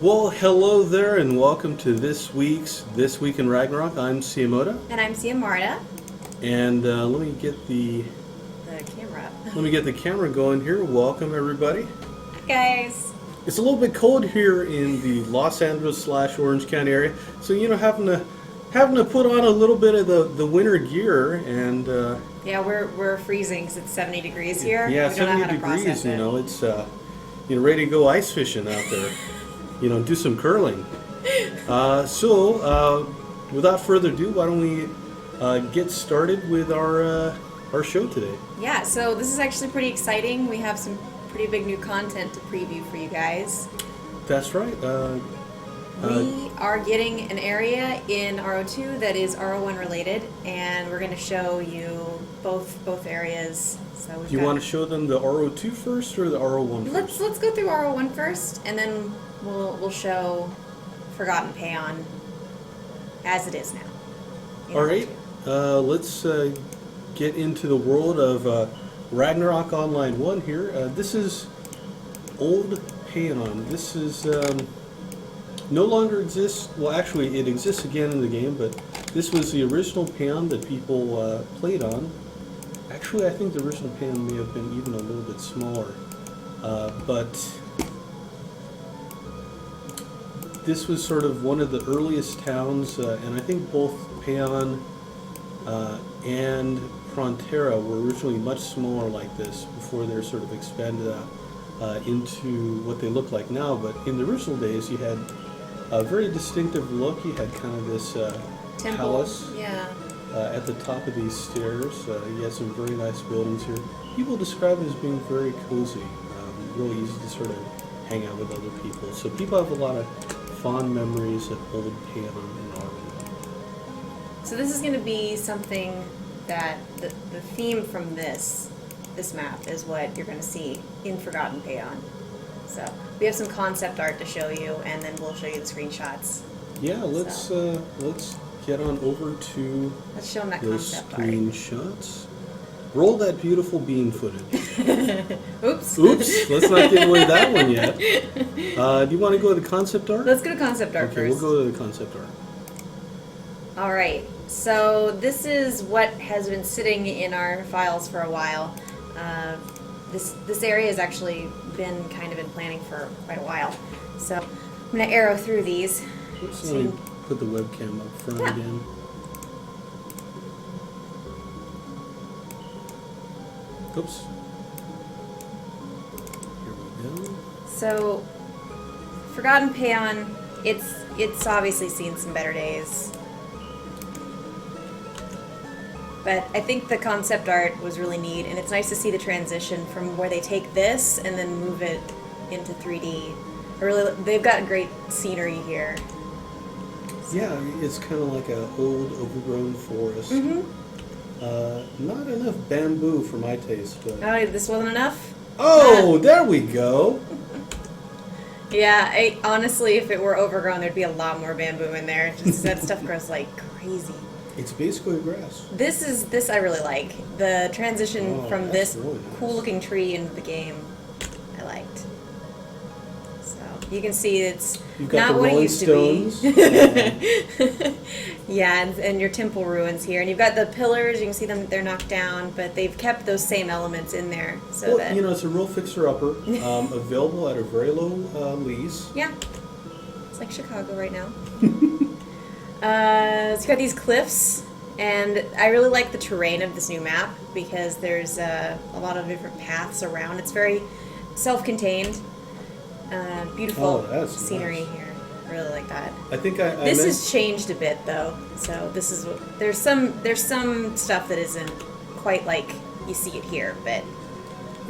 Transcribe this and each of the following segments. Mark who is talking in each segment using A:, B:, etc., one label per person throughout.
A: Well, hello there, and welcome to this week's This Week in Ragnarok. I'm CM Oda,
B: And I'm CMs Maridah.
A: and let me get the
B: Camera.
A: camera going here. Welcome everybody.
B: Hi guys.
A: It's a little bit cold here in the Los Angeles / Orange County area, so having to put on a little bit of the winter gear, and
B: Yeah, we're freezing because it's 70 degrees here.
A: yeah,
B: we don't know
A: 70
B: how to
A: degrees.
B: process it.
A: It's ready to go ice fishing out there. Do some curling. So, without further ado, why don't we get started with our show today?
B: Yeah, so this is actually pretty exciting. We have some pretty big new content to preview for you guys.
A: That's right.
B: We are getting an area in RO2 that is RO1 related, and we're going to show you both areas. So
A: Do you want to show them the RO2 first or the RO1 first?
B: Let's go through RO1 first, and then we'll show Forgotten Payon as it is now.
A: All right. Let's get into the world of Ragnarok Online 1 here. This is Old Payon. This is no longer exists. Well, actually, it exists again in the game, but this was the original Payon that people played on. Actually, I think the original Payon may have been even a little bit smaller, but this was sort of one of the earliest towns, and I think both Payon and Frontera were originally much smaller like this before they're sort of expanded out into what they look like now. But in the original days, you had a very distinctive look. You had kind of this
B: Temple.
A: palace
B: Yeah.
A: at the top of these stairs. You had some very nice buildings here. People describe it as being very cozy, really easy to sort of hang out with other people. So people have a lot of fond memories of old Payon and Arwen.
B: So this is going to be something that the theme from this map is what you're going to see in Forgotten Payon. So we have some concept art to show you, and then we'll show you the screenshots.
A: Yeah, let's get on over to
B: Let's show them that
A: those
B: concept art.
A: screenshots. Roll that beautiful bean footage.
B: Oops.
A: Oops, let's not give away that one yet. Do you want to go to the concept art?
B: Let's go to concept art
A: Okay,
B: first.
A: we'll go to the concept art.
B: All right. So this is what has been sitting in our files for a while. This area has actually been kind of in planning for quite a while. So I'm going to arrow through these.
A: Oops,
B: So
A: let me
B: you-
A: put the webcam up front
B: Yeah.
A: again. Oops. Here we go.
B: So, Forgotten Payon, it's obviously seen some better days. But I think the concept art was really neat, and it's nice to see the transition from where they take this and then move it into 3D. They've got great scenery here.
A: Yeah, it's kind of like an old, overgrown forest. Not enough bamboo for my taste, but...
B: Oh, this wasn't enough?
A: Oh, there we go!
B: Yeah, honestly, if it were overgrown, there'd be a lot more bamboo in there. Just that stuff grows like crazy.
A: It's basically grass.
B: This I really like. The transition
A: Oh,
B: from
A: that's
B: this
A: really nice.
B: cool-looking tree into the game, I liked. So you can see it's
A: You've got
B: not
A: the
B: what it
A: Rolling
B: used
A: Stones.
B: to be. Yeah, and your temple ruins here, and you've got the pillars. You can see them; they're knocked down, but they've kept those same elements in there. So
A: Well,
B: that
A: it's a real fixer-upper, available at a very low lease.
B: yeah, it's like Chicago right now. It's got these cliffs, and I really like the terrain of this new map because there's a lot of different paths around. It's very self-contained, beautiful
A: Oh, that's
B: scenery
A: nice.
B: here. I really like that.
A: I think
B: This has changed a bit though, so this is there's some stuff that isn't quite like you see it here, but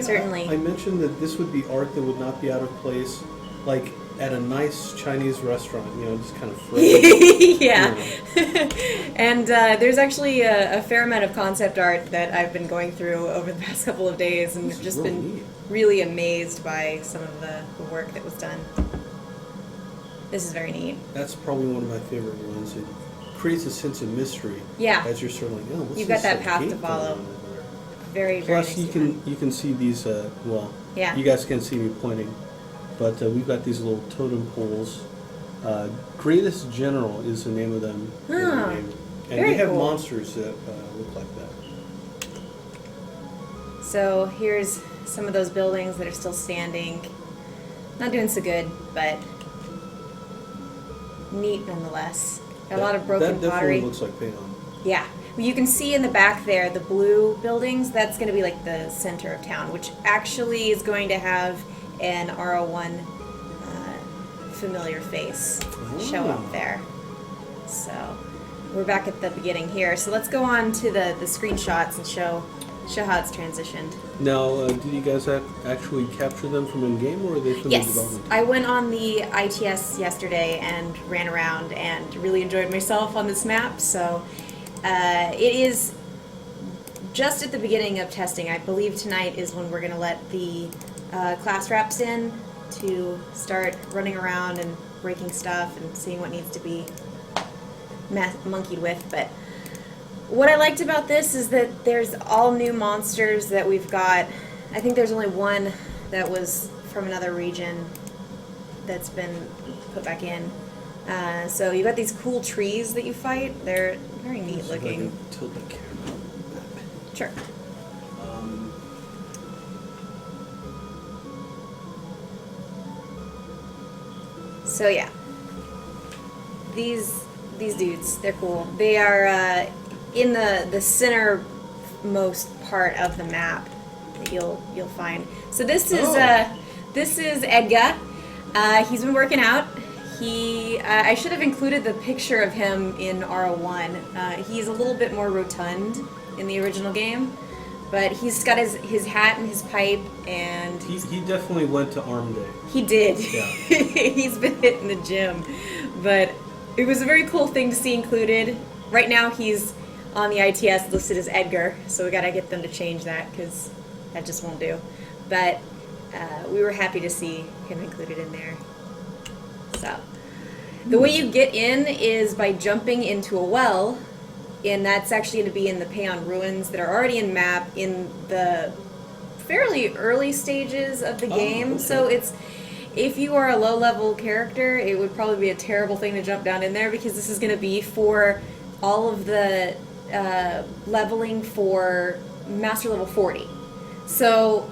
B: certainly.
A: I mentioned that this would be art that would not be out of place, like at a nice Chinese restaurant, just kind of fresh.
B: Yeah. And there's actually a fair amount of concept art that I've been going through over the past couple of days, and
A: This is
B: just
A: really
B: been
A: neat.
B: really amazed by some of the work that was done. This is very neat.
A: That's probably one of my favorite ones. It creates a sense of mystery.
B: Yeah.
A: As you're sort of like, oh, what's
B: You've got
A: this,
B: that
A: like,
B: path to
A: gate
B: follow.
A: going on over there?
B: Very, very
A: Plus,
B: nice
A: you
B: design.
A: can see these. Well,
B: Yeah.
A: you guys can see me pointing. But we've got these little totem poles. Greatest General is the name of them in the
B: Oh,
A: game. And
B: very
A: we have
B: cool.
A: monsters that look like that.
B: So here's some of those buildings that are still standing. Not doing so good, but neat nonetheless. Got a lot of broken
A: that
B: pottery.
A: definitely looks like Payon.
B: Yeah. You can see in the back there, the blue buildings, that's going to be like the center of town, which actually is going to have an RO1 familiar face show
A: Oh.
B: up there. So we're back at the beginning here. So let's go on to the screenshots and show how it's transitioned.
A: Now, did you guys actually capture them from in-game, or are they from the
B: Yes,
A: development?
B: I went on the ITS yesterday and ran around and really enjoyed myself on this map. So it is just at the beginning of testing. I believe tonight is when we're going to let the class reps in to start running around and breaking stuff and seeing what needs to be monkeyed with. But what I liked about this is that there's all new monsters that we've got. I think there's only one that was from another region that's been put back in. So you got these cool trees that you fight. They're very neat
A: See if I
B: looking.
A: can tilt the camera.
B: Sure. So yeah, these dudes, they're cool. They are in the centermost part of the map that you'll find. So this is Edgar. He's been working out. I should have included the picture of him in RO1. He's a little bit more rotund in the original game, but he's got his hat and his pipe, and
A: He definitely went to Arm Day.
B: he did.
A: Yeah.
B: He's been hitting the gym, but it was a very cool thing to see included. Right now he's on the ITS listed as Edgar, so we gotta get them to change that because that just won't do. But we were happy to see him included in there. So the way you get in is by jumping into a well, and that's actually going to be in the Payon ruins that are already in map in the fairly early stages of the game.
A: Okay.
B: So if you are a low-level character, it would probably be a terrible thing to jump down in there because this is going to be for all of the leveling for Master Level 40. So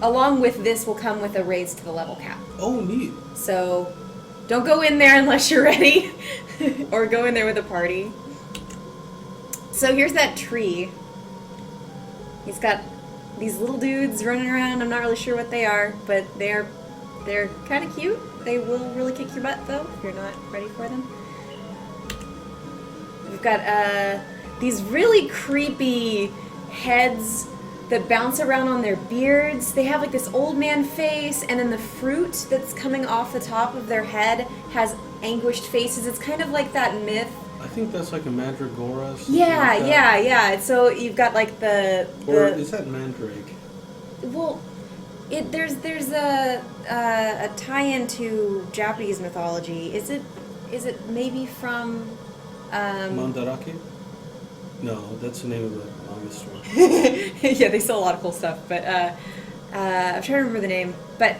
B: along with this will come with a raise to the level cap.
A: Oh, neat.
B: So don't go in there unless you're ready, or go in there with a party. So here's that tree. He's got these little dudes running around. I'm not really sure what they are, but they're kind of cute. They will really kick your butt though if you're not ready for them. We've got these really creepy heads that bounce around on their beards. They have like this old man face, and then the fruit that's coming off the top of their head has anguished faces. It's kind of like that myth.
A: I think that's like a Mandragora. something
B: Yeah,
A: like that.
B: yeah. So you've got like the
A: Or is that Mandrake?
B: well, there's a tie-in to Japanese mythology. Is it maybe from
A: Mandarake? No, that's the name of the manga store.
B: yeah, they sell a lot of cool stuff, but I'm trying to remember the name. But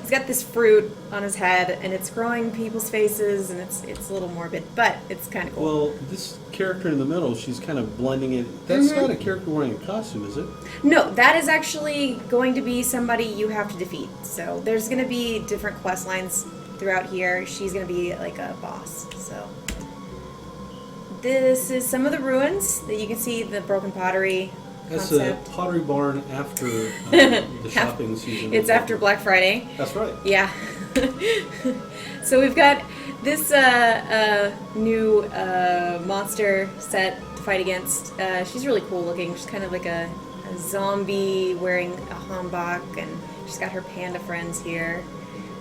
B: he's got this fruit on his head, and it's growing people's faces, and it's a little morbid, but it's kind of cool.
A: Well, this character in the middle, she's kind of blending it. That's not a character wearing a costume, is it?
B: No, that is actually going to be somebody you have to defeat. So there's going to be different quest lines throughout here. She's going to be like a boss. So this is some of the ruins that you can see, the broken pottery
A: That's
B: concept.
A: a pottery barn after the shopping season.
B: It's after Black Friday.
A: That's right.
B: Yeah. So we've got this new monster set to fight against. She's really cool looking. She's kind of like a zombie wearing a hanbok, and she's got her panda friends here,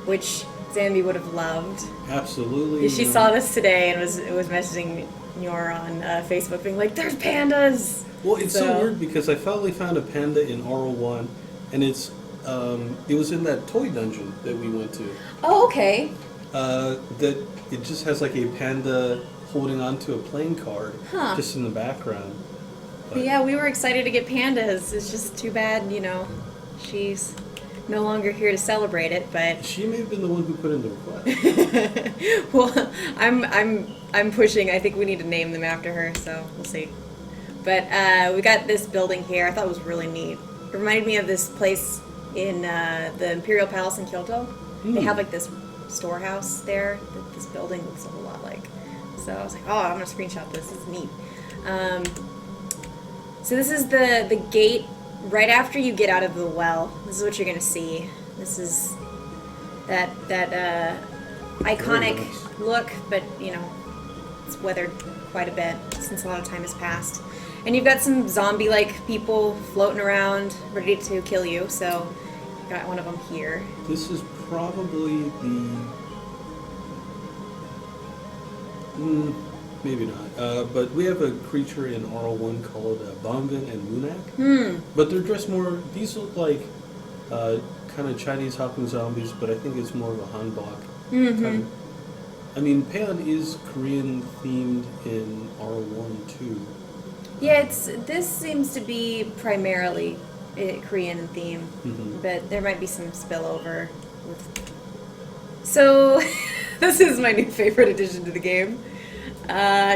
B: which Zambi would have loved.
A: Absolutely.
B: She saw this today and was messaging Nyor on Facebook being like, "There's pandas!"
A: Well, it's so weird because I finally found a panda in RO1, and it was in that toy dungeon that we went to.
B: Oh, okay.
A: That it just has like a panda holding onto a playing card
B: Huh.
A: just in the background.
B: But yeah, we were excited to get pandas. It's just too bad, she's no longer here to celebrate it, but
A: She may have been the one who put in the request.
B: well, I'm pushing. I think we need to name them after her, so we'll see. But we got this building here. I thought it was really neat. It reminded me of this place in the Imperial Palace in Kyoto. They have like this storehouse there that this building looks a whole lot like. So I was like, oh, I'm gonna screenshot this. This is neat. So this is the gate right after you get out of the well. This is what you're gonna see. This is that iconic
A: nice.
B: look, but you know, it's weathered quite a bit since a lot of time has passed. And you've got some zombie-like people floating around, ready to kill you. So you got one of them here.
A: This is probably the... maybe not. But we have a creature in RL1 called Bongan and Munak. But they're dressed more... These look like kind of Chinese hopping zombies, but I think it's more of a Hanbok. Kind of, I mean, Payon is Korean-themed in RL1 too.
B: Yeah, this seems to be primarily Korean in theme, but there might be some spillover. So this is my new favorite addition to the game.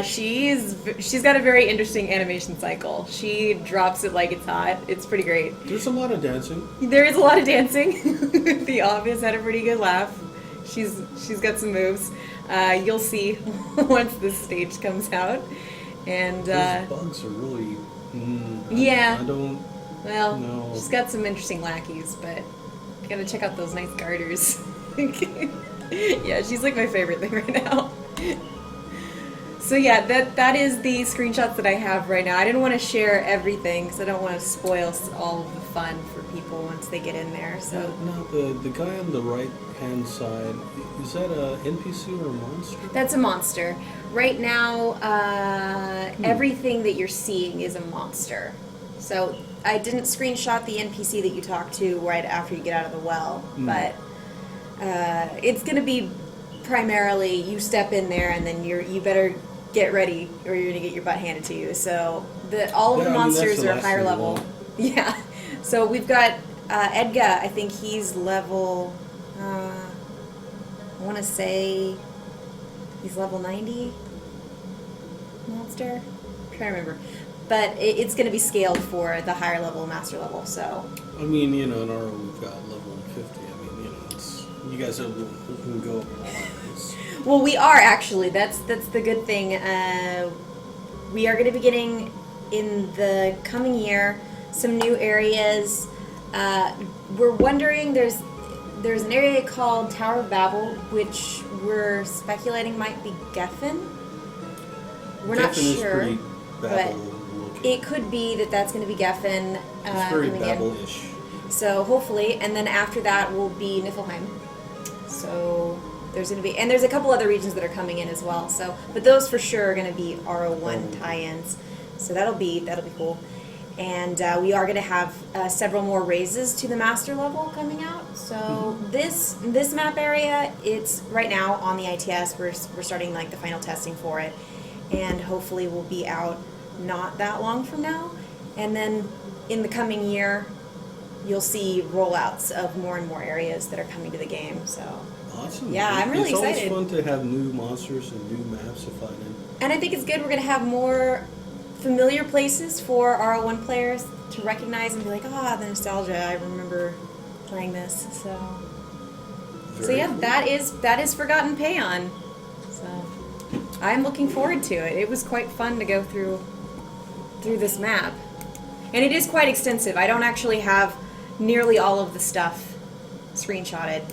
B: She's got a very interesting animation cycle. She drops it like it's hot. It's pretty great.
A: There's a lot of dancing.
B: There is a lot of dancing. The Obvious had a pretty good laugh. She's got some moves. You'll see once this stage comes out. And
A: those bugs are really...
B: yeah.
A: I don't...
B: Well,
A: no.
B: She's got some interesting lackeys, but you gotta check out those nice garters. Yeah, she's like my favorite thing right now. So yeah, that is the screenshots that I have right now. I didn't want to share everything because I don't want to spoil all of the fun for people once they get in there. So
A: now the guy on the right hand side, is that a NPC or a monster?
B: that's a monster. Right now, everything that you're seeing is a monster. So I didn't screenshot the NPC that you talk to right after you get out of the well, but it's going to be primarily you step in there and then you better get ready or you're going to get your butt handed to you. So all of the monsters are higher level. Yeah. So we've got Edga. I think he's level. I want to say he's level 90 monster. I'm trying to remember. But it's going to be scaled for the higher level, master level. So.
A: I mean, you know, in our we've got level 50. I mean, you know, you guys can go up higher.
B: Well, we are actually. That's the good thing. We are going to be getting in the coming year some new areas. We're wondering there's an area called Tower of Babel, which we're speculating might be Geffen. We're not sure, but it could be that's going to be Geffen.
A: It's very Babel-ish.
B: So hopefully, and then after that will be Niflheim. So there's going to be, and there's a couple other regions that are coming in as well. So, but those for sure are going to be RO1 tie-ins. So that'll be cool. And we are going to have several more raises to the master level coming out. So this map area, it's right now on the ITS. We're starting like the final testing for it, and hopefully we'll be out not that long from now. And then in the coming year, you'll see rollouts of more and more areas that are coming to the game. So
A: awesome.
B: Yeah, I'm really excited.
A: It's always fun to have new monsters and new maps to find in.
B: And I think it's good. We're going to have more familiar places for RO1 players to recognize and be like, the nostalgia, I remember playing this. So yeah, cool. that is Forgotten Payon. So I'm looking forward to it. It was quite fun to go through this map. And it is quite extensive. I don't actually have nearly all of the stuff screenshotted,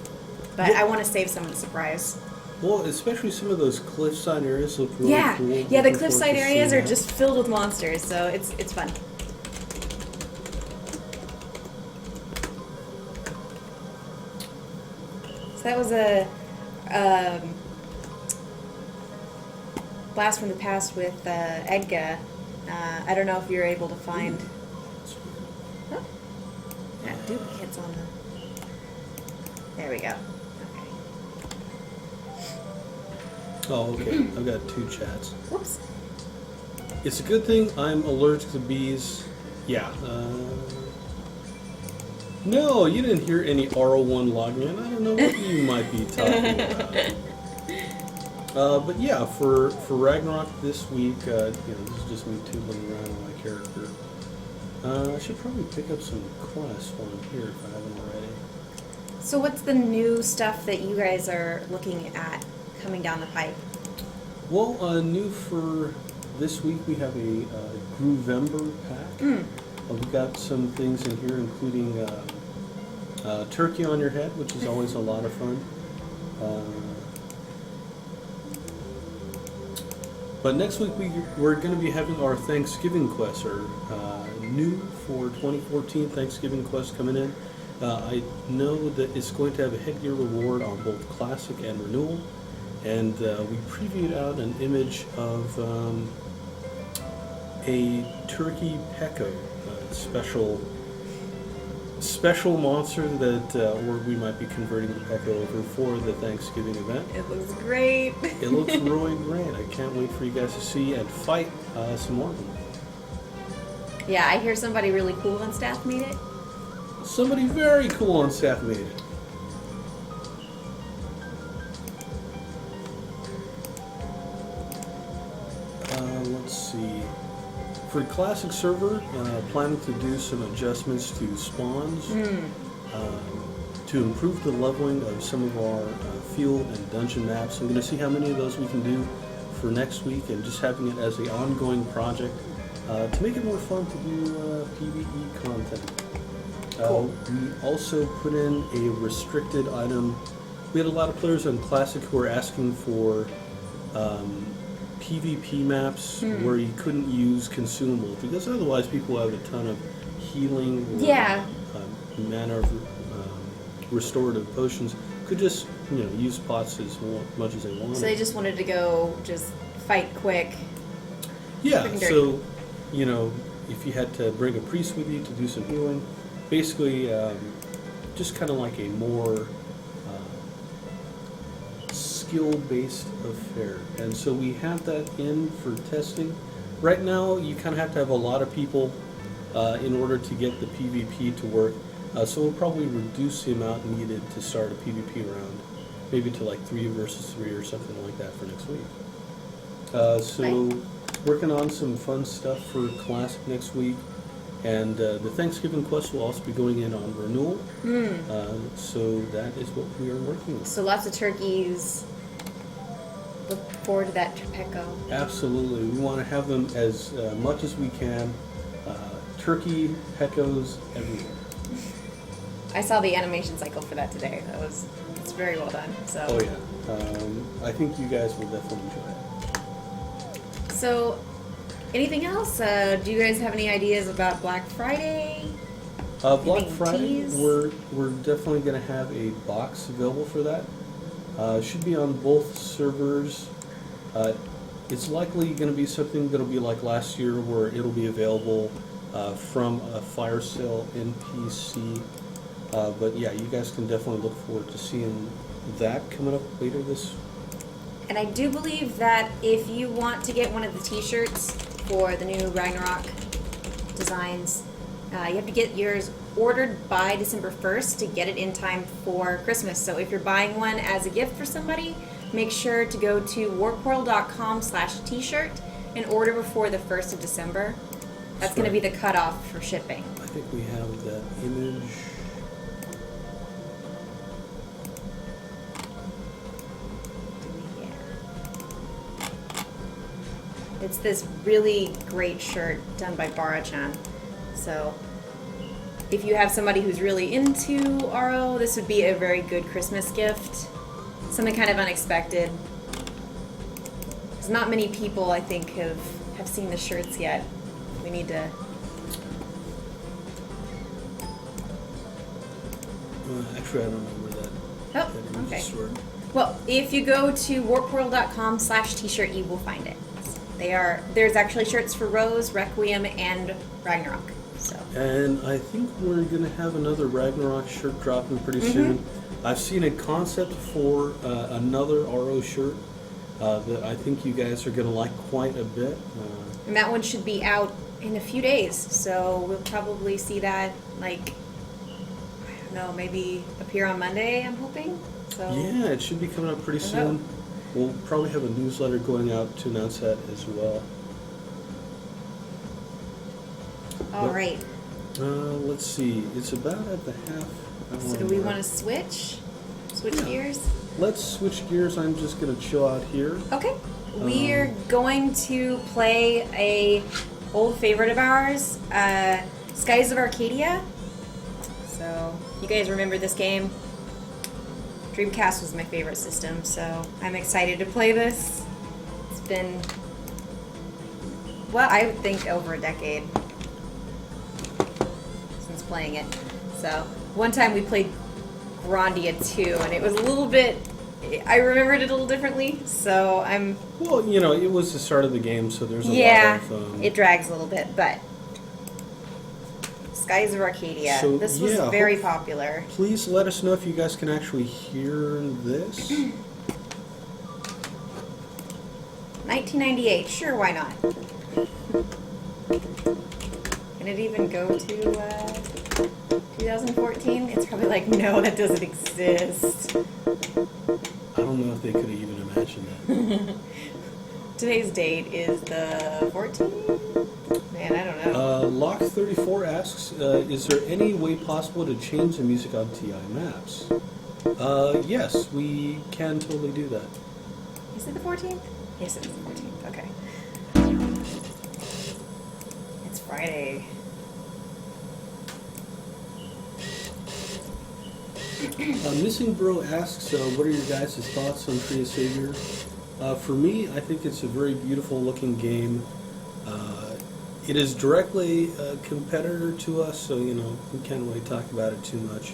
B: but I want to save some of the surprise.
A: Well, especially some of those cliffside areas look really cool.
B: Yeah, the cliffside areas are just filled with monsters, so it's fun. So that was a blast from the past with Edga. I don't know if you're able to find. Duplicates on them. There we go.
A: Oh, okay. I've got 2 chats.
B: Whoops.
A: It's a good thing I'm allergic to bees. Yeah. No, you didn't hear any R01 login. I don't know what you might be talking about. But yeah, for Ragnarok this week, this is just me tootling around on my character. I should probably pick up some quests while I'm here if I haven't already.
B: So what's the new stuff that you guys are looking at coming down the pipe?
A: Well, new for this week, we have a Groovember pack. We've got some things in here, including turkey on your head, which is always a lot of fun. But next week we're going to be having our Thanksgiving quest, or new for 2014 Thanksgiving quest coming in. I know that it's going to have a headgear reward on both Classic and Renewal, and we previewed out an image of a turkey pecco, special monster that we might be converting the pecco over for the Thanksgiving event.
B: It looks great.
A: It looks really great. I can't wait for you guys to see and fight some more of them.
B: Yeah, I hear somebody really cool on staff made it.
A: Somebody very cool on staff made it. Let's see. For the Classic server, planning to do some adjustments to spawns to improve the leveling of some of our field and dungeon maps. I'm going to see how many of those we can do for next week, and just having it as an ongoing project to make it more fun to do PvE content.
B: Cool.
A: We also put in a restricted item. We had a lot of players on Classic who were asking for PvP maps where you couldn't use consumables, because otherwise people have a ton of healing or mana restorative potions. Could just use pots as much as they want.
B: So they just wanted to go just fight quick.
A: Yeah, so if you had to bring a priest with you to do some healing, basically just kind of like a more skill-based affair. And so we have that in for testing. Right now, you kind of have to have a lot of people in order to get the PvP to work. So we'll probably reduce the amount needed to start a PvP round, maybe to like 3 versus 3 or something like that for next week. Working on some fun stuff for Classic next week. And the Thanksgiving quest will also be going in on Renewal. So that is what we are working on.
B: So lots of turkeys. Look forward to that pecco.
A: Absolutely. We want to have them as much as we can. Turkey, peccos, everywhere.
B: I saw the animation cycle for that today. It's very well done. So.
A: Oh yeah. I think you guys will definitely enjoy it.
B: So, anything else? Do you guys have any ideas about Black Friday?
A: Black Friday,
B: teas?
A: we're definitely going to have a box available for that. Should be on both servers. It's likely going to be something that'll be like last year, where it'll be available from a fire sale NPC. But yeah, you guys can definitely look forward to seeing that coming up later this.
B: And I do believe that if you want to get one of the t-shirts for the new Ragnarok designs, you have to get yours ordered by December 1st to get it in time for Christmas. So if you're buying one as a gift for somebody, make sure to go to warportal.com/t-shirt and order before the 1st of December. That's going to be the cutoff for shipping.
A: I think we have that image.
B: It's this really great shirt done by Bara-chan. So if you have somebody who's really into RO, this would be a very good Christmas gift. Something kind of unexpected. Because not many people, I think, have seen the shirts yet. We need to...
A: Actually, I don't know where that
B: Oh, okay.
A: is stored.
B: Well, if you go to warportal.com/t-shirt, you will find it. There's actually shirts for Rose, Requiem, and Ragnarok. So.
A: And I think we're going to have another Ragnarok shirt dropping pretty soon. I've seen a concept for another RO shirt that I think you guys are going to like quite a bit.
B: And that one should be out in a few days, so we'll probably see that like know, maybe appear on Monday, I'm hoping. So
A: Yeah, it should be coming out pretty soon. We'll probably have a newsletter going out to announce that as well.
B: All right.
A: Let's see. It's about at the half hour
B: So do we
A: mark.
B: want to switch gears?
A: Let's switch gears. I'm just going to chill out here.
B: Okay. We are going to play a old favorite of ours, Skies of Arcadia. So you guys remember this game? Dreamcast was my favorite system, so I'm excited to play this. It's been, well, I would think over a decade since playing it. So one time we played Grandia 2, and it was a little bit, I remembered it a little differently, so I'm...
A: Well, you know, it was the start of the game, so there's a
B: Yeah,
A: lot of...
B: it drags a little bit, but... Skies of Arcadia.
A: So,
B: This was
A: yeah,
B: very popular.
A: Please let us know if you guys can actually hear this.
B: 1998. Sure, why not? Can it even go to 2014? It's probably like, no, that doesn't exist.
A: I don't know if they could have even imagined that.
B: Today's date is the 14th? Man, I don't know.
A: Lock34 asks, is there any way possible to change the music on TI maps? Yes, we can totally do that.
B: Is it the 14th? Yes, it is the 14th. Okay. It's Friday.
A: Missing Bro asks, what are your guys' thoughts on Tree of Savior? For me, I think it's a very beautiful looking game. It is directly a competitor to us, so you know we can't really talk about it too much.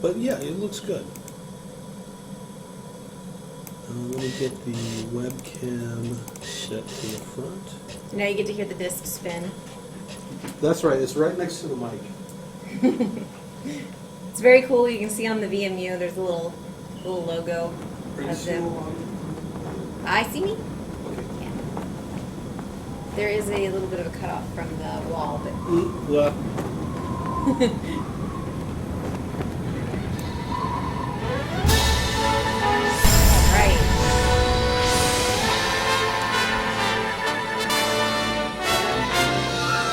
A: But yeah, it looks good. Let me get the webcam set to the front.
B: Now you get to hear the disc spin.
A: That's right, it's right next to the mic.
B: It's very cool. You can see on the VMU there's a little logo
A: Are you
B: of
A: still
B: them.
A: on?
B: I see me?
A: Okay.
B: Yeah. There is a little bit of a cutoff from the wall, but
A: Well,
B: alright.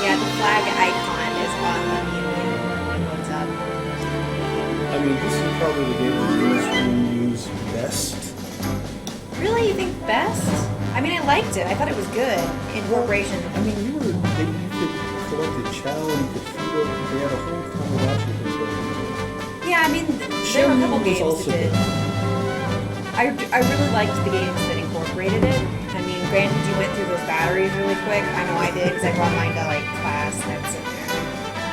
B: Yeah, the flag icon is on the VMU when it loads up.
A: I mean, this is probably the game that reviews best.
B: Really? You think best? I mean, I liked it. I thought it was good. Incorporation.
A: I mean, you could collect a chow, you could feed it, they had a whole time of watching it.
B: Yeah, I mean, there were a couple
A: Shenmue was
B: games
A: also
B: that did. I really liked the games that incorporated it. I mean, granted, you went through those batteries really quick. I know I did because I brought mine to like class and I would sit there and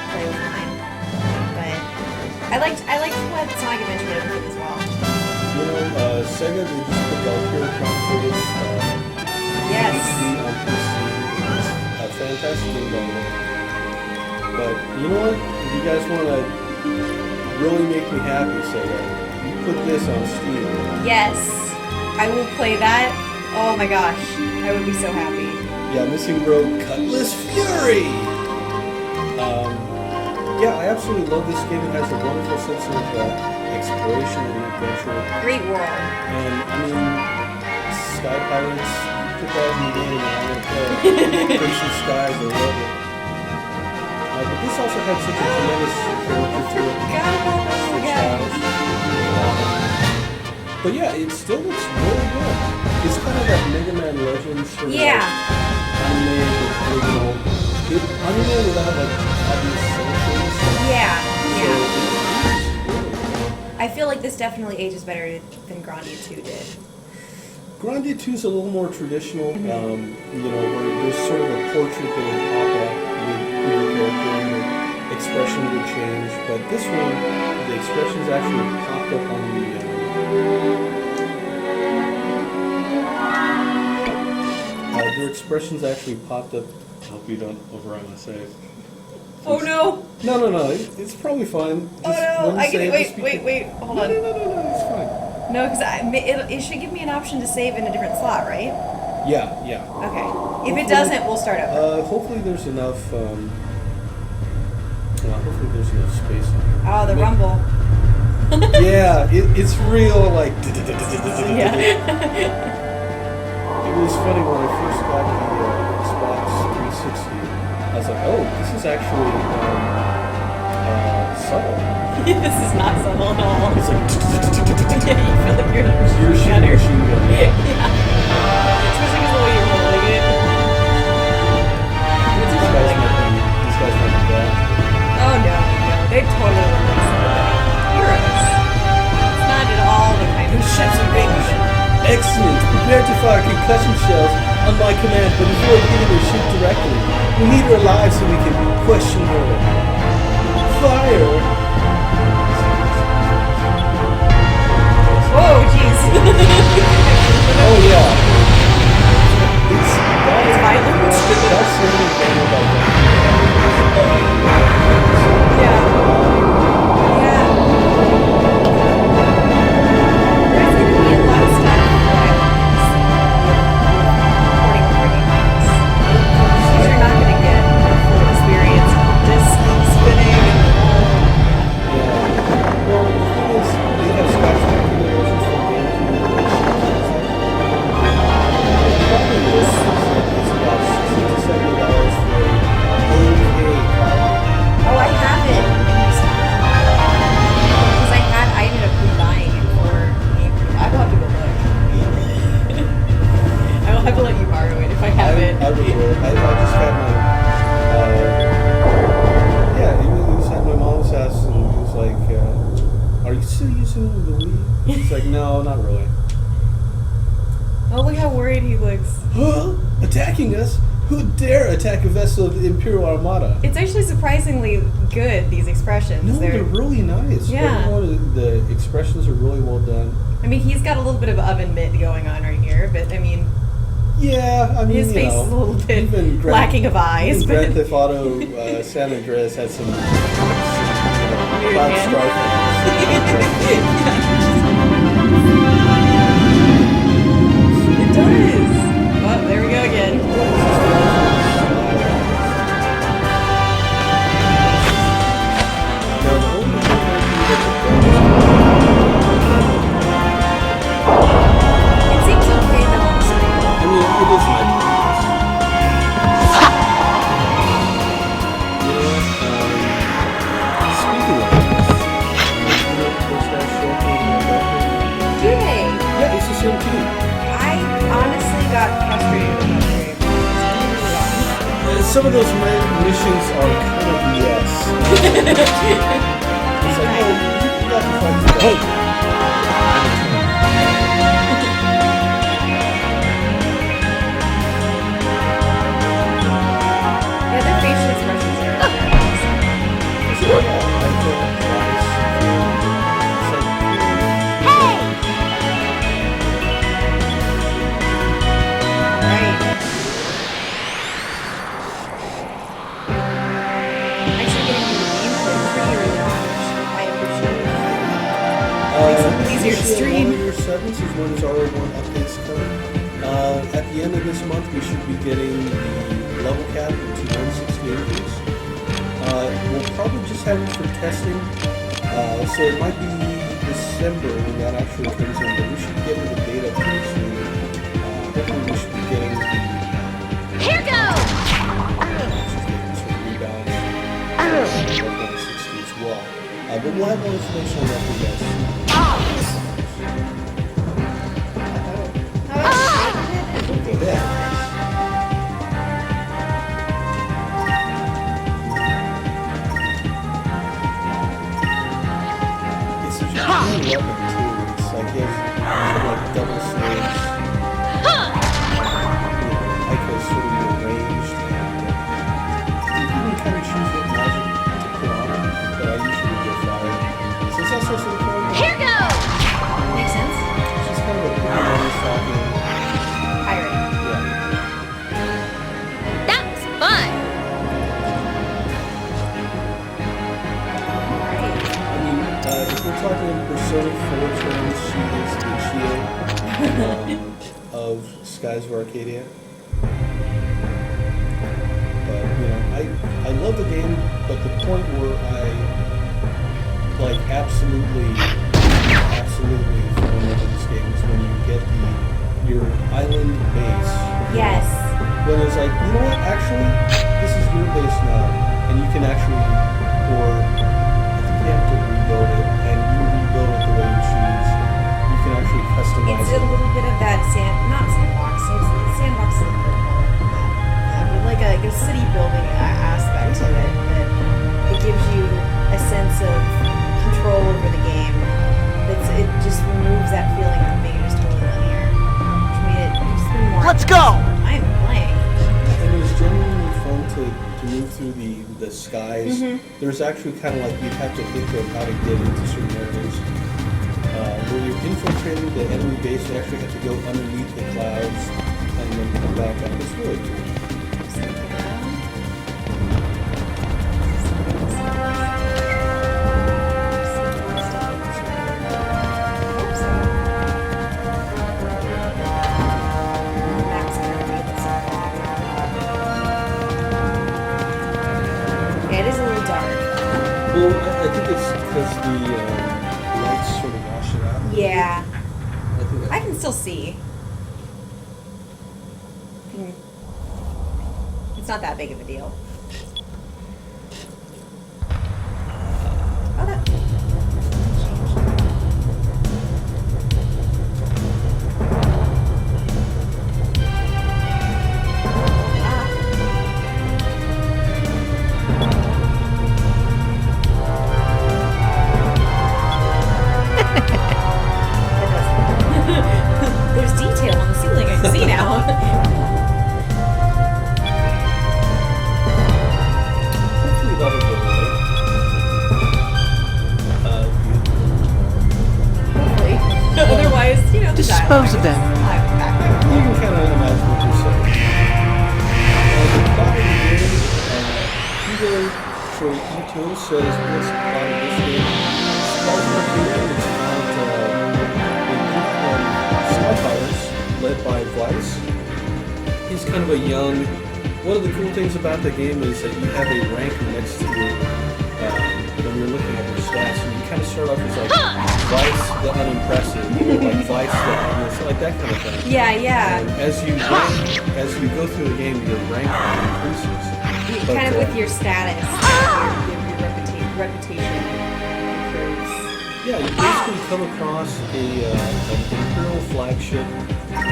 B: play with mine. But I liked what Sonic Adventure did with it as well.
A: You know, SEGA, they just put Valkyrie Chronicles
B: Yes.
A: HD on PC. It's a fantastic game, by the way. But you know what? If you guys want to really make me happy, SEGA, you put this on Steam.
B: Yes, I will play that. Oh my gosh, I would be so happy.
A: Yeah, Missing Road Cutlass Fury! Yeah, I absolutely love this game. It has a wonderful sense of exploration and adventure.
B: Great world.
A: And, I mean, Sky Pirates, you put that in the game and I would play. Crimson Skies, I love it. But this also had such a tremendous character to it. For Styles. But yeah, it still looks really good. It's kind of that Mega Man Legends sort of
B: Yeah.
A: like anime original. Anime without like obvious sanctions.
B: Yeah,
A: So
B: yeah.
A: it looks really good.
B: I feel like this definitely ages better than Grandia 2 did.
A: Grandia 2 is a little more traditional, you know, where there's sort of a portrait that would pop up with your character and your expression would change. But this one, the expressions actually popped up on the their expressions actually popped up. I hope you don't override my save.
B: Oh no!
A: No. It's probably fine.
B: Oh no!
A: when
B: I can
A: save, just
B: wait. Hold
A: No,
B: on.
A: it's fine.
B: No, because it should give me an option to save in a different slot, right?
A: Yeah.
B: Okay. If it doesn't, we'll start over.
A: Hopefully there's enough. not. Hopefully there's enough space in here.
B: Oh, the rumble.
A: Yeah, it's real, like...
B: Yeah.
A: It was funny when I first got the Xbox 360. I was like, oh, this is actually subtle.
B: This is not subtle at all.
A: It's like...
B: Yeah, you feel like you're
A: You're shooting a machine gun.
B: Yeah. Especially because the way you're holding it.
A: These guys might be bad.
B: Oh no, they totally look like somebody. Heroes. It's not at all the kind of
A: Ships and babies. Excellent. Prepare to fire concussion shells on my command, but before hitting her, shoot directly. We need her alive so we can question her. Fire!
B: Whoa, jeez.
A: Oh yeah. It's
B: violent.
A: That's really bad about that.
B: Yeah. Yeah. There's going to be a lot of stuff that I want to see recording over games. Because you're not going to get the full experience of disc spinning and
A: Well, the thing is, they have special configurations for GameCube. Probably this is about $60 to $70 for an okay copy.
B: oh, I have it. Because I ended up buying it for GameCube. I will have to go look. I will have to let you borrow it if I have it.
A: I will. I just had my, he was at my mom's house and he was like, are you still using the Wii? It's like, no, not really.
B: Oh, look how worried he looks.
A: Huh? Attacking us? Who dare attack a vessel of the Imperial Armada?
B: It's actually surprisingly good, these expressions.
A: No, they're really nice.
B: Yeah.
A: Everyone, the expressions are really well done.
B: I mean, he's got a little bit of oven mitt going on right here, but I mean,
A: Yeah, I mean,
B: his face is a little bit
A: even
B: lacking of eyes.
A: Even
B: But
A: Grand Theft Auto San Andreas had some cloud
B: hand. It does. Oh, there we go again.
A: Now, the only thing
B: It seems okay though on the screen.
A: I mean, it is nice. Speaking of this, you know, post that show thing,
B: Do they?
A: yeah, it's the same team.
B: I honestly got frustrated with that game.
A: Some of those missions are kind of yes. It's like, oh, you got to fight together. Hey!
B: Yeah, their facial expressions are right. Actually getting the game pretty early on, which I appreciate. Makes it easier to stream.
A: Warrior 7 is when his RO1 updates come. At the end of this month, we should be getting the level cap into 168 piece. We'll probably just have it for testing, so it might be December when that actually comes in, but we should be getting the data pretty soon. Hopefully we should be getting the...
C: Here goes!
A: Sort of rebalance 160 as well. But we'll have more information on that for you guys. Okay, there. It's such a cool weapon too. It's like you have like double swords. Ico's sort of arranged, and you can kind of choose what magic to put on it. But I usually go fire. Since that's also the point.
C: Here goes!
B: Makes sense.
A: It's just kind of a cool one talking.
B: Pirate.
A: Yeah.
C: That was fun!
B: Right.
A: I mean, if we're talking Persona 4 terms, she is the Chie of Skies of Arcadia. But, you know, I love the game, but the point where I like absolutely fell in love with this game is when you get your island base.
B: Yes.
A: When it's like, you know what, actually, this is your base now, and you can actually, or I think you have to rebuild it, and you rebuild it the way you choose. You can actually customize
B: It's a
A: it.
B: little bit of that not sandbox. So it's sandbox is a little bit more than that. But like a city building aspect to it that it gives you a sense of control over the game. It just removes that feeling of being just totally linear. Which made it just been more.
D: Let's go!
B: I'm playing.
A: And it was genuinely fun to move through the skies. There's actually kind of like you have to think of how to get into certain areas. When you're infiltrating the enemy base, you actually have to go underneath the clouds and then come back up. It's really cool.
B: Yeah, it is a little dark.
A: Well, I think it's because the lights sort of wash it out.
B: Yeah.
A: I think
B: I can still see. It's not that big of a deal. Oh, that. There's detail on the ceiling I can see now.
A: hopefully that'll go away.
B: Hopefully. Otherwise, the
D: Dispose of them.
A: You can kind of imagine what you're saying. The plot of the game, Hugo Shoito says what's the plot of this game? Skies of Arcadia, it's about a group of sky pirates led by Vice. He's kind of a young. One of the cool things about the game is that you have a ranker next to you when you're looking at your stats, and you kind of start off as like Vice the unimpressive, or like Vice the honest, like that kind of thing.
B: Yeah, yeah.
A: And as you go through the game, your rank increases. But,
B: Kind of with your status, your reputation improves.
A: yeah, you basically come across an Imperial flagship,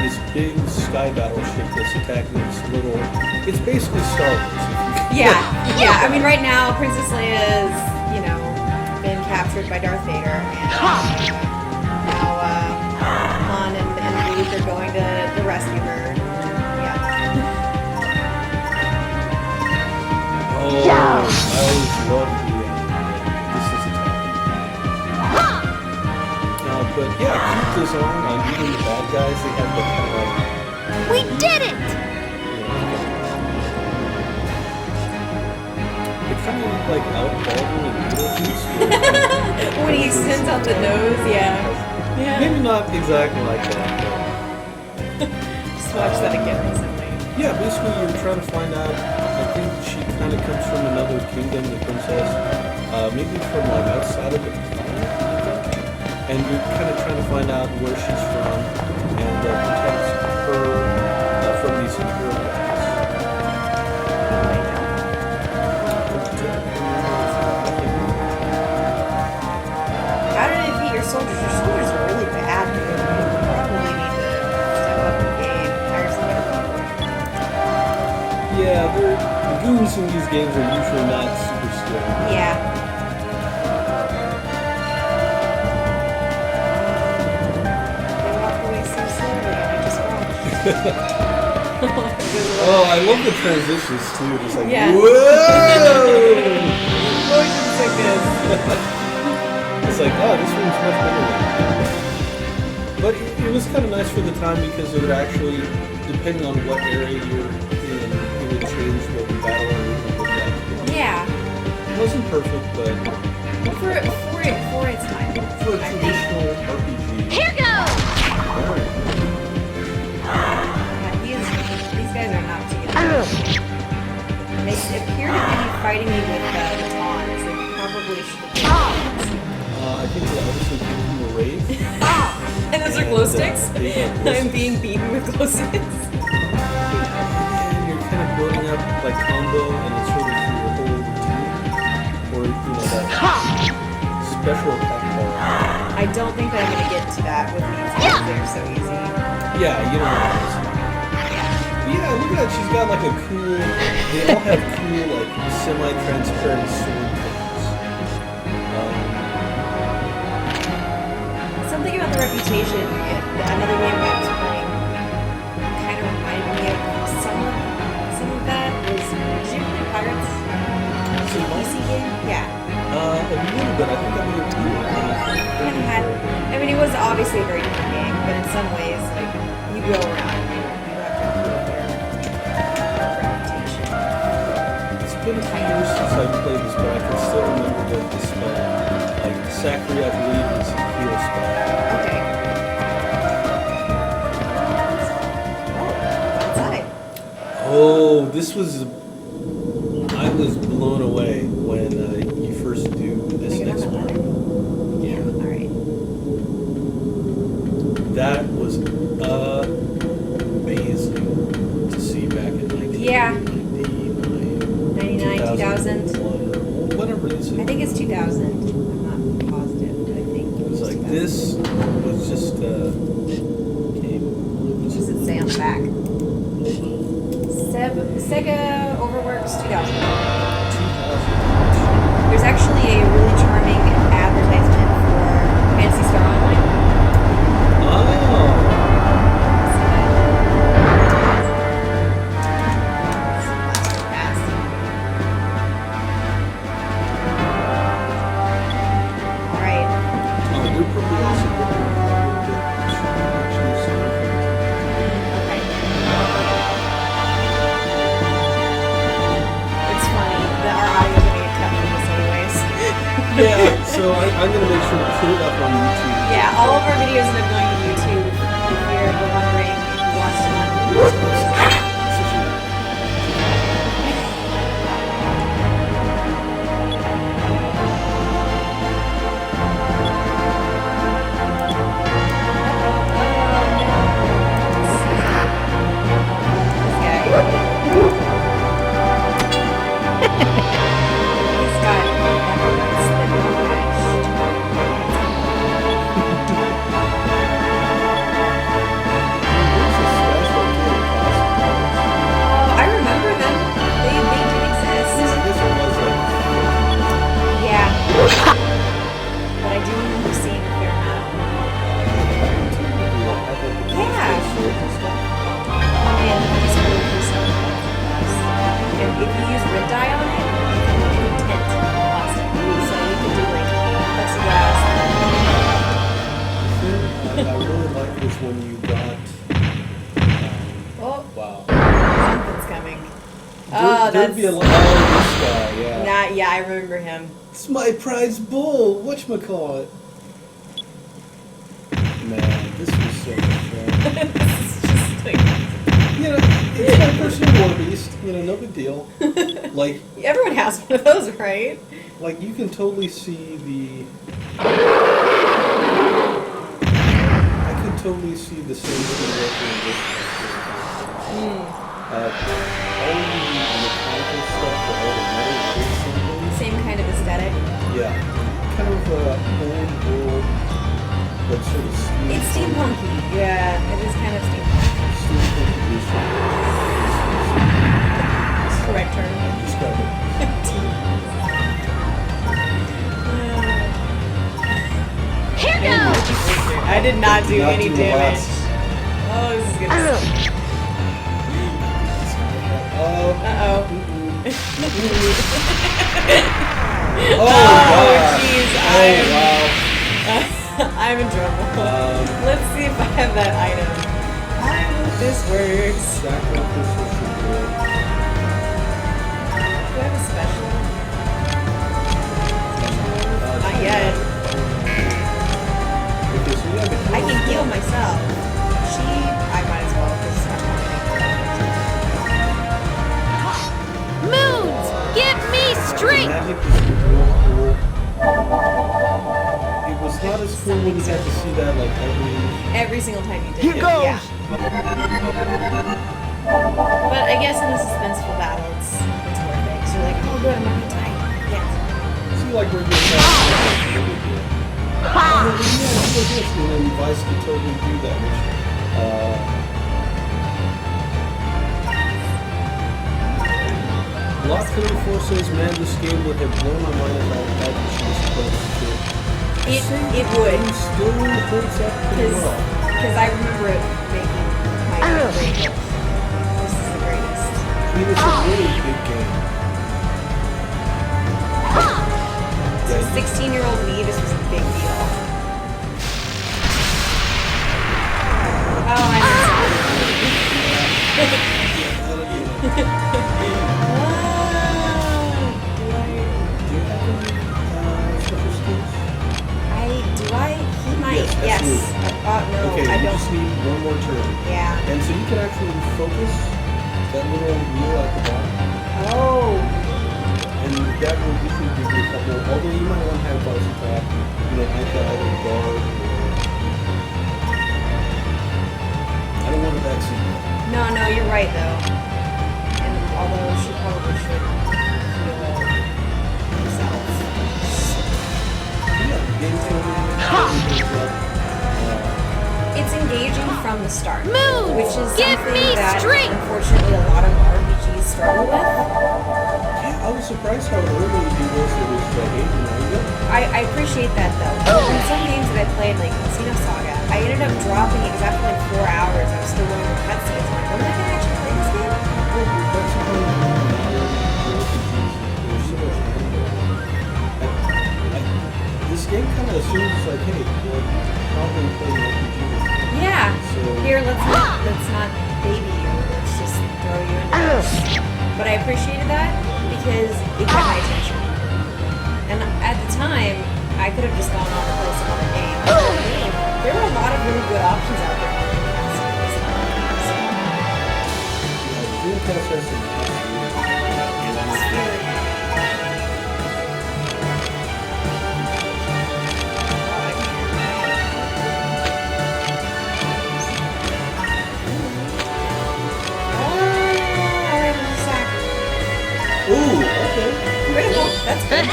A: this big sky battleship that's attacking this little. It's basically Star Wars.
B: Yeah, yeah. I mean, right now, Princess Leia's, been captured by Darth Vader, and now Han and Luke are going to rescue her. Yeah.
A: Oh, I always love the this is attacking. But yeah, keep this on even the bad guys. They have the kind of like.
C: We did it!
A: It kind of like Alec Baldwin and Beetlejuice.
B: When he extends out the nose, yeah. Yeah.
A: Maybe not exactly like that.
B: Just watched that again recently.
A: Yeah, basically you're trying to find out. I think she kind of comes from another kingdom, the princess. Maybe from like outside of the planet, I think. And you're kind of trying to find out where she's from and protect her from these imperial guys.
B: How did it beat your soldiers? Your soldiers are really bad. You probably need to step up your game, hire somebody.
A: Yeah, the goons in these games are usually not super skilled.
B: Yeah. They walk away so slowly, and I just watch.
A: Oh, I love the transitions too. Just like,
B: Yeah.
A: whoa!
B: Motion's so good.
A: It's like, oh, this one's much better. But it was kind of nice for the time because it would actually, depending on what area you're in, it would change what the battle area would look like.
B: Yeah.
A: It wasn't perfect, but
B: For its time.
A: for a traditional RPG.
C: Here goes!
B: These guys are not together. They appear to be fighting me with the baton. probably should have.
A: I think they obviously give him a raise.
B: And those are glow sticks?
A: They are glow
B: I'm
A: sticks.
B: being beaten with glow sticks.
A: And you're kind of building up like combo, and it's sort of your whole routine, or that special attack bar.
B: I don't think that I'm gonna get to that with these because they're so easy.
A: Yeah, you don't know. Yeah, look at that. She's got like a cool. They all have cool like semi-transparent sword things.
B: Something about the reputation, another game I was playing, kind of reminded me of some of that. Did you ever play Pirates? The PC game? Yeah.
A: A little bit. I think that would be
B: Kind of had. I mean, it was obviously a very different game, but in some ways, like you go around, you have to improve their reputation.
A: It's been a few years since I played this, but I can still remember the spell. Like Sakri, I believe, is a heal spell.
B: Okay. Oh, outside.
A: Oh, this was. I was blown away when you first do this
B: You're not
A: next
B: gonna
A: part.
B: let it? Yeah. All right.
A: That was amazing to see back in 1999,
B: 99, 2000.
A: 2001, or whatever it is.
B: I think it's 2000. I'm not positive, but I think
A: It was like
B: 2000.
A: this was just game.
B: What does it say on the back? SEGA Overworks 2000.
A: 2000.
B: There's actually a really charming advertisement for Fantasy Star Online.
A: Oh.
B: Alright.
A: They're probably also looking at actually something.
B: Okay. It's funny that our audio is going to get cut from this anyways.
A: Yeah, so I'm going to make sure to put it up on YouTube.
B: Yeah, all of our videos end up going to YouTube. If you're wondering if you watched them on I remember them. They did exist. Yeah. But I do remember seeing a fair amount. Yeah. And it's really for some and if you use red dye on it, you can tint plastic. So you can do like plexiglass.
A: I really like this when you got.
B: Oh,
A: Wow.
B: something's coming. Oh,
A: There'd be a
B: that's.
A: lot. Oh, this guy, yeah.
B: Nah, yeah, I remember him.
A: It's my prize bull. Whatchamacallit? Man, this was so much fun.
B: It's just like.
A: It's my personal war beast. No big deal. Like
B: Everyone has one of those, right?
A: you can totally see the. I could totally see the same thing working in this. All the mechanical stuff, the all the metal shapes and things.
B: Same kind of aesthetic.
A: Yeah, kind of old world, but sort of
B: It's steampunky. Yeah, it is kind of steampunky. Correct term.
A: Describe it.
C: Here goes!
B: I did not do any
A: the
B: damage.
A: last-
B: Oh, this is gonna.
A: Oh.
B: Uh-oh.
A: Oh,
B: Oh, jeez.
A: wow.
B: I'm in trouble. Let's see if I have that item. I hope this works.
A: Sacrificial should
B: Do I have a special? Not yet.
A: Okay, so we have a
B: I can heal myself. I might as well because
C: Moons, give me strength!
A: magic is real cool. It was not as cool when you had to see that like
B: Every single time you did
C: Here
B: it.
C: goes.
B: Yeah. But I guess in a suspenseful battle, it's worth it. So you're like, oh good, I'm not gonna die. Yeah.
A: see like we're getting that. And then Vice could totally do that, which Lot 34 says, man, this game would have blown my mind if I had the chance to play this game.
B: It would.
A: It still holds up pretty well.
B: Because I remember it making my great. This is the greatest.
A: I mean, it's a really big game.
B: So 16-year-old me, this was a big deal. Oh, I'm He might. Yes. No,
A: okay,
B: I
A: you
B: don't.
A: just need one more turn.
B: Yeah.
A: And so you can actually focus that little wheel at the bottom.
B: Oh.
A: And that will usually give you a couple, although you might want to have bars attack, anti-guard or guard. I don't want to backseat that.
B: No, you're right though. And although she probably should heal herself.
A: Yeah, game
B: It's engaging from the start.
C: Move!
B: Which is
C: Give
B: something
C: me
B: that
C: strength!
B: unfortunately a lot of RPGs struggle with.
A: Yeah, I was surprised how early it was engaging.
B: I appreciate that though. In some games that I played, like Casino Saga, I ended up dropping it because after like 4 hours I was still going through cutscenes. I'm like, am I gonna actually play this game?
A: This game kind of assumes like, hey, you're probably playing RPG.
B: Yeah.
A: So
B: Here, let's not baby you. Let's just throw you into this. But I appreciated that because it got my attention. And at the time, I could have just gone on to play some other game. There were a lot of really good options out there.
A: Dreamcast has some Ooh, okay.
B: Critical. That's good.
A: He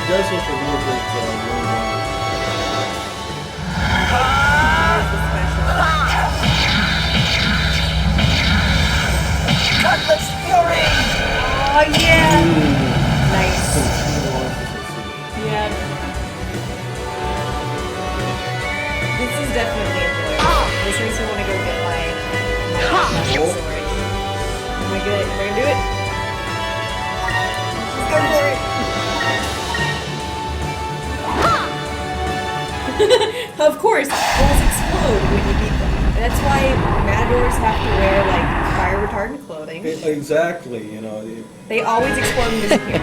A: does look a real great
C: Cutlass Fury!
B: Oh yeah! Nice. Yeah. This is definitely enjoyable. This makes me want to go get my sword. Am I good? Am I gonna do it? Let's go for it! Of course, balls explode when you beat them. That's why matadors have to wear like fire retardant clothing.
A: Exactly,
B: They always explode and disappear.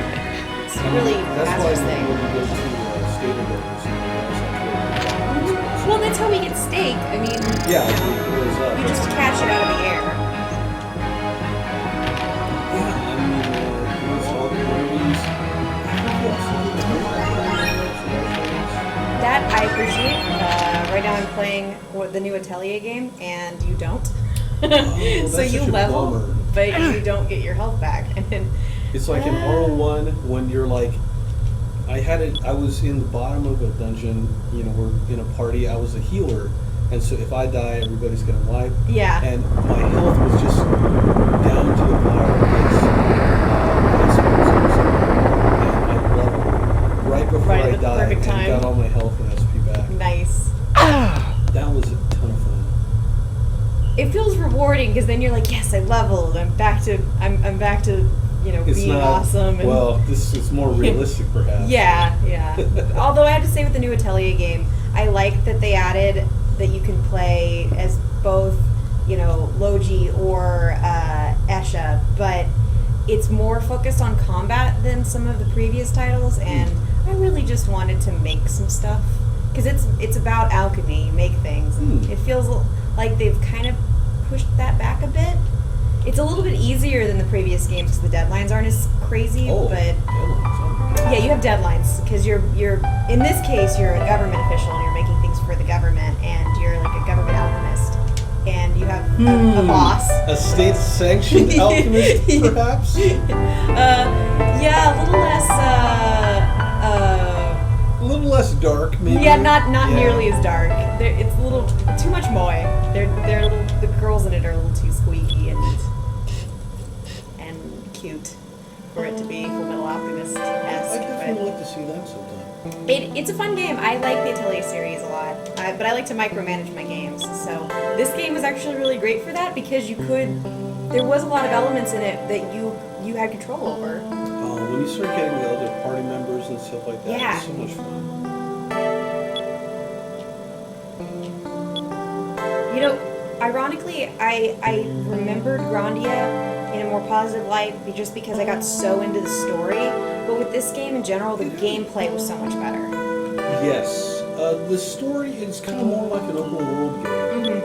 B: It's really
A: that's why
B: Master's thing.
A: when you go to skating ropes,
B: Well, that's how we get steak. I mean,
A: yeah, it goes up.
B: you just catch it out of the air.
A: Yeah, I mean, once all the movies,
B: That I appreciate. Right now I'm playing the new Atelier game, and you don't. So
A: that's
B: you
A: such a
B: level,
A: bummer.
B: but you don't get your health back. And then,
A: It's like an R01 when you're like, I was in the bottom of a dungeon, we're in a party, I was a healer, and so if I die, everybody's gonna wipe.
B: yeah.
A: And my health was just down to the wire. And I leveled right before
B: Right
A: I
B: at the
A: died
B: perfect
A: and
B: time.
A: got all my health and SP back.
B: Nice.
A: That was a ton of fun.
B: It feels rewarding because then you're like, yes, I leveled. I'm back to
A: It's
B: being
A: not
B: awesome. And
A: well. This is more realistic, perhaps.
B: Yeah. Although I have to say with the new Atelier game, I like that they added that you can play as both, Logi or Esha, but it's more focused on combat than some of the previous titles, and I really just wanted to make some stuff because it's about alchemy. You make things. And it feels like they've kind of pushed that back a bit. It's a little bit easier than the previous games because the deadlines aren't as crazy,
A: Oh,
B: but
A: deadlines.
B: yeah, you have deadlines because you're in this case you're a government official and you're making things for the government and you're like a government alchemist and you have a boss.
A: A state-sanctioned alchemist, perhaps?
B: Yeah, a little less.
A: A little less dark, maybe.
B: Yeah, not nearly as dark. It's a little too much moe. They're a little, the girls in it are a little too squeaky and cute for it to be Full Metal Alchemist-esque.
A: I'd definitely like to see that sometime.
B: It's a fun game. I like the Atelier series a lot, but I like to micromanage my games. So this game was actually really great for that because there was a lot of elements in it that you had control over.
A: When you start getting the other party members and stuff like that,
B: Yeah.
A: it's so much fun.
B: You know, ironically, I remembered Grandia in a more positive light just because I got so into the story. But with this game in general, the gameplay was so much better.
A: Yes. The story is kind of more like an open world game,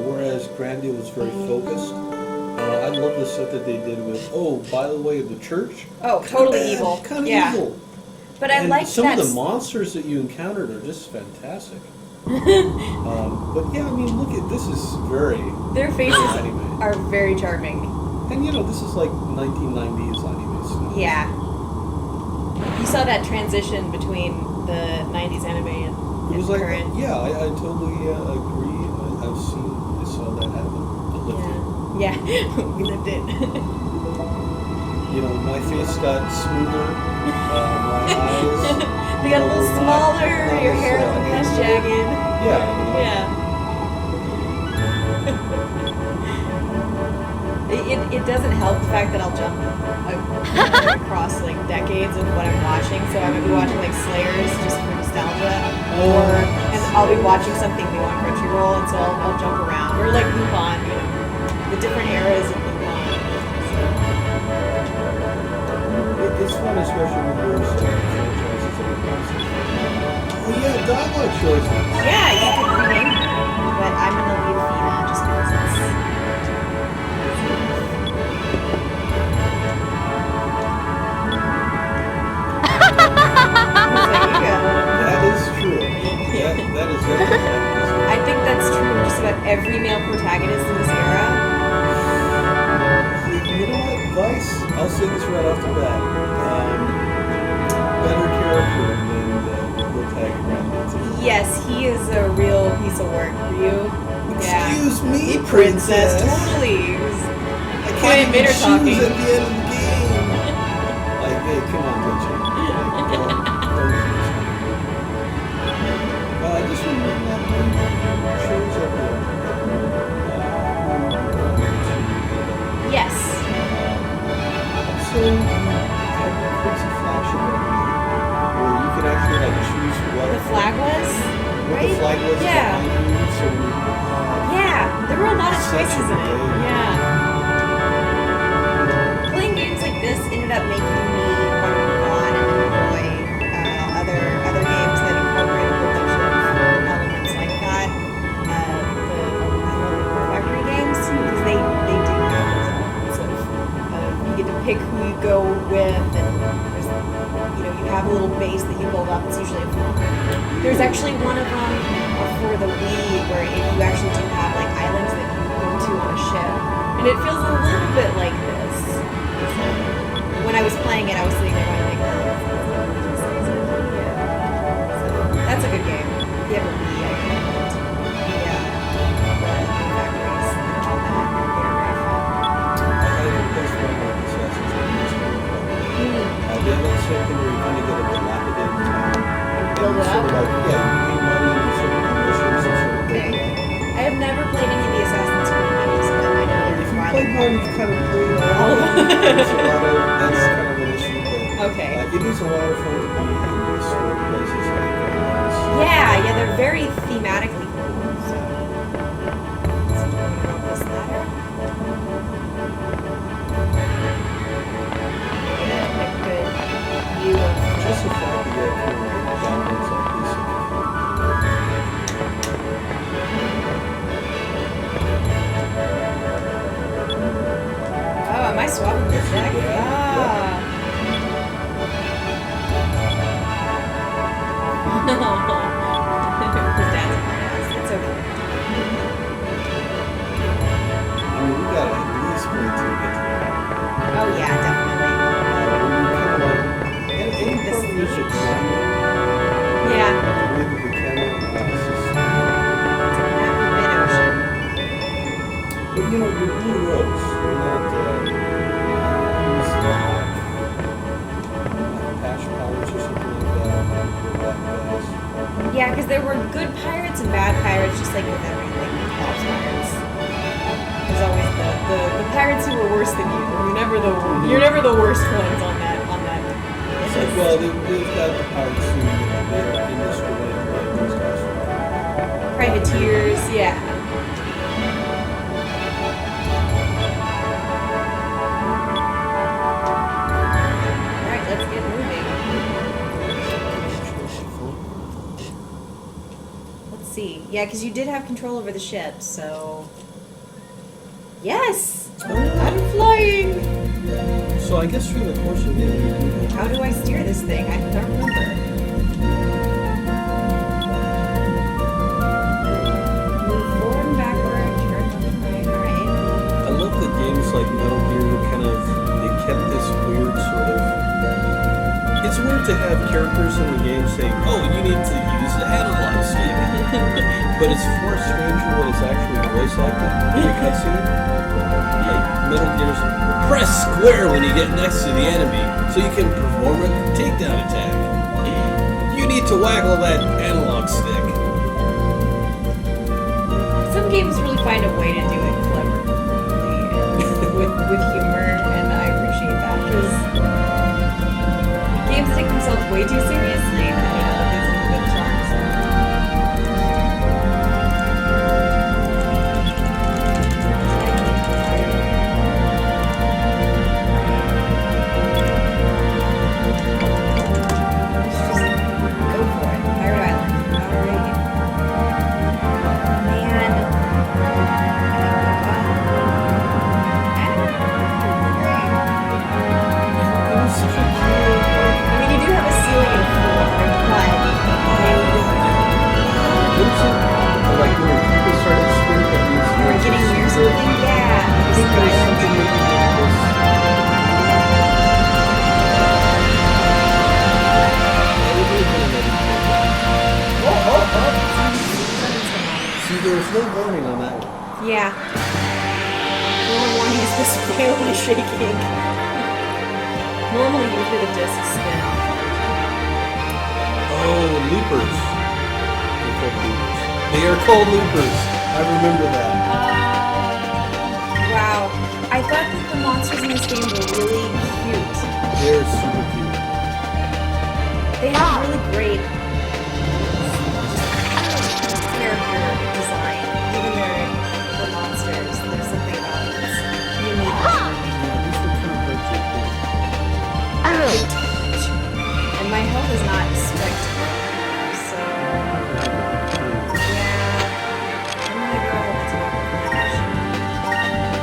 A: whereas Grandia was very focused. I love the stuff that they did with, by the way, the church.
B: Oh, totally evil.
A: Kind of
B: Yeah.
A: evil.
B: But I like
A: some
B: that.
A: of the monsters that you encountered are just fantastic. But yeah, I mean, look at this is very
B: Their faces
A: anime.
B: are very charming.
A: And you know, this is like 1990s anime. So.
B: Yeah. You saw that transition between the 90s anime and
A: It was like,
B: current.
A: yeah, I totally agree. I saw that happen. I lived it.
B: Yeah, we lived it.
A: You know, my face got smoother, my eyes.
B: They got a little
A: were
B: smaller,
A: not
B: your
A: as,
B: hair a little less jagged.
A: Yeah.
B: Yeah. It doesn't help the fact that I'll jump across like decades of what I'm watching. So I might be watching like Slayers just for nostalgia, and I'll be watching something new on Crunchyroll, and so I'll jump around, or like Lupin, you know, the different eras of Lupin.
A: It's fun, especially when there's franchises that are constantly. Oh yeah, dialogue choices.
B: Yeah, you could rename her, but I'm gonna leave Athena just because it's.
A: That is true. That is definitely.
B: I think that's true of just about every male protagonist in this era.
A: You know what, Vice? I'll say this right off the bat. Better character than the protagonist.
B: Yes, he is a real piece of work. Ryu. Yeah.
A: Excuse me,
B: Princess.
A: princess.
B: Totally. It was
A: I
B: Boy,
A: can't
B: Vader
A: even
B: talking.
A: choose at the end of the game. Like, hey, come on, Gucci. Like, don't just remember that when shows up there.
B: Yes.
A: So you have crazy flash where you could actually like choose what
B: The flag was,
A: what
B: right?
A: the flag was
B: Yeah.
A: behind you. So
B: Yeah. There were a lot of
A: Such a
B: choices in it.
A: good game.
B: Yeah. Playing games like this ended up making me want to move on and enjoy other games that incorporate a whole bunch of elements like that. I love the factory games because they do have those elements of you get to pick who you go with, and there's you have a little base that you build up. It's usually a farm. There's actually one of them for the Wii where you actually do have like islands that you go to on a ship, and it feels a little bit like this. So, when I was playing it, I was sitting there going like, so that's a good game. If you have a Wii, I recommend. Yeah, the factories and all that. They're very fun.
A: I think that's one of the successes of this game. They have that second where you kind of get a dilapidated town.
B: Build it
A: Sort
B: up.
A: of like, yeah, you pay money and you sort of do missions and sort of
B: Okay.
A: build it up.
B: I have never played any of the Assassin's Creed games, but I know
A: If
B: there's
A: you
B: Wild
A: played one,
B: Heart.
A: you've kind of played all of them. That's kind of an issue, but
B: Okay.
A: It is a lot of fun to be in these sort of places like this.
B: Yeah, they're very thematically cool. So, let's see, we're gonna go up this ladder. Get a good view of.
A: Just the fact that you have kind of like documents like this.
B: I swapping this deck? Ah. His dad's a hard-ass. It's okay.
A: I mean, we got at least play 2 against
B: Oh yeah, definitely.
A: any
B: This
A: problem is
B: is-
A: a
B: Yeah.
A: the way that the camera
B: It's a map of mid-ocean.
A: but you know, your blue rose, they're not patch pirates or something like that. Bad guys.
B: Yeah, because there were good pirates and bad pirates, just like with everything with Bob's pirates. There's always the pirates who were worse than you. You're never the worst ones on that.
A: It's like, well, they've got the pirates who, they're industry-related, right? Those guys.
B: Privateers, yeah. Alright, let's get moving. Let's see. Yeah, because you did have control over the ship, so... Yes! I'm flying!
A: So I guess through the course of the game, you do that.
B: How do I steer this thing? I don't remember. Move forward and backward, turn left and right. Alright.
A: I love that games like Metal Gear kind of, they kept this weird sort of... It's weird to have characters in the game saying, oh, you need to use the analog stick. But it's far stranger when it's actually voice acted in a cutscene. Like Metal Gear's, press square when you get next to the enemy so you can perform a takedown attack. You need to waggle that analog stick.
B: Some games really find a way to do it cleverly and with humor, and I appreciate that because games take themselves way too seriously. And, this is a good charm. Go for it, Pirate Island. All right. Man. I mean, you do have a ceiling and floor, but
A: Like when people started spinning that means
B: you were getting near something. Yeah.
A: I think there was something maybe that was... See, there was no warning on that one.
B: Yeah. The only warning is this violently shaking. Normally you hear the disc spin.
A: Oh, loopers. They're called loopers. They are called loopers. I remember that.
B: Wow. I thought that the monsters in this game were really cute.
A: They're super cute.
B: They have really great character design. Even the monsters. There's something about it that's unique.
A: Yeah, these were kind of hard to do.
B: And my health is not spectacular, so yeah, I'm gonna go to Flash.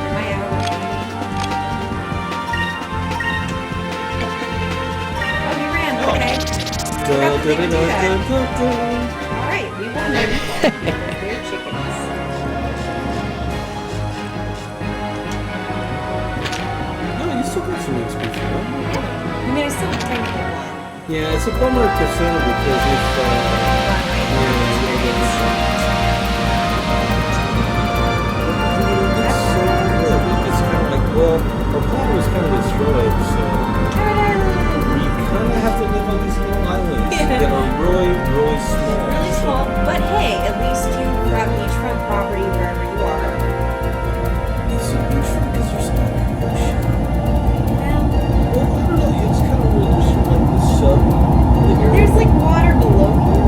B: Am I out? Oh, you ran. Okay. Forgot that they could do that. All right, we won everything. They're chickens.
A: No, you still got some XP for them.
B: I mean, I still technically won.
A: Yeah, it's a bummer to Santa because if it's so good. It's kind of like, well, our planet was kind of destroyed, so we kind of have to live on these little islands that are really, really small.
B: Really small, but hey, at least you grab beachfront property wherever you are.
A: It's a beachfront because there's not much.
B: Well,
A: Well, I don't know. It's kind of weird. There's sort of like the sub.
B: there's like water below you.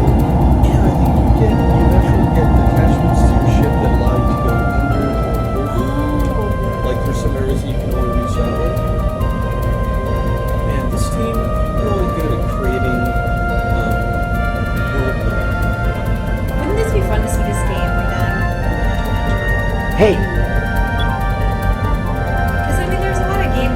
A: Yeah, I think you eventually get attachments to your ship that allow you to go under or over.
B: Oh.
A: Like there's some areas that you can only reach out with. Man, this team really good at creating world building.
B: Wouldn't this be fun to see this game again?
C: Hey,
B: Because I mean, there's a lot of games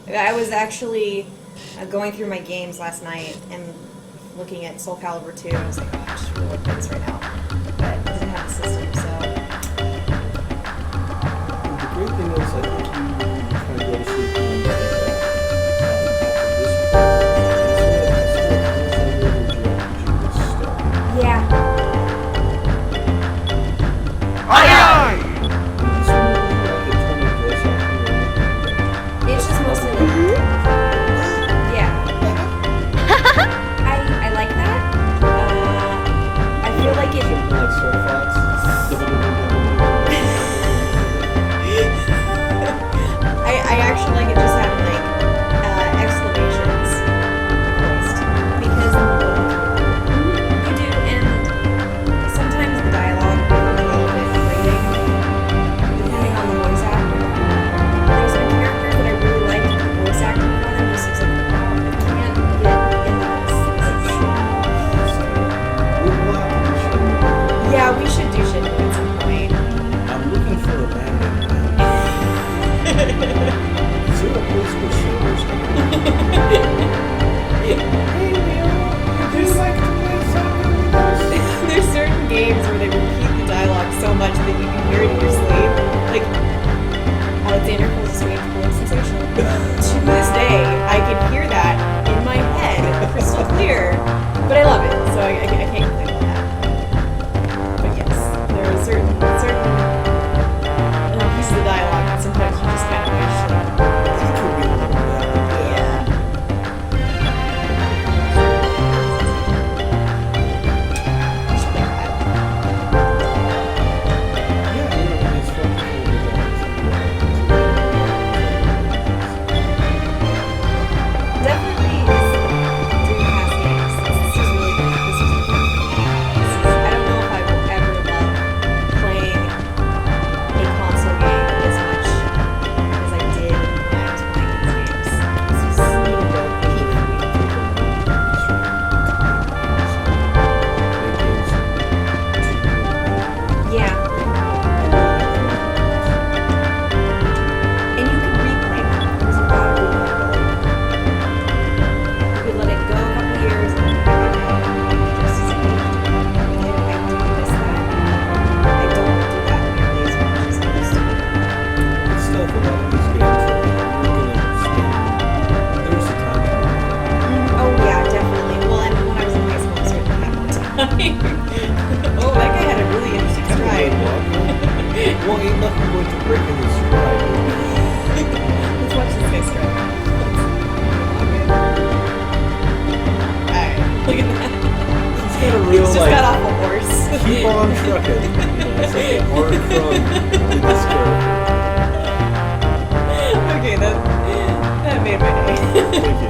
B: I was actually going through my games last night and looking at Soul Calibur 2. I was like, oh, I just really want to play this right now. But it doesn't have a system, so.
A: The great thing is, I think you kind of go to sleep and you get that
B: Yeah.
C: Aye, aye!
B: It's just mostly like. Yeah. I like that. I feel like it.
A: Like Star Fox.
B: I actually like it just having like exclamations voiced because you do, and sometimes the dialogue can be a little bit grating depending on the voice actor. There's been characters that I really liked the voice acting for them. Just seems like, oh, I can't get into this. Yeah, we should do shit at some point.
A: I'm looking for a band name. Is there a place for servers? Hey, Neil, would you like to play soccer with us?
B: There's certain games where they repeat the dialogue so much that you can hear it in your sleep. Like, Alexander pulls a strange pulling sensation. To this day, I can hear that in my head, crystal clear. But I love it, so I can't complain about that. But yes, there are certain pieces of dialogue that sometimes you just kind of wish.
A: That could be a little bad, yeah.
B: Should play that.
A: Yeah, it's fun to hear the
B: Definitely is Dreamcast games. This is really great. This was I don't know if I will ever love playing a console game as much as I did when I was playing these games. This was peak for me. Yeah. And you could replay them. There's a lot of replayability. You could let it go a couple years and then pick it up just as engaged. I do miss that. I don't do that nearly as much as I used to.
A: It's tough a lot of these games. There's a time.
B: Oh yeah, definitely. Well, and when I was in high school, I certainly had more time. Oh, that guy had a really interesting stride.
A: Well, ain't nothing going to break in his stride.
B: Let's watch this guy stride. Alright, look at that.
A: He's got a
B: He
A: real,
B: just
A: like,
B: got off a horse.
A: keep on trucking. You know, it's like an arc from this character.
B: Okay, that made my day.
A: Thank you.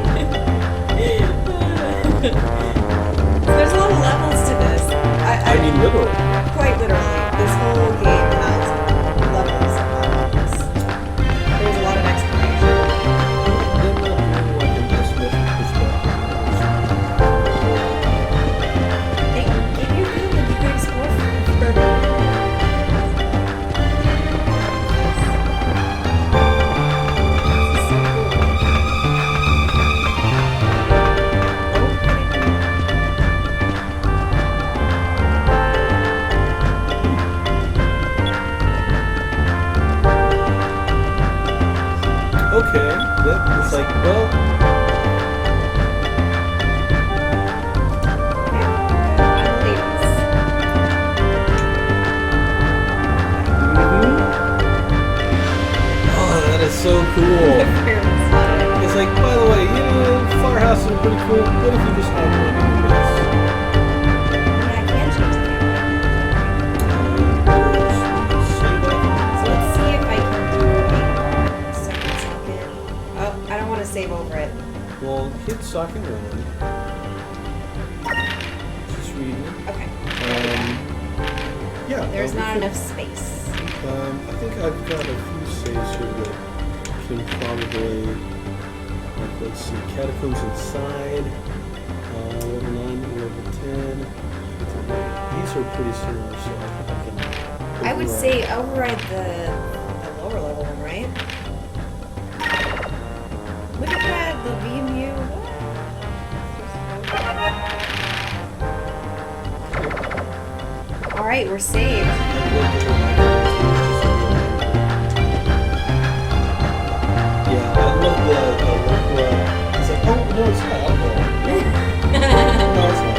B: There's a lot of levels to this.
A: I mean, literally.
B: Quite literally, this whole game has levels upon levels. There's a lot of exploration.
A: Then not really like an isometric perspective.
B: If you could, then you could explore further. This is so
A: Okay, that was like, well, oh, that is so cool. It's like, by the way, you know, firehouses are pretty cool. What if you just had one in your base?
B: Save over it.
A: Well, hit socket one. Just reading it.
B: Okay.
A: Yeah.
B: There's
A: we
B: not
A: can-
B: enough space.
A: I think I've got a few saves here that can probably, like, let's see, Catacombs Inside, level 9, level 10. These are pretty similar, so I think I can.
B: I would
A: override.
B: say override the lower level one, right? right, we're saved.
A: Yeah, I love the local. It's like, oh no, it's not alcohol. No, it's not.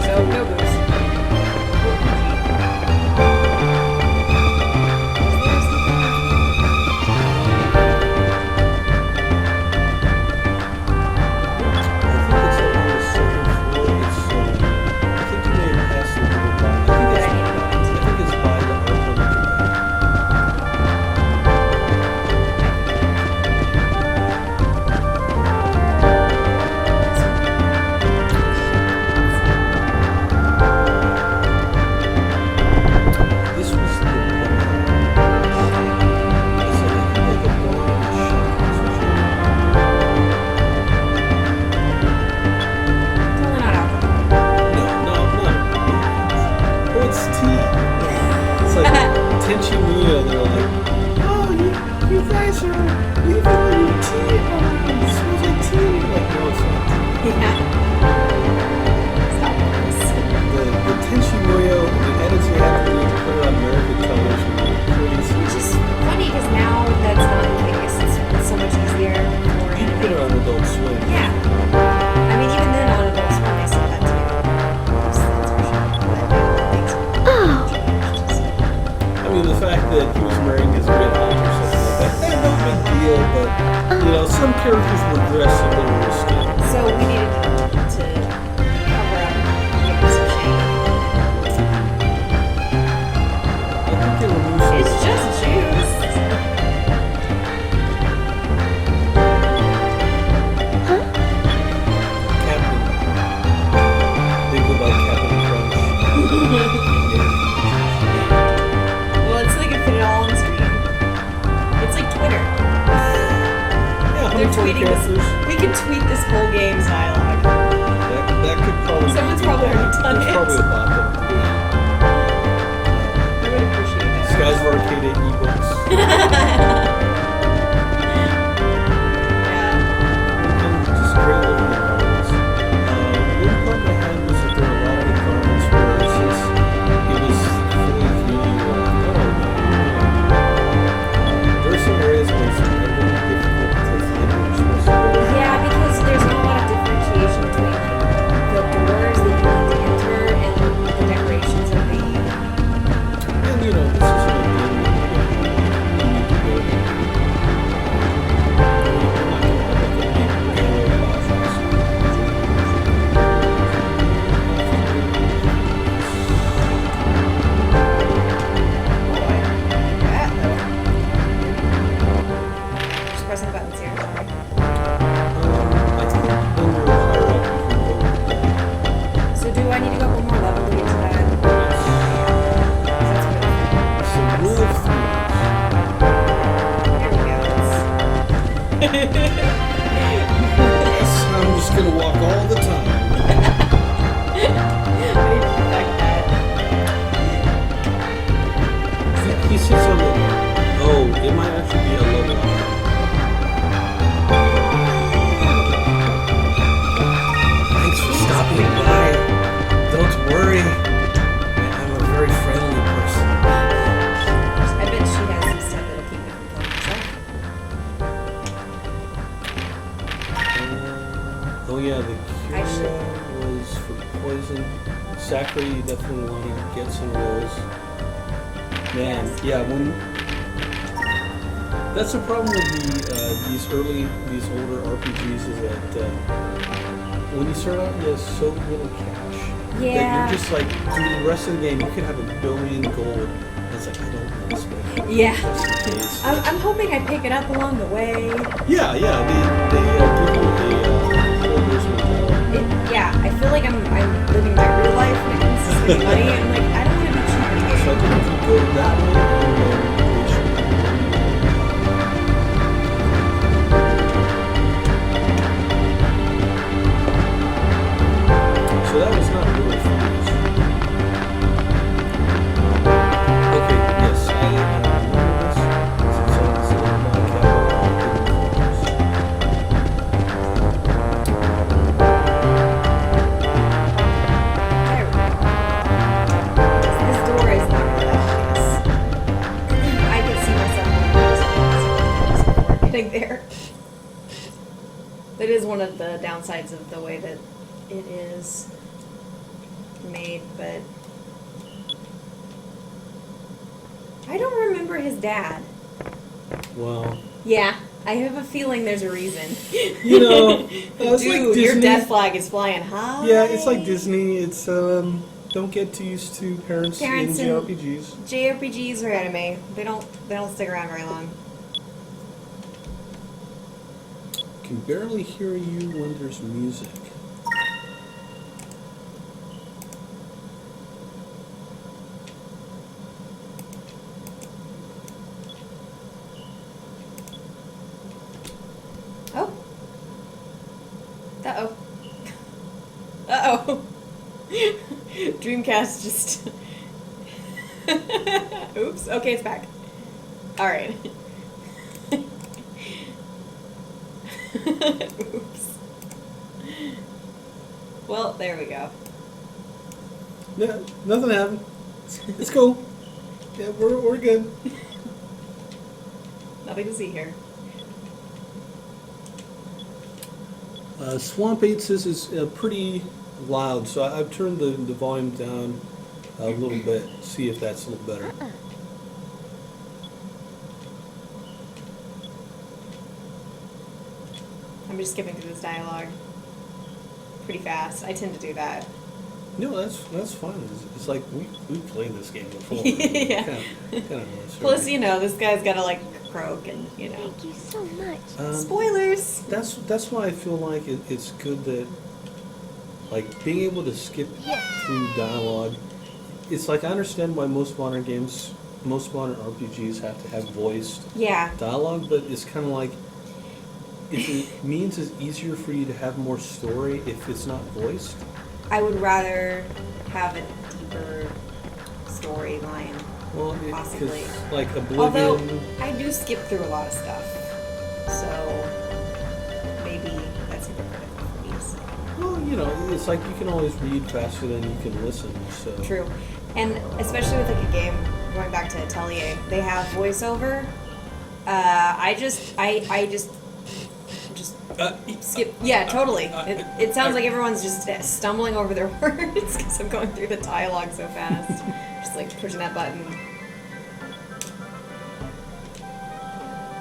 B: No booze.
A: Some characters were dressed a little risky.
B: So we needed to cover up and give them some shame.
A: I think they removed some.
B: It's just juice.
A: Captain. They go by Captain Crunch.
B: Well, it's so they can fit it all on the screen. It's like Twitter. They're tweeting this. We could tweet this whole game's dialogue.
A: That could probably.
B: Someone's probably already done
A: There's
B: it.
A: probably a bot that
B: I would appreciate that.
A: Skies of Arcadia ebooks.
B: Yeah.
A: And just great looking environments. One problem I had was that there were a lot of environments where it was fully viewing there are some areas where it's a little difficult to hit where you're supposed to go.
B: Yeah, because there's not a lot of differentiation between like the doors that you need to enter and the decorations of the.
A: And this is what you need to go.
B: Just pressing buttons here. Sorry.
A: I think when you're higher up, you can go.
B: So do I need to go one more level to get to that? 'Cause that's what
A: So rule of threes.
B: Here we go.
A: Yes, I'm just gonna walk all the time.
B: I need to perfect that.
A: He says something. Oh, it might actually be a level up. Thanks for stopping by. Don't worry. I'm a very friendly person.
B: I bet she has some stuff that'll keep me from killing myself.
A: Oh yeah, the
B: I
A: cure
B: should-
A: was for poison. Sakura, you definitely want to get some of those. Man, yeah, when that's the problem with these older RPGs is that when you start out, you have so little cash that
B: Yeah.
A: you're just like, through the rest of the game, you could have $1 billion gold. And it's like, I don't want to spend it.
B: Yeah.
A: Just in case.
B: I'm hoping I pick it up along the way.
A: Yeah, they give you a hoarder's mentality.
B: Yeah, I feel like I'm living my real life when it comes to spending money. I'm like, I don't want to be cheap.
A: So I think if you go that way, and then we should. So that was not really fast. Okay, yes, I remember this. Since I was in my
B: There we go. That is one of the downsides of the way that it is made, but I don't remember his dad.
A: Well,
B: Yeah, I have a feeling there's a reason.
A: you know, it's
B: Dude,
A: like
B: your
A: Disney.
B: death flag is flying high.
A: Yeah, it's like Disney. It's don't get too used to parents in
B: Parents in-
A: JRPGs.
B: JRPGs or anime, they don't stick around very long.
A: Can barely hear you when there's music.
B: Oh. Uh-oh. Uh-oh. Dreamcast just... Oops. Okay, it's back. Alright. Oops. Well, there we go.
A: No, nothing happened. It's cool. Yeah, we're good.
B: Nothing to see here.
A: Swamp 8 says is pretty loud, so I've turned the volume down a little bit. See if that's a little better.
B: I'm just skipping through this dialogue pretty fast. I tend to do that.
A: No, that's fine. It's like we played this game before.
B: Yeah.
A: Kind of
B: Plus, you know, this guy's got to like croak and, you know.
D: Thank you so much.
B: Spoilers!
A: That's why I feel like it's good that, like, being able to skip through dialogue. It's like I understand why most modern RPGs have to have voiced
B: Yeah.
A: dialogue, but it's kind of like if it means it's easier for you to have more story if it's not voiced.
B: I would rather have a deeper storyline.
A: Well,
B: Possibly.
A: because like Oblivion.
B: Although, I do skip through a lot of stuff. So, maybe that's hypocritical for me to say.
A: Well, you know, it's like you can always read faster than you can listen. So
B: True. And especially with like a game, going back to Atelier, they have voiceover. I just skip. Yeah, totally. It sounds like everyone's just stumbling over their words because I'm going through the dialogue so fast. Just like pushing that button.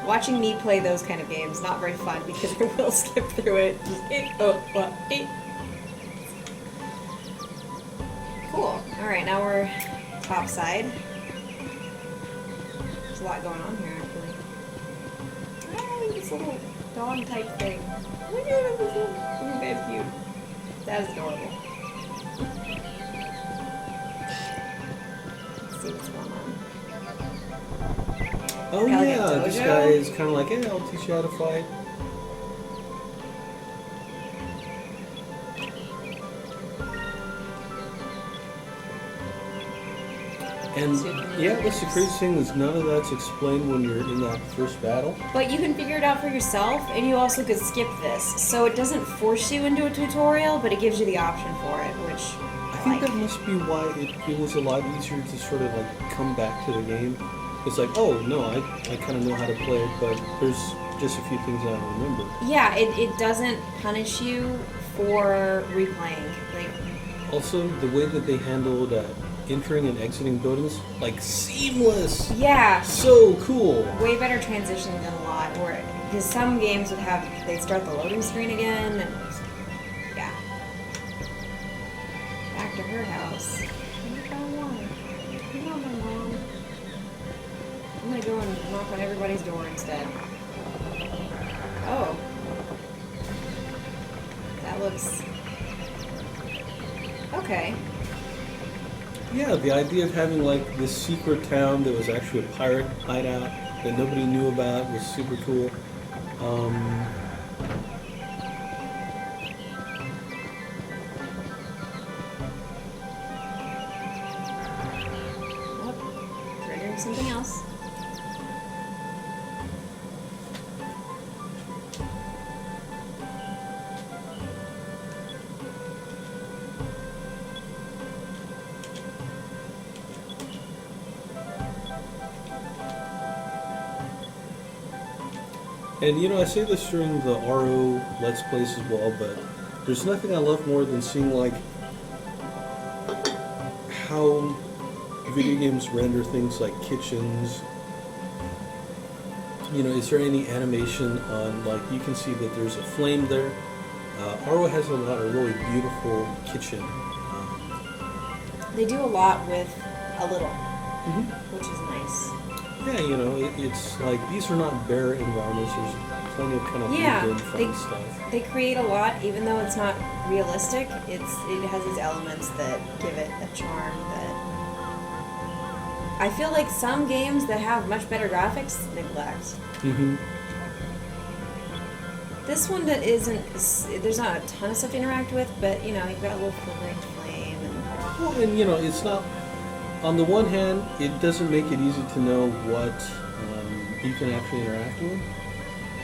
B: Watching me play those kind of games, not very fun because I will skip through it. Just, Cool. Alright, now we're topside. There's a lot going on here, actually. Oh, this little dog type thing. Look at it, this little guy's cute. That is adorable. Let's see what's going on.
A: Oh
B: Elegant
A: yeah, this
B: Dojo?
A: guy is kind of like, hey, I'll teach you how to fight. And yeah, what's the crazy thing is none of that's explained when you're in that first battle.
B: But you can figure it out for yourself, and you also could skip this. So it doesn't force you into a tutorial, but it gives you the option for it, which
A: I think that must be why it was a lot easier to sort of like come back to the game. It's like, oh no, I kind of know how to play it, but there's just a few things I don't remember.
B: Yeah, it doesn't punish you for replaying. Like,
A: Also, the way that they handled entering and exiting buildings, like seamless.
B: yeah,
A: So cool.
B: way better transition than a lot. Because some games would have, they start the loading screen again, and yeah. Back to her house. What do I want? Come on, my mom. I'm gonna go and knock on everybody's door instead. Oh. That looks... Okay.
A: Yeah, the idea of having like this secret town that was actually a pirate hideout that nobody knew about was super cool.
B: Oh, triggering something else.
A: And you know, I say this during the RO Let's Plays as well, but there's nothing I love more than seeing like how video games render things like kitchens. You know, is there any animation on, like, you can see that there's a flame there. RO has a lot of really beautiful kitchen.
B: They do a lot with a little,
A: Mhm.
B: which is nice.
A: Yeah, you know, it's like these are not bare environments. There's plenty of kind of
B: Yeah,
A: lived-in fun stuff.
B: They create a lot, even though it's not realistic. It has these elements that give it a charm that I feel like some games that have much better graphics neglect.
A: Mm-hmm.
B: This one that isn't, there's not a ton of stuff to interact with, but you know, you've got a little flickering flame.
A: Well, and you know, it's not. On the one hand, it doesn't make it easy to know what you can actually interact with.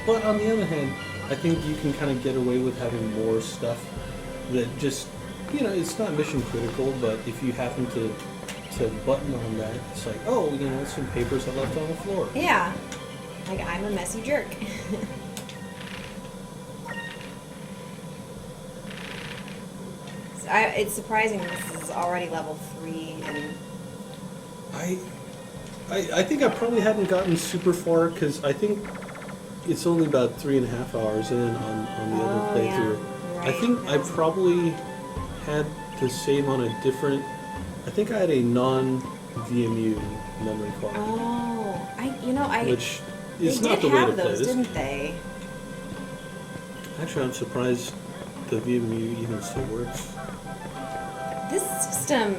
A: But on the other hand, I think you can kind of get away with having more stuff that just, you know, it's not mission critical, but if you happen to button on that, it's like, oh, you know, some papers I left on the floor.
B: Yeah, like I'm a messy jerk. It's surprising this is already level 3, and
A: I think I probably hadn't gotten super far because I think it's only about 3.5 hours in on the other playthrough.
B: Yeah.
A: I
B: Right.
A: think I probably had to save on a different. I think I had a non-VMU memory card, which is not the way to play
B: those,
A: this.
B: didn't they?
A: Actually, I'm surprised the VMU even still works.
B: This system,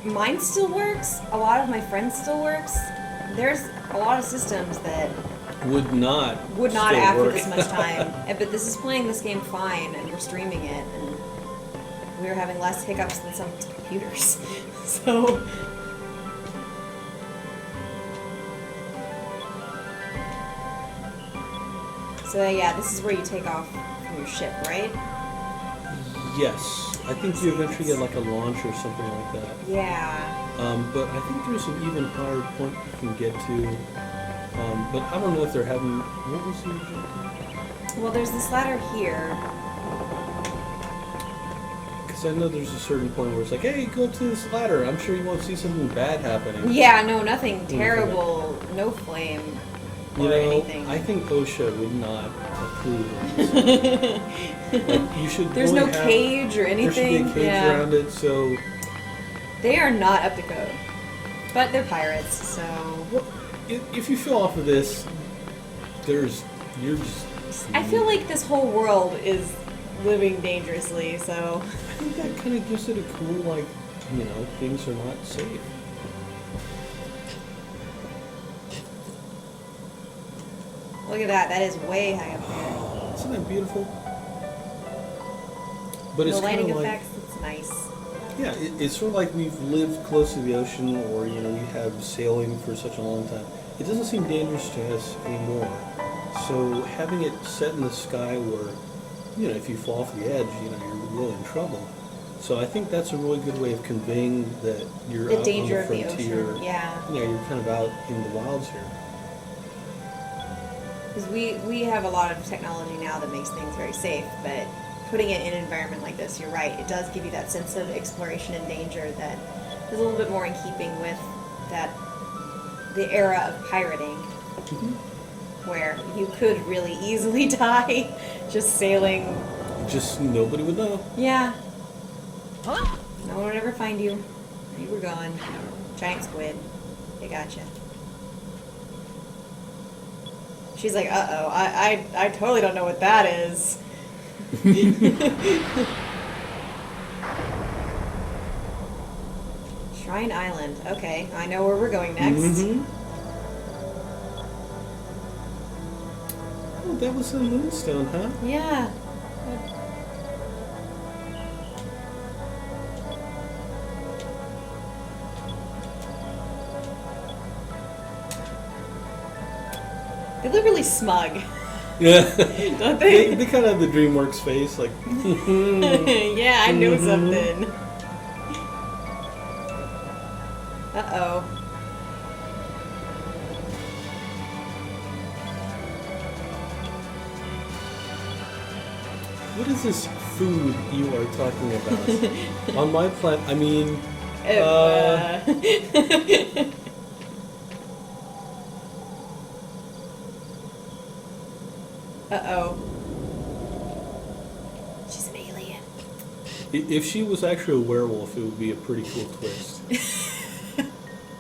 B: mine still works. A lot of my friends still works. There's a lot of systems that
A: Would not still
B: after
A: work.
B: this much time. But this is playing this game fine, and we're streaming it, and we're having less hiccups than some computers. So. So yeah, this is where you take off from your ship, right?
A: Yes. I think you eventually get like a launch or something like that.
B: Yeah.
A: But I think there's an even higher point you can get to. But I don't know if they're having. What was the objective?
B: Well, there's this ladder here.
A: Because I know there's a certain point where it's like, hey, go to this ladder. I'm sure you won't see something bad happening.
B: Yeah, no, nothing terrible, no flame or
A: You know,
B: anything.
A: I think OSHA would not approve of this. Like, you should.
B: There's
A: only
B: no
A: have-
B: cage or anything.
A: There should be a cage
B: Yeah.
A: around it, so.
B: They are not up to code. But they're pirates, so.
A: Well, if you feel off of this, you're just.
B: I feel like this whole world is living dangerously, so.
A: I think that kind of gives it a cool, like, you know, things are not safe.
B: Look at that, that is way high up there.
A: Oh, isn't that beautiful? But
B: The
A: it's kind
B: lighting
A: of like,
B: effects, it's nice.
A: yeah, it's sort of like we've lived close to the ocean, or you know, we have sailing for such a long time. It doesn't seem dangerous to us anymore. So having it set in the sky, where you know, if you fall off the edge, you know, you're really in trouble. So I think that's a really good way of conveying that you're
B: The
A: out
B: danger
A: on
B: of
A: the
B: the
A: frontier.
B: ocean, yeah.
A: Yeah, you're kind of out in the wilds here.
B: Because we have a lot of technology now that makes things very safe, but putting it in an environment like this, you're right, it does give you that sense of exploration and danger that is a little bit more in keeping with the era of pirating, where you could really easily die just sailing.
A: Just nobody would know.
B: Yeah. No one would ever find you. You were gone. Giant squid. They gotcha. She's like, uh-oh, I totally don't know what that is. Shrine Island. Okay, I know where we're going next.
A: Mm-hmm. Oh, that was the moonstone, huh?
B: Yeah. They look really smug.
A: Yeah.
B: Don't they?
A: They kind of have the DreamWorks face, like.
B: Yeah, I know something. Uh-oh.
A: What is this food you are talking about? On my planet, I mean...
B: Uh-oh. She's an alien.
A: If she was actually a werewolf, it would be a pretty cool twist.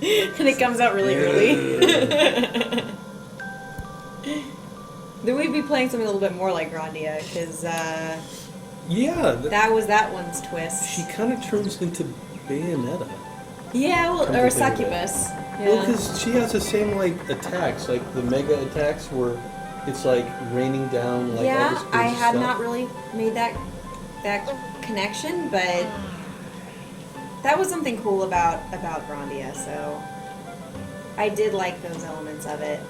B: And it comes out really early. Then we'd be playing something a little bit more like Grandia, because
A: Yeah.
B: that was that one's twist.
A: She kind of turns into Bayonetta.
B: Yeah, well,
A: Come
B: or
A: to think of it.
B: Succubus. Yeah.
A: Well, because she has the same, like, attacks, like the mega attacks where it's, like, raining down, like, all
B: Yeah,
A: this crazy
B: I had
A: stuff.
B: not really made that connection, but that was something cool about Grandia, so I did like those elements of it.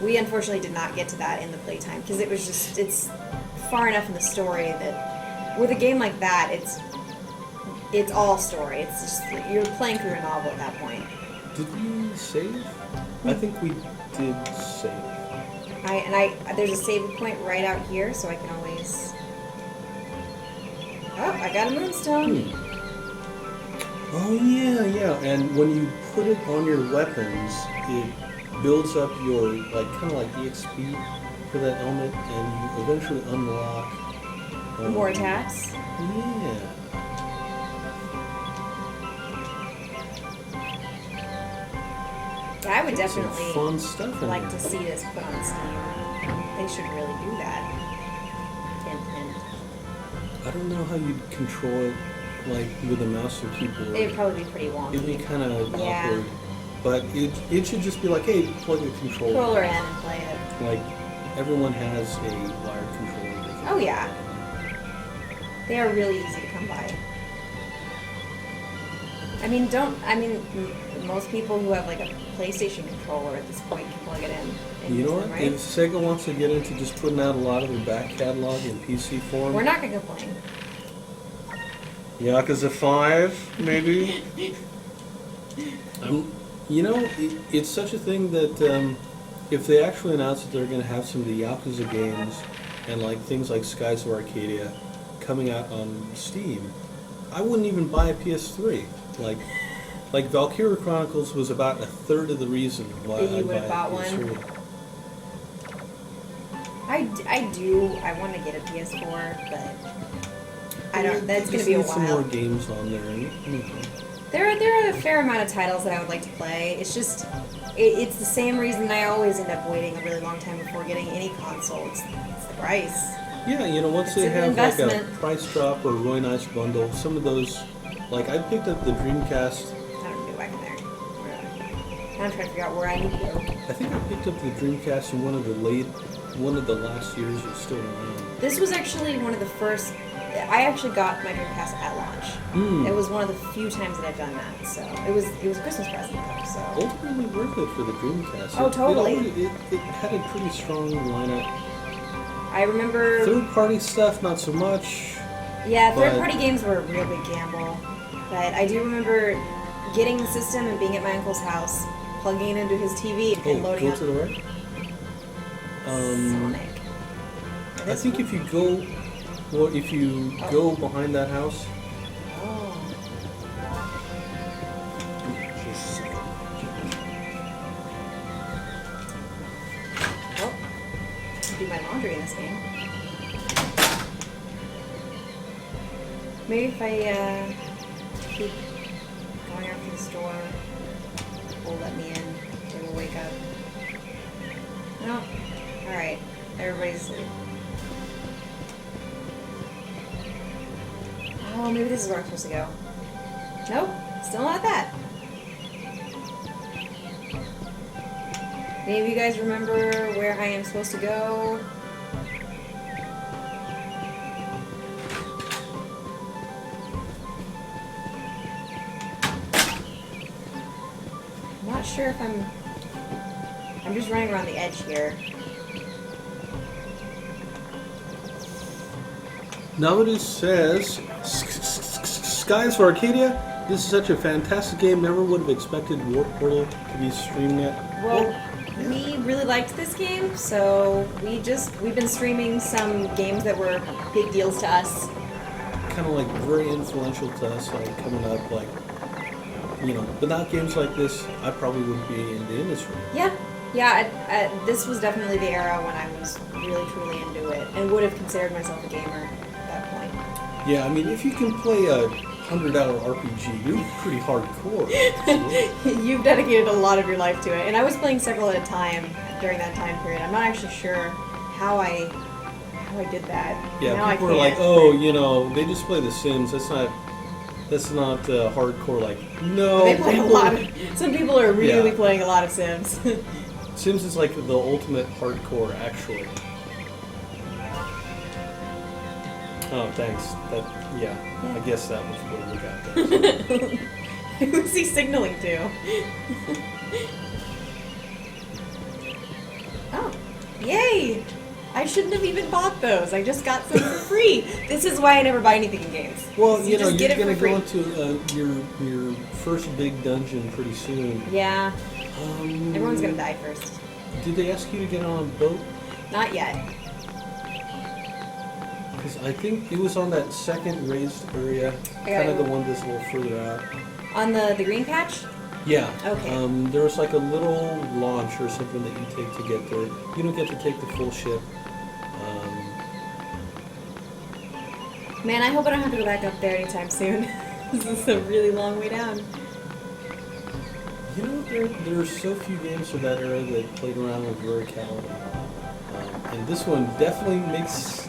B: We unfortunately did not get to that in the playtime because it was just, it's far enough in the story that with a game like that, it's all story. It's just, you're playing through a novel at that point.
A: Did we save? I think we did save.
B: There's a save point right out here, so I can always... Oh, I got a moonstone.
A: Oh, yeah. And when you put it on your weapons, it builds up your, like, kind of like EXP for that element, and you eventually unlock...
B: More attacks?
A: Yeah.
B: Yeah, I would
A: Some
B: definitely
A: fun stuff in
B: like
A: there.
B: to see this put on Steam. They should really do that. Hint, hint.
A: I don't know how you'd control it, like, with a mouse or keyboard.
B: It would probably be pretty wonky.
A: It'd be kind of
B: Yeah.
A: awkward. But it should just be like, hey, plug a controller.
B: Controller in and play it.
A: Like, everyone has a wired controller. They can-
B: Oh yeah. They are really easy to come by. I mean, most people who have like a PlayStation controller at this point can plug it in. And
A: You
B: use
A: know
B: them,
A: what?
B: right?
A: If Sega wants to get into just putting out a lot of their back catalog in PC form,
B: We're not gonna complain.
A: Yakuza 5, maybe. You know, it's such a thing that if they actually announce that they're going to have some of the Yakuza games and like things like Skies of Arcadia coming out on Steam, I wouldn't even buy a PS3. Like Valkyria Chronicles was about a third of the reason why
B: That you
A: I'd
B: would have
A: buy
B: bought
A: a PS3.
B: one? I want to get a PS4, but I don't. That's going to be a
A: Just need some more
B: while.
A: games on there. And,
B: There are a fair amount of titles that I would like to play. It's just, it's the same reason I always end up waiting a really long time before getting any console. It's the price.
A: Yeah, you know, once
B: It's
A: they
B: an
A: have like a
B: investment.
A: price drop or a really nice bundle, some of those, like I picked up the Dreamcast.
B: I don't know, back in there. I'm trying to figure out where I need to go.
A: I think I picked up the Dreamcast in one of the last years it was still around.
B: This was actually one of the first. I actually got my Dreamcast at launch. It was one of the few times that I've done that. So it was a Christmas present though. So
A: Ultimately worth it for the Dreamcast.
B: Oh, totally.
A: It had a pretty strong lineup.
B: I remember.
A: Third-party stuff, not so much.
B: Yeah,
A: but-
B: third-party games were a real big gamble. But I do remember getting the system and being at my uncle's house, plugging it into his TV and
A: Oh,
B: loading
A: go
B: up
A: to the right.
B: Sonic.
A: I think if you go behind that house.
B: Oh. Well, do my laundry in this game. Maybe if I keep going out to the store, will let me in. They will wake up. No. Alright. Everybody's asleep. Oh, maybe this is where I'm supposed to go. Nope. Still not that. Any of you guys remember where I am supposed to go? I'm not sure if I'm just running around the edge here.
A: Now it says, Skies of Arcadia, this is such a fantastic game, never would have expected Warp Portal to be streaming it.
B: Well, we really liked this game, so we've been streaming some games that were big deals to us.
A: Kind of like very influential to us, like coming up, like, you know, without games like this, I probably wouldn't be in the industry.
B: Yeah. This was definitely the era when I was really truly into it and would have considered myself a gamer at that point.
A: Yeah, I mean, if you can play a 100-hour RPG, you're pretty hardcore.
B: You've dedicated a lot of your life to it, and I was playing several at a time during that time period. I'm not actually sure how I did that.
A: Yeah,
B: now
A: people are like, oh, you know, they just play The Sims. That's not hardcore. Like, no.
B: They play a lot of. Some people are really
A: Yeah.
B: playing a lot of Sims.
A: Sims is like the ultimate hardcore, actually. Oh, thanks. Yeah, I guess that was what we got there.
B: Who's he signaling to? Oh, yay! I shouldn't have even bought those. I just got some for free. This is why I never buy anything in games.
A: Well, you know,
B: just get
A: you're
B: it
A: going
B: for
A: to go into your first big dungeon pretty soon.
B: Yeah, everyone's gonna die first.
A: Did they ask you to get on a boat?
B: Not yet.
A: Because I think it was on that second raised area,
B: Yeah,
A: kind of the one that's a little further out.
B: On the green patch?
A: Yeah.
B: Okay.
A: There was like a little launch or something that you take to get there. You don't get to take the full ship.
B: Man, I hope I don't have to go back up there anytime soon. This is a really long way down.
A: You know, there are so few games from that era that played around with verticality. And this one definitely makes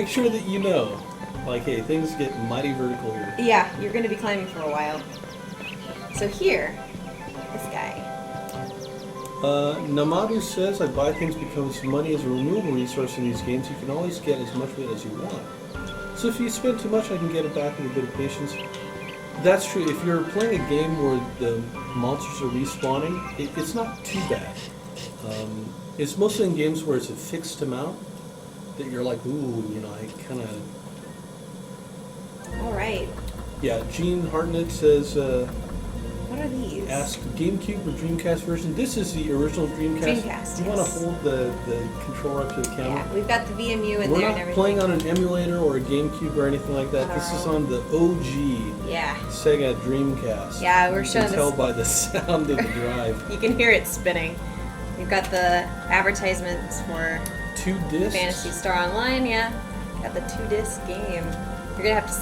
A: sure that you know, like, hey, things get mighty vertical here.
B: Yeah, you're going to be climbing for a while. So here, this guy.
A: Namadu says, I buy things because money is a renewable resource in these games. You can always get as much of it as you want. So if you spend too much, I can get it back with a bit of patience. That's true. If you're playing a game where the monsters are respawning, it's not too bad. It's mostly in games where it's a fixed amount that you're like, ooh, you know, I kind of...
B: All right.
A: Yeah, Gene Hartnett says,
B: What are these?
A: ask GameCube or Dreamcast version. This is the original Dreamcast.
B: Dreamcast,
A: You want
B: yes.
A: to hold the controller up to the camera?
B: Yeah, we've got the VMU in
A: We're
B: there
A: not
B: and everything.
A: playing on an emulator or a GameCube or anything like that. This is on the OG
B: Yeah.
A: SEGA Dreamcast.
B: Yeah, we're
A: You
B: showing
A: can tell
B: this.
A: by the sound of the drive.
B: You can hear it spinning. We've got the advertisements for
A: 2 discs.
B: Phantasy Star Online. Yeah, got the 2-disc game. We're gonna have to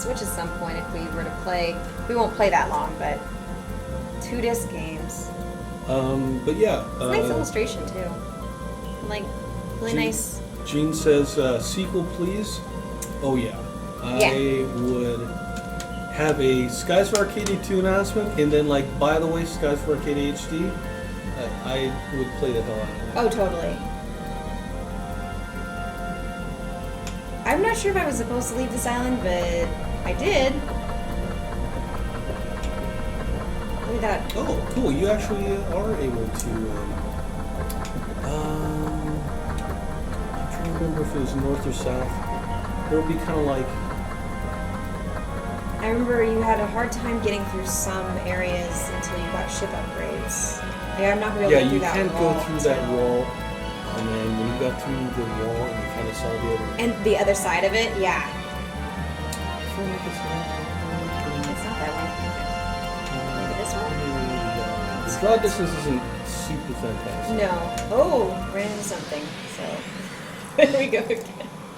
B: switch at some point if we were to play. We won't play that long, but 2-disc games.
A: But yeah.
B: It's a nice illustration too. Like really nice.
A: Gene says, sequel please. Oh yeah. I would have a Skies of Arcadia 2 announcement, and then like, by the way, Skies of Arcadia HD, I would play the hell out of it.
B: Oh, totally. I'm not sure if I was supposed to leave this island, but I did. Look at that.
A: Oh, cool. You actually are able to... I'm trying to remember if it was north or south. There would be kind of like...
B: I remember you had a hard time getting through some areas until you got ship upgrades. Yeah, I'm not really
A: Yeah,
B: able to
A: you
B: do that
A: can't
B: wall
A: go through that
B: until-
A: wall. And then when you got through the wall and you kind of saw the other...
B: And the other side of it, yeah.
A: I feel like it's not...
B: It's not that one. Maybe this one?
A: The draw distance isn't super fantastic.
B: No. Oh, ran into something. So there we go again.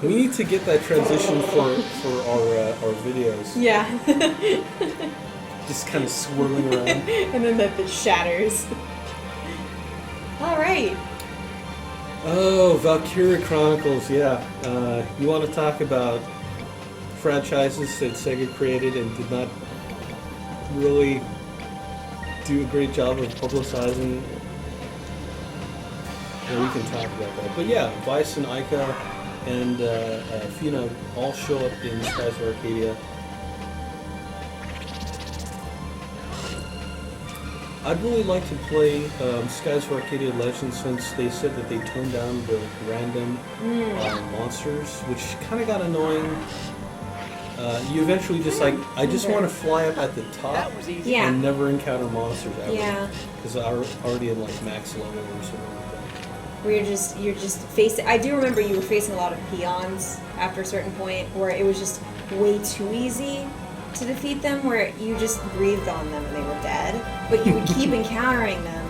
A: We need to get that transition for our videos.
B: Yeah.
A: Just kind of swirling around.
B: And then that shatters. All right.
A: Oh, Valkyria Chronicles, yeah. You want to talk about franchises that Sega created and did not really do a great job of publicizing? Yeah, we can talk about that. But yeah, Vice and Ica and Fina all show up in Skies of Arcadia. I'd really like to play Skies of Arcadia Legends, since they said that they toned down the random monsters, which kind of got annoying. You eventually just like, I just want to fly up at the top
C: That was easy.
B: Yeah.
A: and never encounter monsters ever.
B: Yeah.
A: Because I already had like max level or something like that.
B: where you're just facing. I do remember you were facing a lot of peons after a certain point where it was just way too easy to defeat them, where you just breathed on them and they were dead, but you would keep encountering them.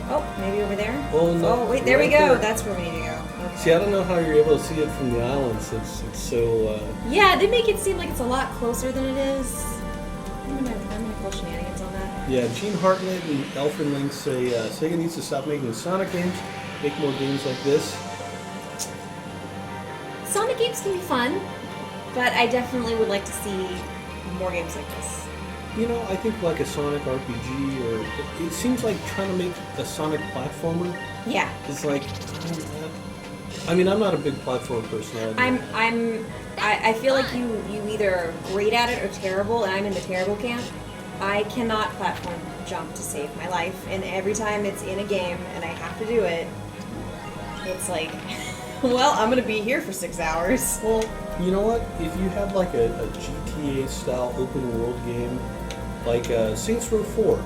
B: Oh, maybe over there?
A: Oh, no.
B: Oh, wait, there we
A: right
B: go.
A: there.
B: That's where we need to go. Okay.
A: See, I don't know how you're able to see it from the islands. It's so.
B: Yeah, they make it seem like it's a lot closer than it is. I'm gonna call shenanigans on that.
A: Yeah, Gene Hartnett and Alfred Link say Sega needs to stop making Sonic games, make more games like this.
B: Sonic games can be fun, but I definitely would like to see more games like this.
A: You know, I think like a Sonic RPG, or it seems like trying to make a Sonic platformer.
B: Yeah.
A: It's like, I mean, I'm not a big platform person.
B: I feel like you either are great at it or terrible, and I'm in the terrible camp. I cannot platform jump to save my life, and every time it's in a game and I have to do it, it's like, well, I'm gonna be here for 6 hours.
A: Well, you know what? If you have like a GTA style open world game, like Saints Row 4,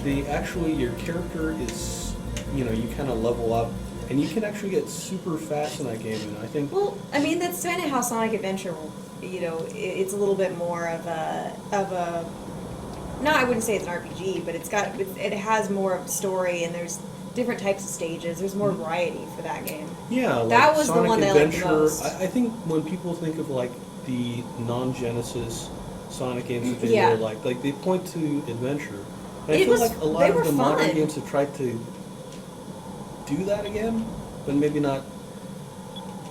A: your character is, you know, you kind of level up, and you can actually get super fast in that game. And I think. Well,
B: I mean, that's kind of how Sonic Adventure, you know, it's a little bit more of a. No, I wouldn't say it's an RPG, but it has more of a story, and there's different types of stages. There's more variety for that game.
A: Yeah, like
B: that was
A: Sonic
B: the one
A: Adventure,
B: that I liked the most.
A: I think when people think of like the non-Genesis Sonic games that they were like they point to Adventure. And I feel like a lot of the modern games have tried to do that again, but maybe not.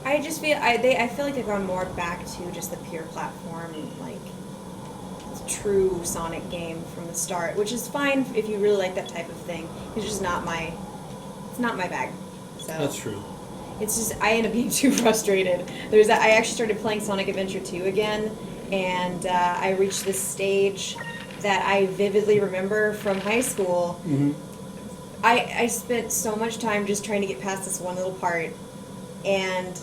B: I just feel I feel like they've gone more back to just the pure platform, like true Sonic game from the start, which is fine if you really like that type of thing. It's just not my bag. So
A: that's true.
B: It's just I end up being too frustrated. I actually started playing Sonic Adventure 2 again, and I reached this stage that I vividly remember from high school.
A: Mm-hmm.
B: I spent so much time just trying to get past this one little part, and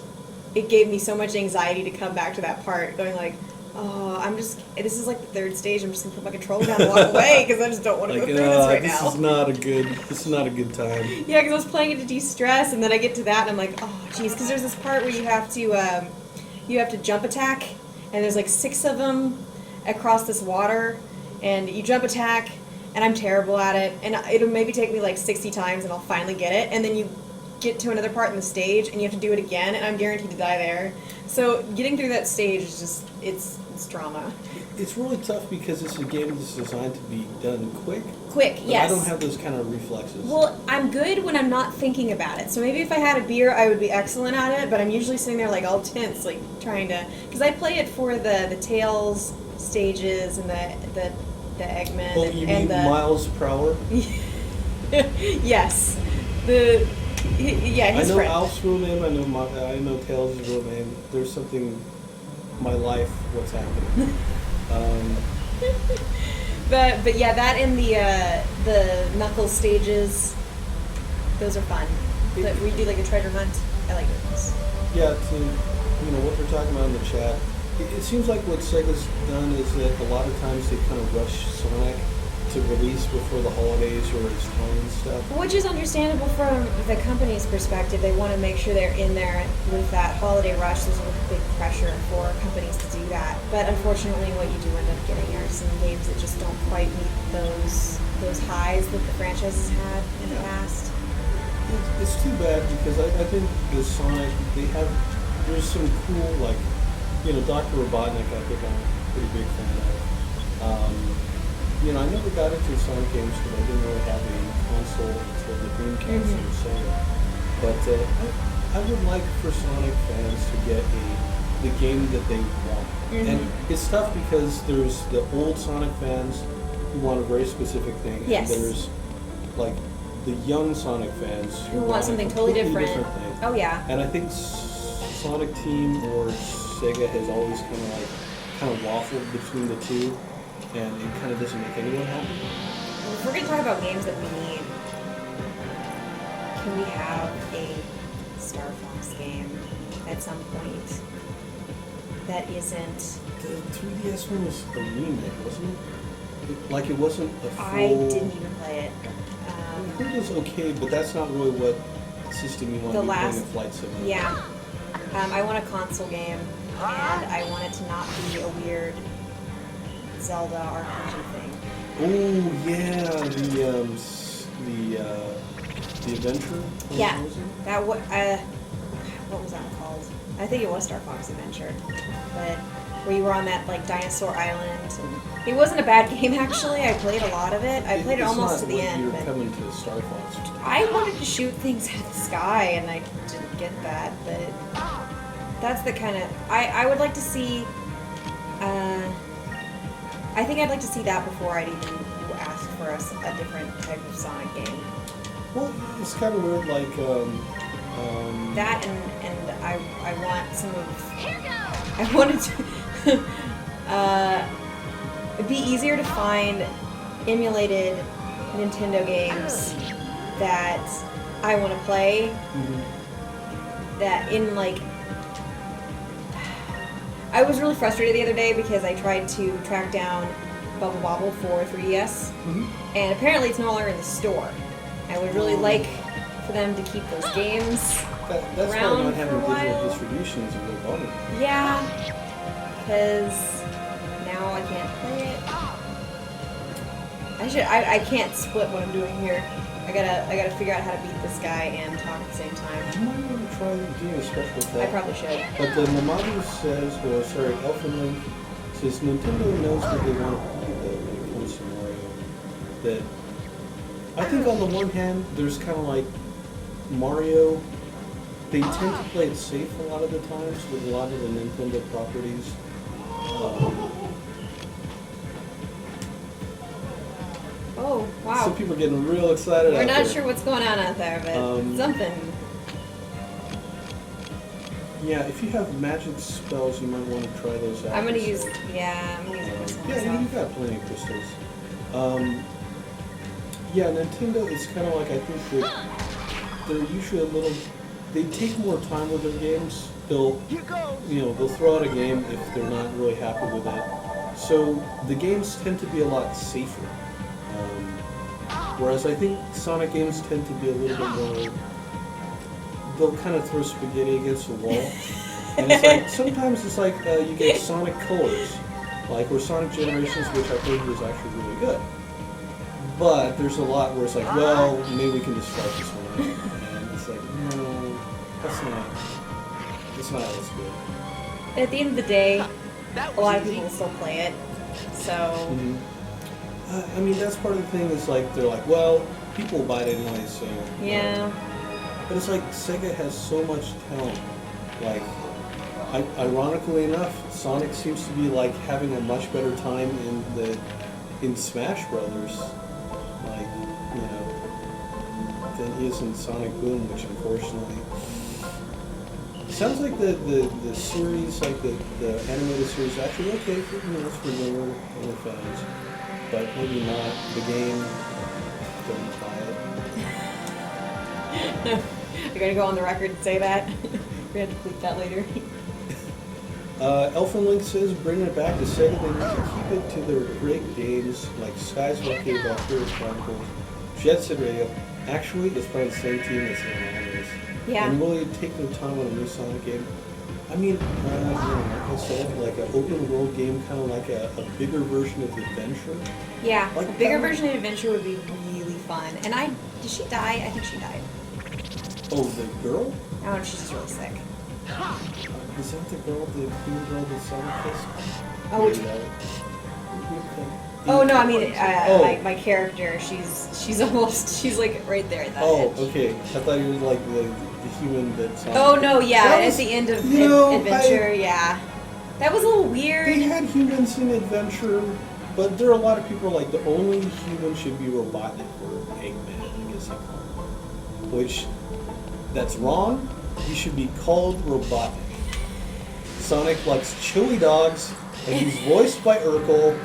B: it gave me so much anxiety to come back to that part, going like, oh, this is like the third stage, I'm just going to put my controller down and walk away, because I just don't want to go through this right now.
A: This is not a good time.
B: Yeah, because I was playing it to de-stress, and then I get to that, and I'm like, oh, jeez, because there's this part where you have to jump attack, and there's like 6 of them across this water, and you jump attack, and I'm terrible at it, and it'll maybe take me like 60 times, and I'll finally get it, and then you get to another part in the stage, and you have to do it again, and I'm guaranteed to die there. So getting through that stage is just, it's drama.
A: It's really tough because it's a game that's designed to be done quick.
B: Yes.
A: I don't have those kind of reflexes.
B: Well, I'm good when I'm not thinking about it. So maybe if I had a beer, I would be excellent at it, but I'm usually sitting there like all tense, like trying to, because I play it for the Tails stages and the Eggman
A: Oh, you
B: and
A: mean
B: the
A: miles per hour?
B: Yes. His
A: I know
B: friend.
A: Alf's real name. I know Tails' real name. There's something. My life. What's happening?
B: But yeah, that and the Knuckles stages, those are fun. But we do like a treasure hunt. I like those.
A: Yeah, what they're talking about in the chat. It seems like what Sega's done is that a lot of times they kind of rush Sonic to release before the holidays or its time and stuff.
B: Which is understandable from the company's perspective. They want to make sure they're in there with that holiday rush. There's a big pressure for companies to do that. But unfortunately, what you do end up getting are some games that just don't quite meet those highs that the franchise has had in the past.
A: It's too bad because I think the Sonic, there's some cool, like, Dr. Robotnik, I think I'm a pretty big fan of. I never got into Sonic games because I didn't really have a console until the Dreamcast and Sega. But I would like for Sonic fans to get the game that they want. And it's tough because there's the old Sonic fans who want a very specific thing.
B: Yes.
A: And there's, like, the young Sonic fans
B: who want something totally different.
A: thing.
B: Oh, yeah.
A: And I think Sonic Team or Sega has always kind of waffled between the two. And it kind of doesn't make anyone happy.
B: If we're going to talk about games that we need, can we have a Star Fox game at some point that isn't...
A: The 3DS one was a remake, wasn't it? It wasn't a full...
B: I didn't even play it.
A: I heard it was okay, but that's not really what system you want
B: The
A: to be playing
B: last-
A: a flight sim on?
B: Yeah. I want a console game, and I want it to not be a weird Zelda RPG thing.
A: Oh yeah, the adventure.
B: Yeah.
A: What was it?
B: What was that called? I think it was Star Fox Adventure, but where you were on that like dinosaur island. And it wasn't a bad game actually. I played a lot of it. I played it
A: It's
B: almost
A: not
B: to the
A: what
B: end.
A: You're
B: But
A: coming to Star Fox.
B: I wanted to shoot things at the sky, and I didn't get that. But that's the kind of I would like to see. I think I'd like to see that before I'd even ask for a different type of Sonic game.
A: Well, it's kind of weird, like
B: That and I want some of. I wanted to. It'd be easier to find emulated Nintendo games that I want to play. That in like. I was really frustrated the other day because I tried to track down Bubble Bobble for 3DS, and apparently it's no longer in the store. I would really like for them to keep those games
A: that's why
B: around
A: not
B: for
A: having
B: a
A: digital
B: while.
A: distribution is a real bummer.
B: Yeah, because now I can't play it. I can't split what I'm doing here. I gotta figure out how to beat this guy and talk at the same time.
A: You might want to try doing a special with that.
B: I probably should.
A: But the Mamadu says, or sorry, Elfin Link says Nintendo knows what they want to do though when it comes to Mario. That I think on the one hand, there's kind of like Mario. They tend to play it safe a lot of the times with a lot of the Nintendo properties.
B: Oh, wow.
A: Some people are getting real excited.
B: We're
A: out
B: not
A: there.
B: sure what's going on out there, but something.
A: Yeah, if you have magic spells, you might want to try those out.
B: I'm gonna use. Yeah, I'm gonna use this one.
A: Yeah, you've got plenty of crystals. Yeah, Nintendo is kind of like, I think that they're usually a little. They take more time with their games. They'll throw out a game if they're not really happy with it. So the games tend to be a lot safer. Whereas I think Sonic games tend to be a little bit more. They'll kind of throw spaghetti against the wall. And it's like, sometimes it's like you get Sonic Colors, like or Sonic Generations, which I think is actually really good. But there's a lot where it's like, well, maybe we can just start this one out. And it's like, no, that's not as good.
B: At the end of the day, a lot of people will still play it. So.
A: I mean, that's part of the thing is like, they're like, well, people buy it anyway, so.
B: Yeah.
A: But it's like Sega has so much talent. Like, ironically enough, Sonic seems to be like having a much better time in Smash Brothers, like than he is in Sonic Boom, which unfortunately sounds like the series, like the animated series, is actually okay for it's for newer fans, but maybe not the game. Don't buy it.
B: You're gonna go on the record and say that. We have to bleep that later.
A: Elfin Link says, bringing it back to Sega, they need to keep it to their great games like Skies of Arcadia, Valkyria Chronicles, Jet Set Radio. Actually, it's probably the same team that's in this.
B: Yeah.
A: And really take their time on a new Sonic game. I mean, like I said, like an open world game, kind of like a bigger version of Adventure.
B: Yeah,
A: Like
B: a bigger
A: that-
B: version of Adventure would be really fun. And did she die? I think she died.
A: Oh, the girl?
B: Oh, she's just really sick.
A: Is that the girl, the queen girl that Sonic kissed?
B: Oh, which
A: Maybe that-
B: Oh no, I mean
A: Oh.
B: my character. She's like right there at that
A: Oh,
B: edge.
A: okay. I thought you were like the human that Sonic.
B: Oh no, yeah,
A: That
B: at
A: was-
B: the end of
A: you know,
B: Adventure, yeah. That was a little weird.
A: They had humans in Adventure, but there are a lot of people like the only human should be Robotnik or Eggman, I guess they call him. Which, that's wrong. He should be called Robotnik. Sonic likes chili dogs, and he's voiced by Urkel.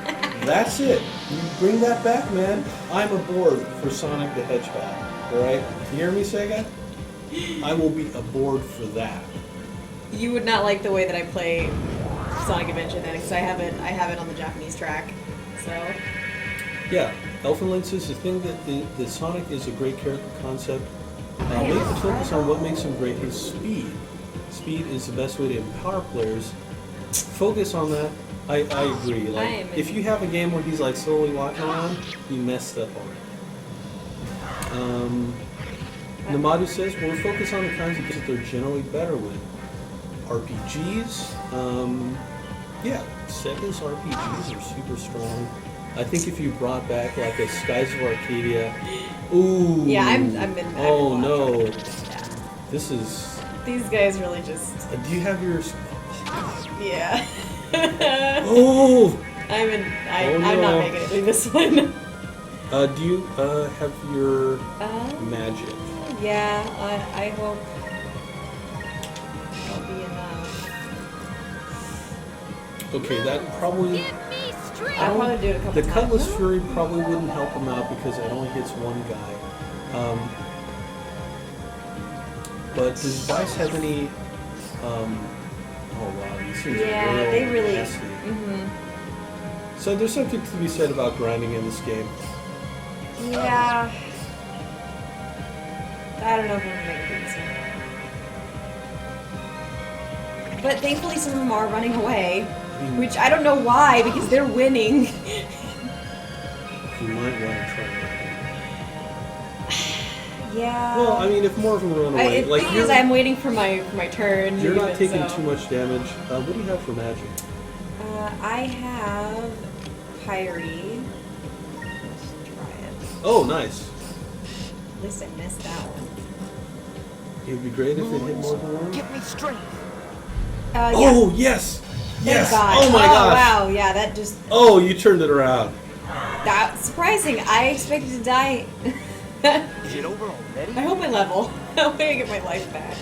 A: That's it. You bring that back, man. I'm aboard for Sonic the Hedgehog. Alright? You hear me, Sega? I will be aboard for that.
B: You would not like the way that I play Sonic Adventure then, because I have it on the Japanese track. So
A: Yeah, Elfin Link says the thing that the Sonic is a great character concept, Maybe focus on what makes him great, his speed. Speed is the best way to empower players. Focus on that. I agree. Like, if you have a game where he's like slowly walking around, you messed up already. Namadu says, we'll focus on the kinds of games that they're generally better with. RPGs, yeah, SEGA's RPGs are super strong. I think if you brought back like a Skies of Arcadia, ooh.
B: Yeah, I'm in.
A: Oh no.
B: Yeah.
A: This is.
B: These guys really just.
A: Do you have yours?
B: Yeah.
A: Oh.
B: I'm not making it through this one.
A: Do you have your magic?
B: Yeah, I hope that'll be enough.
A: Okay, that probably.
B: I'll probably do it a couple
A: The
B: times.
A: Cutlass Fury probably wouldn't help him out because it only hits one guy. But does Dice have any? Oh wow, these things are
B: they really.
A: nasty.
B: Mm-hmm.
A: So there's something to be said about grinding in this game.
B: Yeah. I don't know if I'm gonna make it through this one. But thankfully some of them are running away. Which I don't know why, because they're winning.
A: You might want to try that.
B: Yeah.
A: Well, I mean, if more of them run away,
B: The thing is, I'm waiting for my turn.
A: You're not
B: even,
A: taking
B: so.
A: too much damage. What do you have for magic?
B: I have Pyre. Let's try it.
A: Oh, nice.
B: At least I missed that one.
A: It would be great if it hit more than one.
C: Give me strength.
B: Yeah.
A: Oh, yes! Yes!
B: Thank God.
A: Oh my gosh!
B: Wow, yeah, that just...
A: Oh, you turned it around.
B: That's surprising. I expected to die.
C: Is it over already?
B: I hope I level. I hope I get my life back.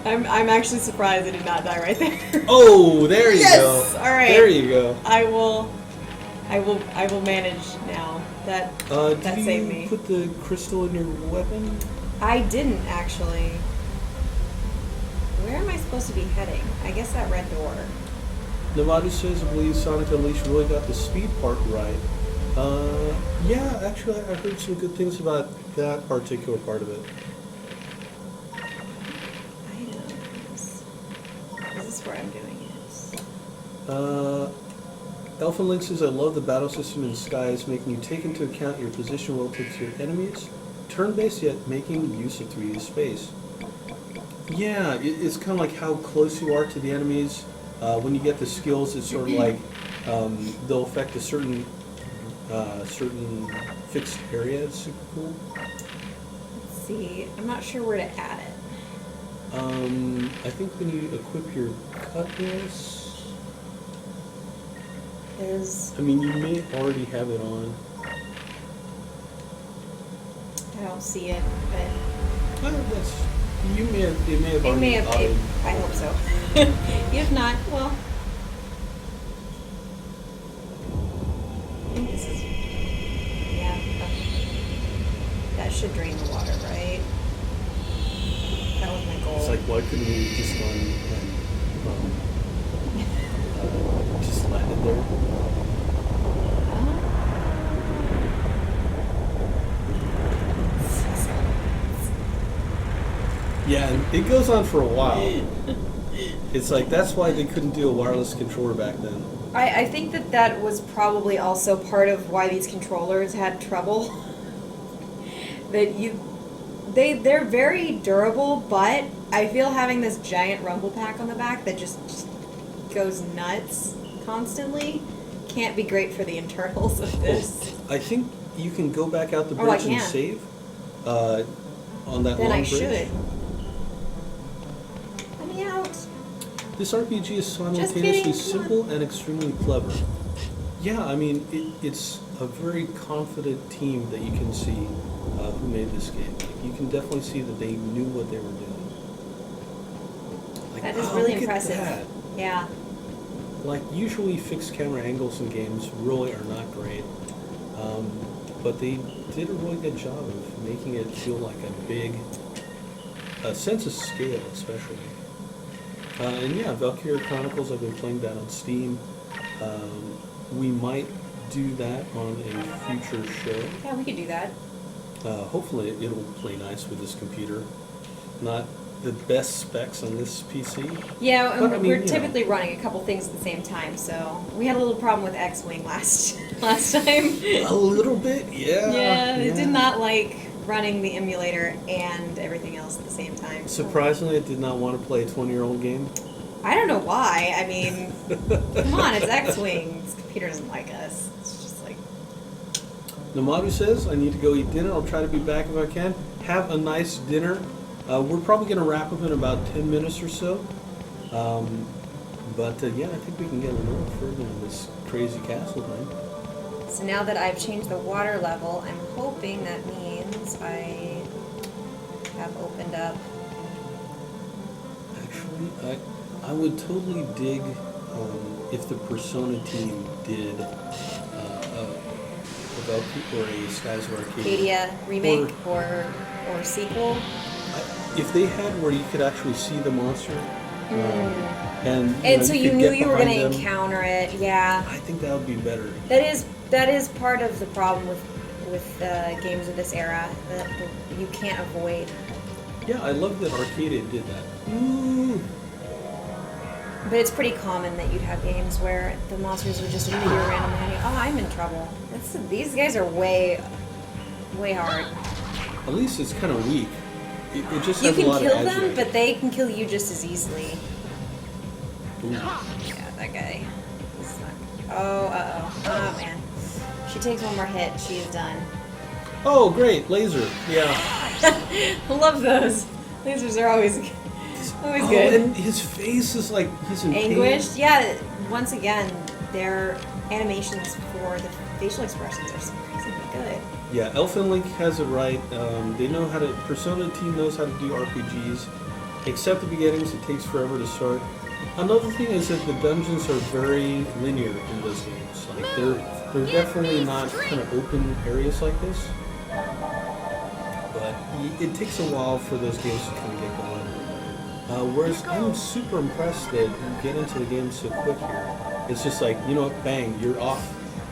B: I'm actually surprised I did not die right there.
A: Oh, there you
B: Yes!
A: go.
B: All right.
A: There you go.
B: I will manage now. That saved
A: Did
B: me.
A: you put the crystal in your weapon?
B: I didn't actually. Where am I supposed to be heading? I guess that red door.
A: Nevada says, I believe Sonic Unleashed really got the speed part right. Yeah, actually, I've heard some good things about that particular part of it.
B: Items. Is this where I'm doing it?
A: Elfin Link says, I love the battle system in Skies, making you take into account your position relative to your enemies. Turn-based, yet making use of 3D space. Yeah, it's kind of like how close you are to the enemies. When you get the skills, it's sort of like they'll affect a certain fixed area. It's super cool.
B: Let's see. I'm not sure where to add it.
A: I think when you equip your cutlass,
B: There's.
A: I mean, you may already have it on.
B: I don't see it, but.
A: It may have
B: It
A: already
B: may have.
A: auto-
B: I hope so. If not, well. I think this is. Yeah. That should drain the water, right? That was my goal.
A: It's like, why couldn't we just gone and just landed there? Yeah, and it goes on for a while. It's like, that's why they couldn't do a wireless controller back then.
B: I think that was probably also part of why these controllers had trouble. They're very durable, but I feel having this giant rumble pack on the back that just goes nuts constantly can't be great for the internals of this.
A: I think you can go back out the
B: Oh, I
A: bridge and
B: can.
A: save on that
B: Then
A: long
B: I
A: bridge.
B: should. Let me out.
A: This RPG is simultaneously
B: kidding, come
A: simple and extremely clever. Yeah, I mean, it's a very confident team that you can see who made this game. Like, you can definitely see that they knew what they were doing. Like,
B: That is really
A: look at
B: impressive.
A: that.
B: Yeah.
A: Like, usually fixed camera angles in games really are not great. But they did a really good job of making it feel like a sense of scale, especially. And yeah, Valkyria Chronicles, I've been playing that on Steam. We might do that on a future show.
B: Yeah, we could do that.
A: Hopefully it'll play nice with this computer. Not the best specs on this PC.
B: Yeah, and
A: But, I mean,
B: we're
A: you know.
B: typically running a couple things at the same time, so we had a little problem with X-Wing last time.
A: A little bit, yeah.
B: Yeah, it did not like running the emulator and everything else at the same time.
A: Surprisingly, it did not want to play a 20-year-old game.
B: I don't know why. I mean, come on, it's X-Wing. This computer doesn't like us. It's just like...
A: Namadu says, I need to go eat dinner. I'll try to be back if I can. Have a nice dinner. We're probably going to wrap up in about 10 minutes or so. But yeah, I think we can get a little further in this crazy castle thing.
B: So now that I've changed the water level, I'm hoping that means I have opened up...
A: Actually, I would totally dig if the Persona team did or a Skies of Arcadia
B: Arcadia remake or sequel.
A: If they had where you could actually see the monster, and
B: So you
A: could
B: knew
A: get
B: you were going to
A: behind them,
B: encounter it, yeah.
A: I think that would be better.
B: That is part of the problem with games of this era that you can't avoid.
A: Yeah, I love that Arcadia did that.
B: But it's pretty common that you'd have games where the monsters would just appear randomly and you, oh, I'm in trouble. These guys are way hard.
A: At least it's kind of weak. It just
B: You
A: has a
B: can
A: lot
B: kill
A: of
B: them,
A: agility.
B: but they can kill you just as easily.
A: Ooh.
B: Yeah, that guy. He's not... Oh man. She takes one more hit, she is done.
A: Oh, great, laser. Yeah.
B: I love those. Lasers are always good.
A: And his face is like he's in
B: Anguished?
A: pain.
B: Yeah, once again, their animations for the facial expressions are surprisingly good.
A: Yeah, Elfin Link has it right. They know how to. Persona team knows how to do RPGs. Except the beginnings, it takes forever to start. Another thing is that the dungeons are very linear in those games. Like they're definitely not kind of open areas like this. But it takes a while for those games to kind of get going. Whereas I'm super impressed that you get into the game so quick here. It's just like, you know what, bang, you're off.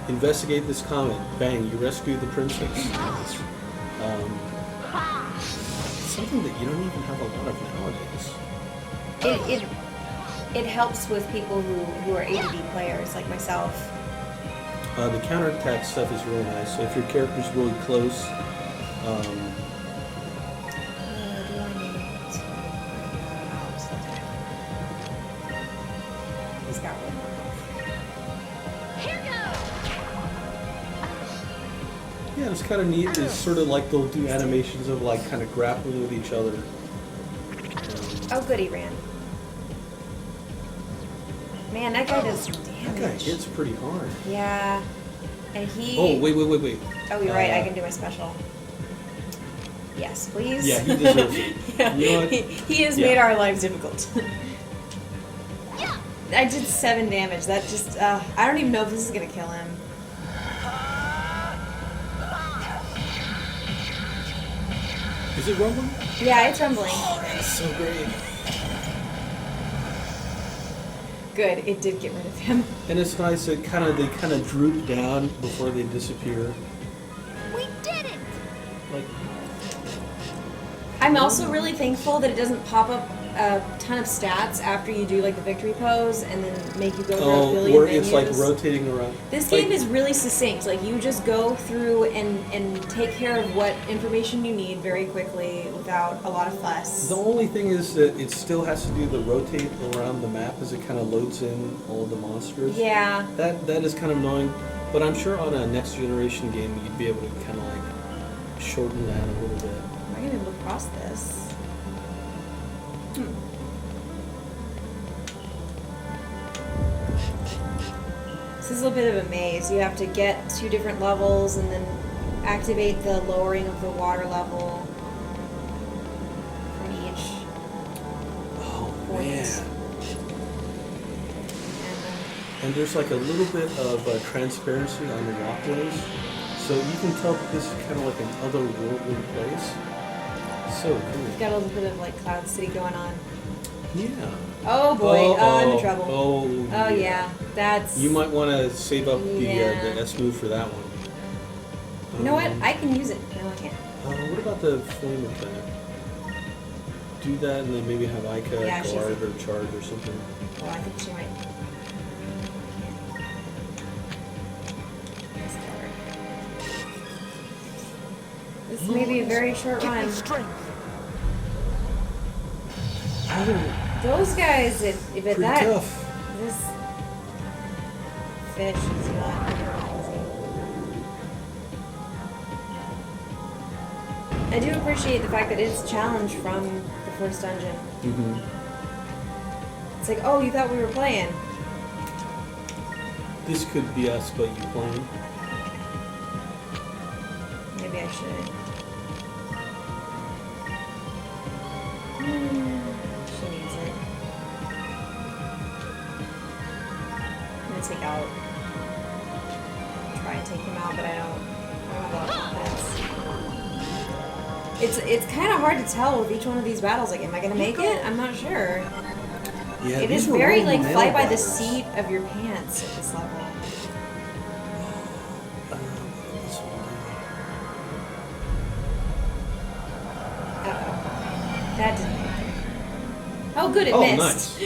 A: Investigate this comet. Bang, you rescue the princess. It's, something that you don't even have a lot of nowadays.
B: It helps with people who are ADD players like myself.
A: The counterattack stuff is really nice. So if your character's really close,
B: He's got one.
A: yeah, it's kind of neat. It's sort of like they'll do animations of like kind of grappling with each other.
B: Oh, good, he ran. Man, that guy does some
A: That guy
B: damage.
A: hits pretty hard.
B: Yeah, and he.
A: Oh, wait.
B: Oh, you're right. I can do my special. Yes, please.
A: Yeah, he deserves it.
B: Yeah,
A: You know what?
B: he has
A: Yeah.
B: made our lives difficult. I did 7 damage. That just. I don't even know if this is gonna kill him.
A: Is it rumbling?
B: Yeah, it's rumbling.
A: Oh, that's so great.
B: Good, it did get rid of him.
A: And it's nice that they kind of droop down before they disappear.
D: We did it!
A: Like,
B: I'm also really thankful that it doesn't pop up a ton of stats after you do like the victory pose and then make you go through a billion
A: where
B: menus.
A: it's like rotating around.
B: This
A: Like,
B: game is really succinct. Like you just go through and take care of what information you need very quickly without a lot of fuss.
A: The only thing is that it still has to do the rotate around the map as it kind of loads in all of the monsters.
B: Yeah.
A: That is kind of annoying, but I'm sure on a next generation game you'd be able to kind of like shorten that a little bit.
B: Am I gonna be able to cross this? This is a bit of a maze. You have to get 2 different levels and then activate the lowering of the water level from each
A: Oh
B: point.
A: man!
B: And
A: And there's like a little bit of transparency on the walkways, so you can tell that this is kind of like an otherworldly place. So cool.
B: we've got a little bit of like Cloud City going on.
A: Yeah.
B: Oh boy, I'm in trouble.
A: Oh
B: Yeah, that's...
A: You might want to save up
B: Yeah.
A: the S move for that one.
B: You know what? I can use it. No, I can't.
A: What about the flame attack? Do that and then maybe have Ica
B: Yeah, she's-
A: guard or charge or something.
B: Well, I think she might. This may be a very short
C: Give
B: run.
C: me strength.
B: Those guys, if it
A: Pretty
B: that
A: tough.
B: this fish is not easy. I do appreciate the fact that it's challenged from the first dungeon.
A: Mm-hmm.
B: It's like, oh, you thought we were playing.
A: This could be us, but you playing.
B: Maybe I should. She needs it. I'm gonna take out. Try and take him out, but I don't have a lot of confidence. It's kind of hard to tell with each one of these battles. Like, am I gonna make it? I'm not sure.
A: Yeah,
B: It
A: these
B: is
A: were
B: very
A: real
B: like
A: nail
B: fly by the
A: biters.
B: seat of your pants at this level.
A: This one.
B: Uh-oh. That didn't make it. Oh, good, it
A: Oh,
B: missed.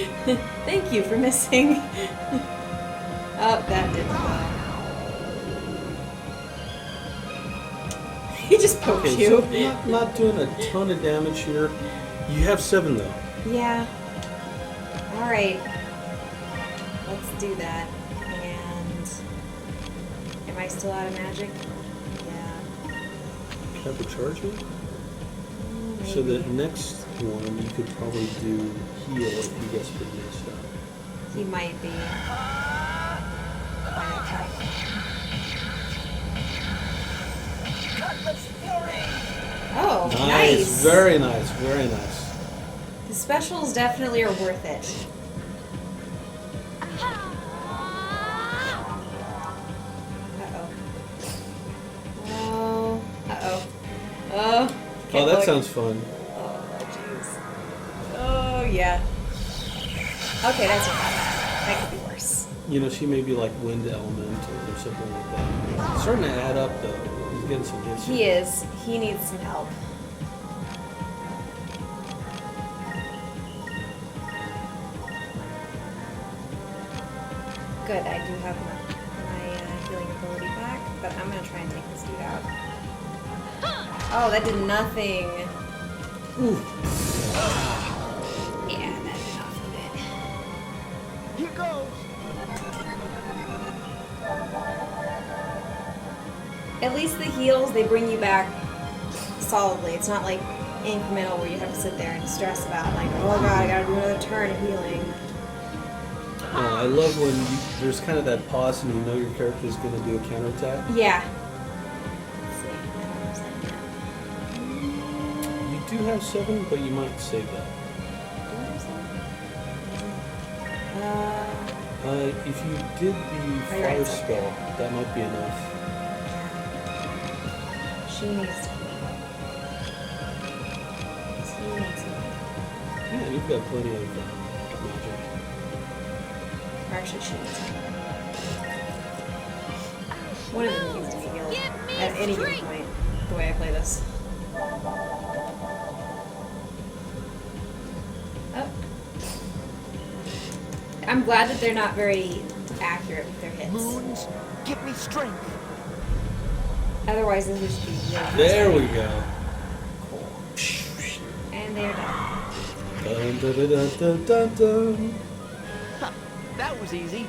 B: Thank you for missing. Oh, that didn't. He just poked
A: Okay,
B: you.
A: so not doing a ton of damage here. You have 7 though.
B: Yeah. Alright. Let's do that. And... Am I still out of magic? Yeah.
A: Have a charge it?
B: Maybe.
A: So the next one you could probably do heal if he gets pretty messed up.
B: He might be. Oh, nice.
A: Very nice, very nice.
B: The specials definitely are worth it. Uh-oh. Oh. Uh-oh. Oh.
A: Oh,
B: Can't
A: that
B: look.
A: sounds fun.
B: Oh, jeez. Oh, yeah. Okay, that's not bad. That could be worse.
A: You know, she may be like wind elemental or something like that. It's starting to add up though. He's getting some hits.
B: He is. He needs some help. Good, I do have my healing ability back, but I'm gonna try and take this dude out. Oh, that did nothing.
A: Ooh.
B: Yeah, that did enough of it.
C: Here goes.
B: At least the heals, they bring you back solidly. It's not like incremental where you have to sit there and stress about like, oh god, I gotta do another turn of healing.
A: I love when there's kind of that pause and you know your character is going to do a counterattack.
B: Yeah. Let's see. I don't understand that.
A: You do have 7, but you might save that.
B: Do I understand?
A: If you did the
B: Oh, you're right,
A: fire
B: it's okay.
A: spell, that might be enough.
B: She needs to He needs to
A: Yeah, you've got plenty of magic.
B: Or actually, she needs to One of them needs to be healed
D: Give me
B: at any given
D: strength.
B: point, the way I play this. Oh. I'm glad that they're not very accurate with their hits.
C: Moons, give me strength.
B: Otherwise, this would just be really
A: There we go.
B: cool. And they're done.
A: Dun, dun, dun, dun, dun, dun, dun.
C: Huh, that was easy.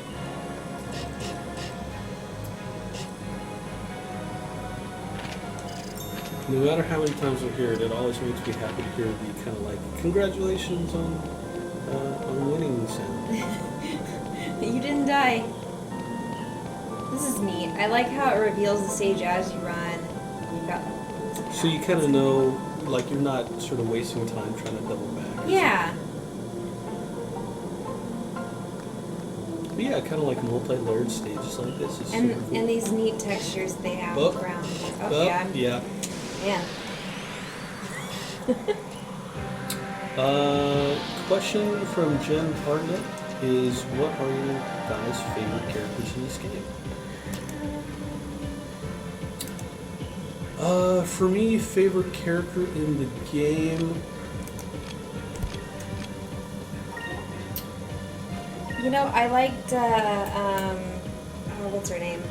A: No matter how many times we hear it, it always makes me happy to hear the kind of like, congratulations on winning sound.
B: You didn't die. This is neat. I like how it reveals the stage as you run. You've got.
A: So you kind of know, like, you're not sort of wasting time trying to double back.
B: Yeah.
A: But yeah, kind of like multi-layered stages like this is
B: And
A: super cool.
B: and these neat textures they have
A: Up.
B: around.
A: Up,
B: Oh yeah.
A: yeah.
B: Man.
A: Question from Jen Hartnett is, what are your guys' favorite characters in this game? For me, favorite character in the game.
B: You know, I liked, oh, what's her name?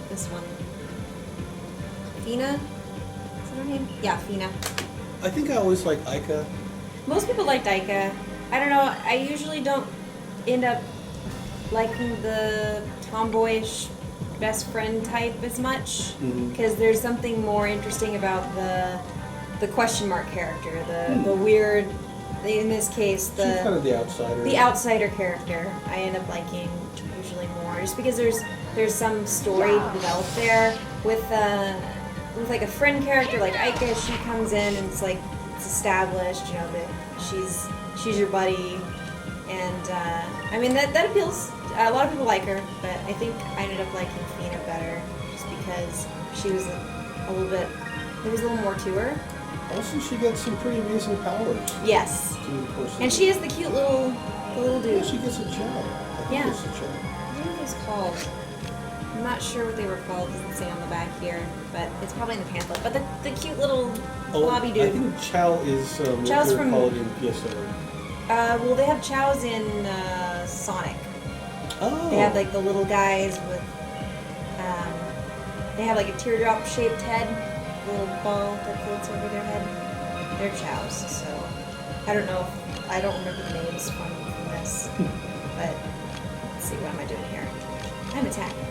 B: This one. Fina? Is that her name? Yeah, Fina.
A: I think I always like Aika.
B: Most people liked Aika. I don't know, I usually don't end up liking the tomboyish best friend type as much, because there's something more interesting about the question mark character, the weird, in this case,
A: She's kind of the outsider.
B: the outsider character. I end up liking usually more, just because there's some story to develop there with like a friend character like Aika. She comes in and it's like it's established, you know, that she's your buddy, and I mean that appeals. A lot of people like her, but I think I ended up liking Fina better just because she was a little bit. There was a little more to her.
A: Also, she got some pretty amazing powers.
B: Yes. And she has the cute little dude.
A: Yeah, she gets a chow. I think it's a chow.
B: I don't know what it was called. I'm not sure what they were called. It doesn't say on the back here, but it's probably in the pamphlet. But the cute little blobby dude.
A: I think chow is what
B: Chow's
A: they're
B: from-
A: called in PSO.
B: Well, they have chows in Sonic.
A: Oh.
B: They have like the little guys with. They have like a teardrop shaped head, a little ball that floats over their head. They're chows, so I don't know. I don't remember the names from this, but let's see. What am I doing here? I'm attacking.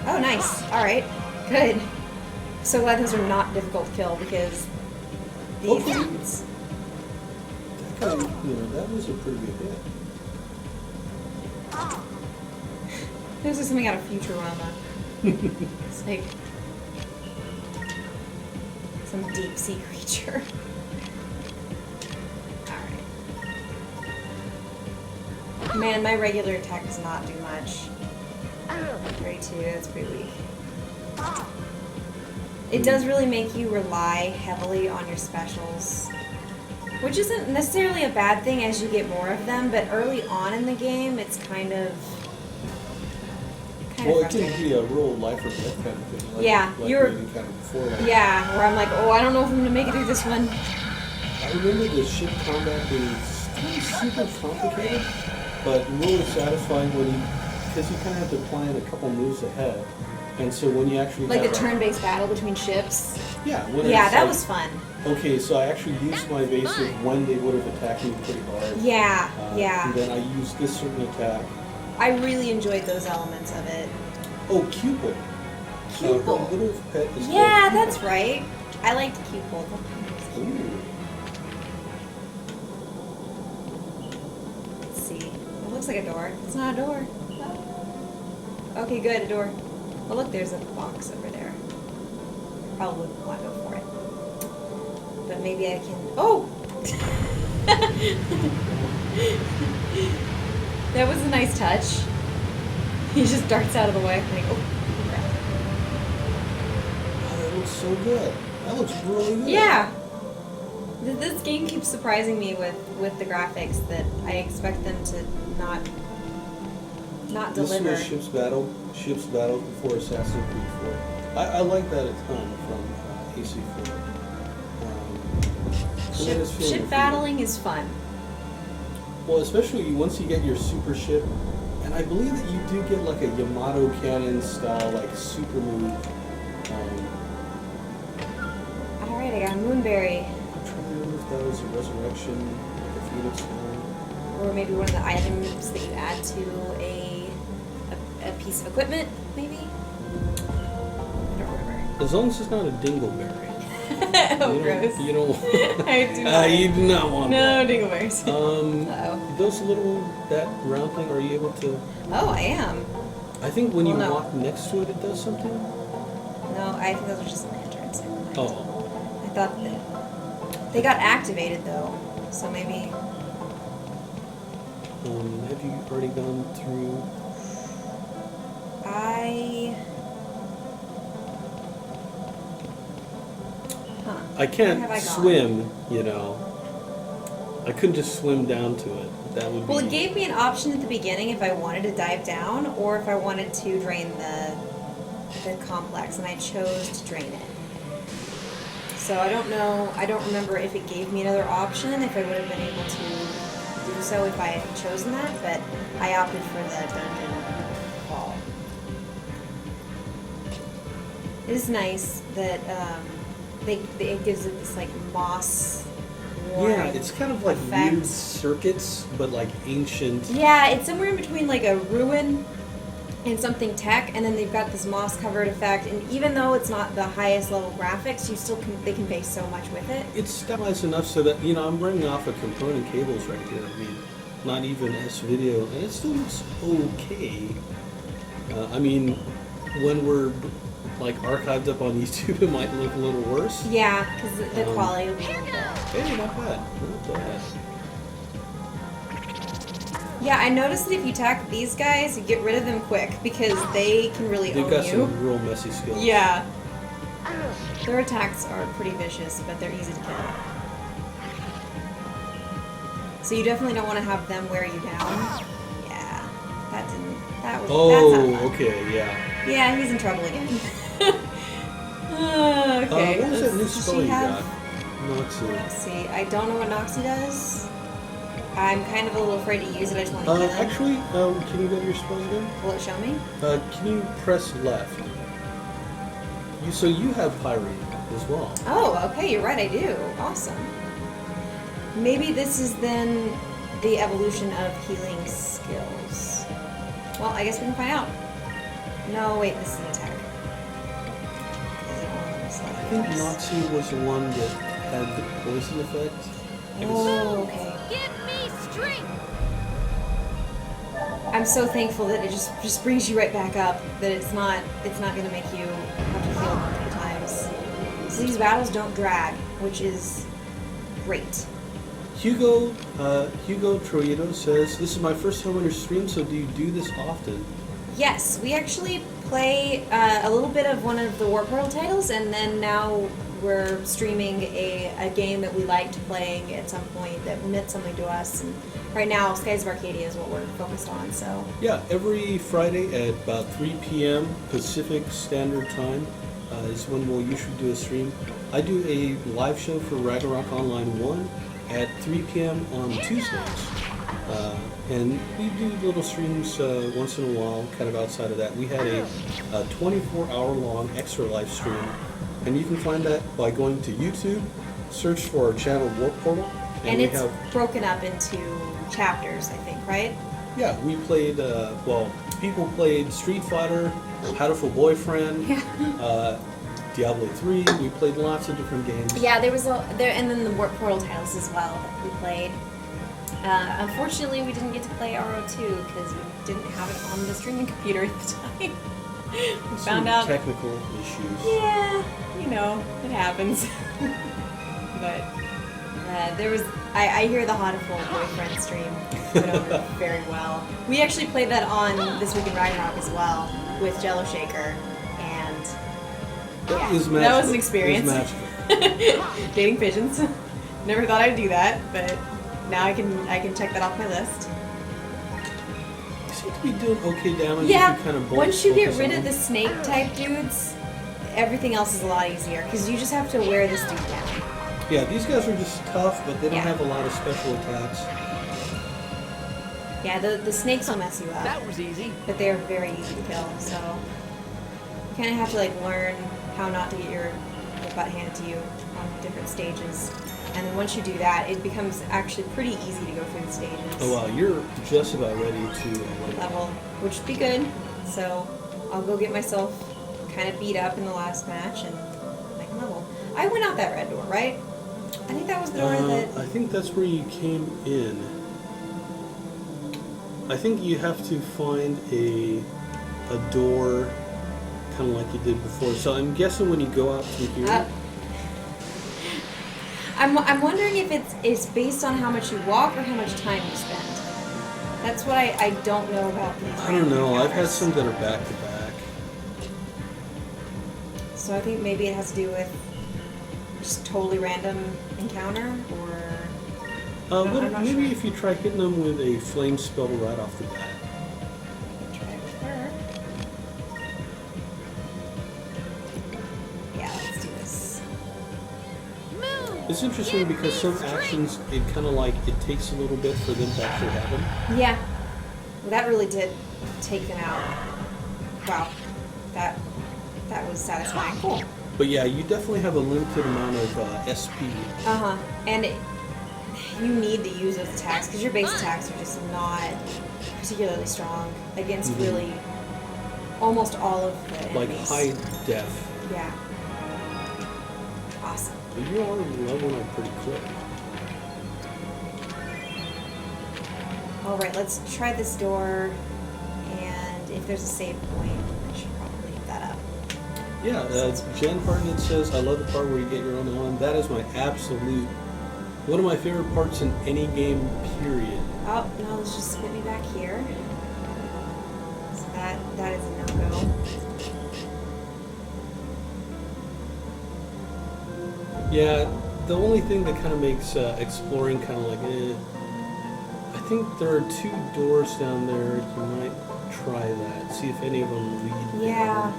B: Oh, nice. All right, good. So glad those are not difficult to kill because these.
A: Okay. That kind of, that was a pretty good hit.
B: This is something out of Futurama. It's like some deep sea creature. Alright. Man, my regular attack does not do much. 32, that's pretty weak. It does really make you rely heavily on your specials, which isn't necessarily a bad thing as you get more of them, but early on in the game, it's kind of
A: Well, it can
B: frustrating.
A: be a real life or death kind of thing. Like,
B: Yeah,
A: like
B: you're-
A: maybe kind of before. Like,
B: Yeah, where I'm like, oh, I don't know if I'm gonna make it through this one.
A: I remember the ship combat being super complicated, but really satisfying when because you kind of have to plan a couple moves ahead, and so when you actually
B: Like a
A: have
B: turn-based battle between ships.
A: yeah, when
B: Yeah,
A: it's
B: that
A: like,
B: was fun.
A: Okay, so I actually used my basic when they would have attacked me pretty hard.
B: Yeah,
A: And
B: yeah.
A: then I used this certain attack.
B: I really enjoyed those elements of it.
A: Oh, Cupid.
B: Cupid.
A: Her little pet is
B: Yeah,
A: called
B: that's right. I liked Cupid.
A: Cupid. Ooh.
B: Let's see. It looks like a door. It's not a door. Oh. Okay, good, a door. Oh, look, there's a box over there. Probably wouldn't want to go for it. But maybe I can. Oh! That was a nice touch. He just darts out of the way. Like, oh, crap.
A: Oh, that looks so good. That looks really good.
B: Yeah. This game keeps surprising me with the graphics that I expect them to not
A: This
B: deliver.
A: was Ship's Battle before Assassin's Creed 4. I like that a ton from AC4.
B: Ship battling is fun.
A: Well, especially once you get your super ship, and I believe that you do get like a Yamato cannon style, like super move.
B: Alright, I got a moonberry.
A: I'm trying to remember if that was a resurrection, like a phoenix stone.
B: Or maybe one of the items that you add to a piece of equipment, maybe? I don't remember.
A: As long as it's not a dingleberry.
B: Oh,
A: You don't-
B: gross.
A: You don't.
B: I do not.
A: You do not want
B: No,
A: that.
B: dingleberries. Uh-oh.
A: Those that round thing, are you able to?
B: Oh, I am.
A: I think when you
B: Well, no.
A: walk next to it, it does something.
B: No, I think those are just lanterns. Never mind.
A: Oh,
B: I thought that they got activated though, so maybe.
A: have you already gone through? I
B: Where
A: can't
B: have I gone?
A: swim. I couldn't just swim down to it. That would
B: Well,
A: be.
B: it gave me an option at the beginning if I wanted to dive down or if I wanted to drain the the complex, and I chose to drain it. So I don't know, I don't remember if it gave me another option, if I would have been able to do so if I had chosen that, but I opted for the dungeon wall. It is nice that it gives it this like moss.
A: Yeah, it's kind of like
B: effect.
A: weird circuits, but like ancient.
B: Yeah, it's somewhere in between like a ruin and something tech, and then they've got this moss-covered effect. And even though it's not the highest level graphics, you still they convey so much with it.
A: It's stylized enough so that, you know, I'm running off of component cables right here. I mean, not even S-video, and it still looks okay. I mean, when we're like archived up on YouTube, it might look a little worse.
B: Yeah, because the quality will be a little bit.
A: Hey, not bad. Not bad.
B: Yeah, I noticed that if you attack these guys, you get rid of them quick because they can really
A: They've
B: own
A: got
B: you.
A: some real messy skills.
B: Yeah. Their attacks are pretty vicious, but they're easy to kill. So you definitely don't want to have them wear you down. Yeah. That was,
A: Oh,
B: that's not fun.
A: okay, yeah.
B: Yeah, he's in trouble again. Okay.
A: What was that new
B: does
A: spell
B: she
A: you
B: have-
A: got? Noxie.
B: Let's see. I don't know what Noxie does. I'm kind of a little afraid to use it. I just want to heal him.
A: Actually, can you go to your spells again?
B: Will it show me?
A: Can you press left? So you have Pyre as well.
B: Oh, okay. You're right. I do. Awesome. Maybe this is then the evolution of healing skills. Well, I guess we can find out. No, wait. This is an attack.
A: I think Noxie was the one that had the poison effect.
B: Oh, okay.
D: Give me strength!
B: I'm so thankful that it just brings you right back up. That it's not going to make you have to heal multiple times. So these battles don't drag, which is great.
A: Hugo Troyedo says, "This is my first time on your stream, so do you do this often?"
B: Yes, we actually play a little bit of one of the War Portal titles, and then now we're streaming a game that we liked playing at some point that meant something to us. And right now, Skies of Arcadia is what we're focused on. So
A: Yeah, every Friday at about 3 p.m. Pacific Standard Time is when we'll usually do a stream. I do a live show for Ragnarok Online 1 at 3 p.m. on Tuesdays. And we do little streams once in a while, kind of outside of that. We had a 24-hour-long extra live stream, and you can find that by going to YouTube, search for our channel War Portal,
B: and
A: we
B: it's broken up into chapters, I think, right?
A: Yeah, we played, people played Street Fighter, How to Fool Boyfriend, Diablo 3, we played lots of different games.
B: Yeah, there was and then the War Portal titles as well that we played. Unfortunately, we didn't get to play RO2 because we didn't have it on the streaming computer at the time. We found out.
A: Technical issues.
B: Yeah, you know, it happens. But there was, I hear the How to Fool Boyfriend stream went over very well. We actually played that on This Week in Ragnarok as well with Jello Shaker, and
A: That
B: yeah,
A: was magical.
B: that was an experience.
A: It was magical.
B: Dating pigeons. Never thought I'd do that, but now I can check that off my list.
A: You seem to be doing okay damage.
B: Yeah,
A: if you kind of
B: once you get
A: focus
B: rid
A: on
B: of the
A: them.
B: snake type dudes, everything else is a lot easier because you just have to wear this dude down.
A: Yeah, these guys are just tough, but they don't
B: Yeah.
A: have a lot of special attacks.
B: Yeah, the snakes will mess you up,
C: That was easy.
B: but they're very easy to kill. So you kind of have to like learn how not to get your butt handed to you on different stages. And then once you do that, it becomes actually pretty easy to go through the stages.
A: Oh wow, you're just about ready to
B: Level, which would be good. So I'll go get myself kind of beat up in the last match and I can level. I went out that red door, right? I think that was the door that...
A: I think that's where you came in. I think you have to find a door kind of like you did before. So I'm guessing when you go out through here...
B: I'm wondering if it's based on how much you walk or how much time you spend. That's what I don't know about these.
A: I don't know. I've had
B: encounters.
A: some that are back to back.
B: So I think maybe it has to do with just totally random encounter, or I'm not
A: Maybe
B: sure.
A: if you try hitting them with a flame spell right off the bat.
B: Try it with her.
A: It's interesting because some actions, it kind of like, it takes a little bit for them to actually happen.
B: Yeah. Well, that really did take them out. Wow. That was satisfying. Cool.
A: But yeah, you definitely have a limited amount of SP.
B: Uh-huh. And you need to use those attacks because your base attacks are just not particularly strong against really almost all of the
A: Like
B: enemies.
A: high def.
B: Yeah. Awesome.
A: But you are leveling up pretty quick.
B: All right, let's try this door, and if there's a save point, I should probably leave that up.
A: Yeah, Jen Hartnett says, I love the part where you get your own on. That is my absolute, one of my favorite parts in any game, period.
B: Oh, no, let's just spit me back here. So that is a no-go.
A: Yeah, the only thing that kind of makes exploring kind of like, I think there are 2 doors down there. You might try that. See if any of them lead.
B: Yeah.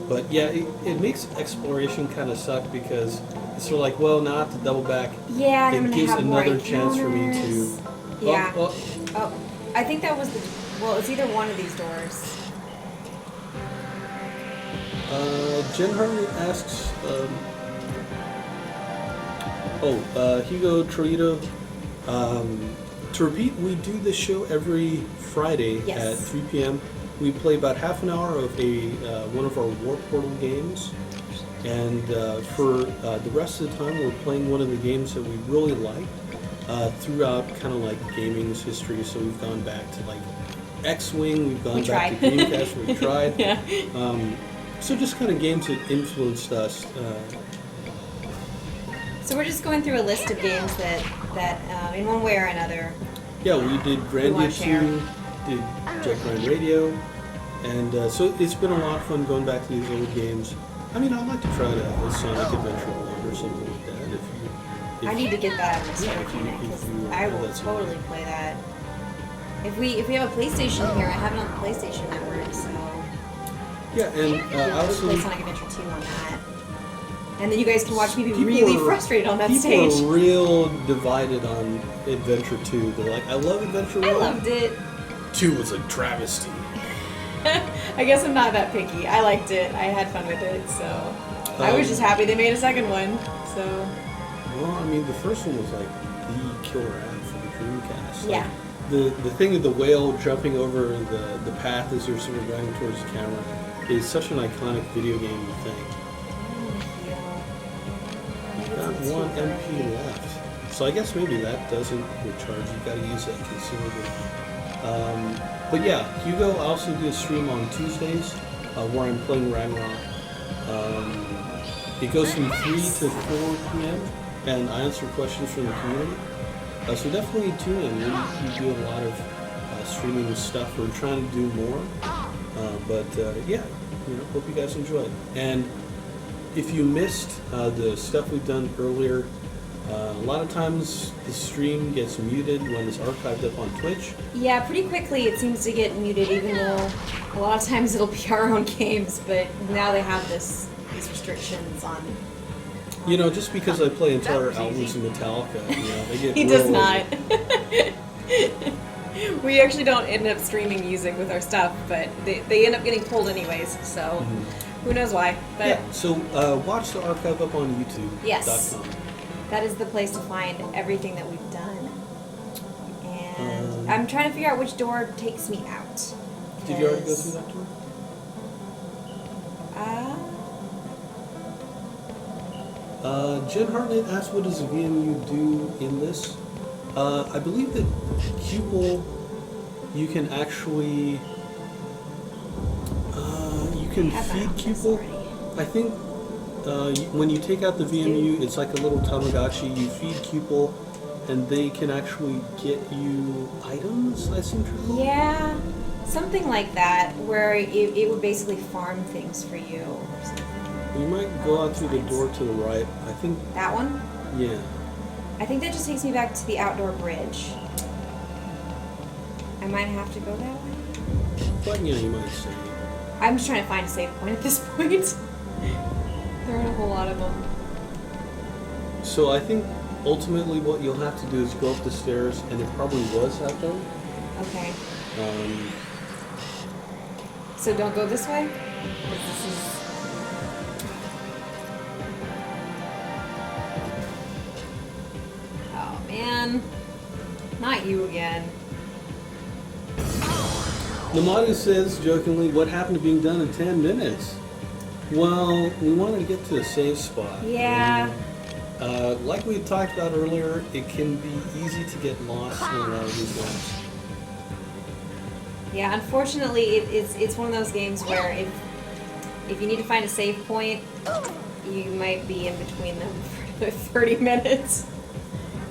A: But yeah, it makes exploration kind of suck because it's sort of like, well, now I have to double back.
B: Yeah, and I'm
A: It
B: gonna
A: gives
B: have more
A: another chance for me to.
B: encounters. Yeah.
A: Oh,
B: Oh, I think that was well, it's either one of these doors.
A: Jen Hartnett asks, Hugo Troito, to repeat, we do this show every Friday
B: Yes.
A: at 3 p.m. We play about half an hour of one of our War Portal games, and for the rest of the time, we're playing one of the games that we really like throughout kind of like gaming's history. So we've gone back to like X-Wing, we've gone back to Dreamcast, we've tried.
B: Yeah.
A: So just kind of games that influenced us.
B: So we're just going through a list of games that in one way or another.
A: Yeah, we did Grandia
B: wanna share.
A: 2, did Jet Grind Radio, and so it's been a lot of fun going back to these old games. I mean, I'd like to try a Sonic Adventure 1 or something like that.
B: I need to get that on my Super
A: if you-
B: because
A: if you
B: I
A: have
B: will
A: that
B: totally play that. If we have a PlayStation here, I have it on the PlayStation Network, so
A: Yeah, and
B: I'll
A: also
B: play Sonic Adventure 2 on that. And then you guys can watch me be
A: people
B: really
A: are-
B: frustrated on that
A: people
B: stage.
A: are real divided on Adventure 2. They're like, I love Adventure 1.
B: I loved it.
A: 2 was a travesty.
B: I guess I'm not that picky. I liked it. I had fun with it, so I was just happy they made a second one. So
A: Well, I mean, the first one was like the killer app for the Dreamcast. Like,
B: yeah,
A: The thing of the whale jumping over the path as you're sort of running towards the camera is such an iconic video game thing. You've got 1 MP left. So I guess maybe that doesn't recharge. You've got to use that consumable. But yeah, Hugo, I also do a stream on Tuesdays where I'm playing Ragnarok. It goes from 3 to 4 p.m. and I answer questions from the community. So definitely tune in. We do a lot of streaming stuff. We're trying to do more. Yeah, hope you guys enjoy it. And if you missed the stuff we've done earlier, a lot of times the stream gets muted when it's archived up on Twitch.
B: yeah. Pretty quickly, it seems to get muted, even though a lot of times it'll be our own games. But now they have these restrictions on.
A: Just because I play entire albums of Metallica, they get
B: He
A: real
B: does not. We actually don't end up streaming music with our stuff, but they end up getting pulled anyways, so who knows why. But
A: Yeah, so watch the archive up on YouTube.
B: Yes. That is the place to find everything that we've done. And I'm trying to figure out which door takes me out.
A: Did you already go through that door? Jen Hartnett asked, what does a VMU do in this? I believe that Qpel, you can actually, you can feed Qpel. I think when you take out the VMU, it's like a little Tamagotchi. You feed Qpel, and they can actually get you items, I seem to recall.
B: Yeah, something like that, where it would basically farm things for you or something.
A: You might go out through the door to the right. I think,
B: That one?
A: yeah.
B: I think that just takes me back to the outdoor bridge. I might have to go that way.
A: But, you might say.
B: I'm just trying to find a save point at this point. There aren't a whole lot of them.
A: So I think ultimately what you'll have to do is go up the stairs, and it probably was that door.
B: Okay.
A: Um,
B: So don't go this way? 'Cause this is... Oh, man. Not you again.
A: Namadu says jokingly, "What happened to being done in 10 minutes?" Well, we wanted to get to a safe spot.
B: Yeah.
A: And, like we talked about earlier, it can be easy to get lost in a lot of these maps.
B: Yeah, unfortunately, it's one of those games where if you need to find a save point, you might be in between them for 30 minutes.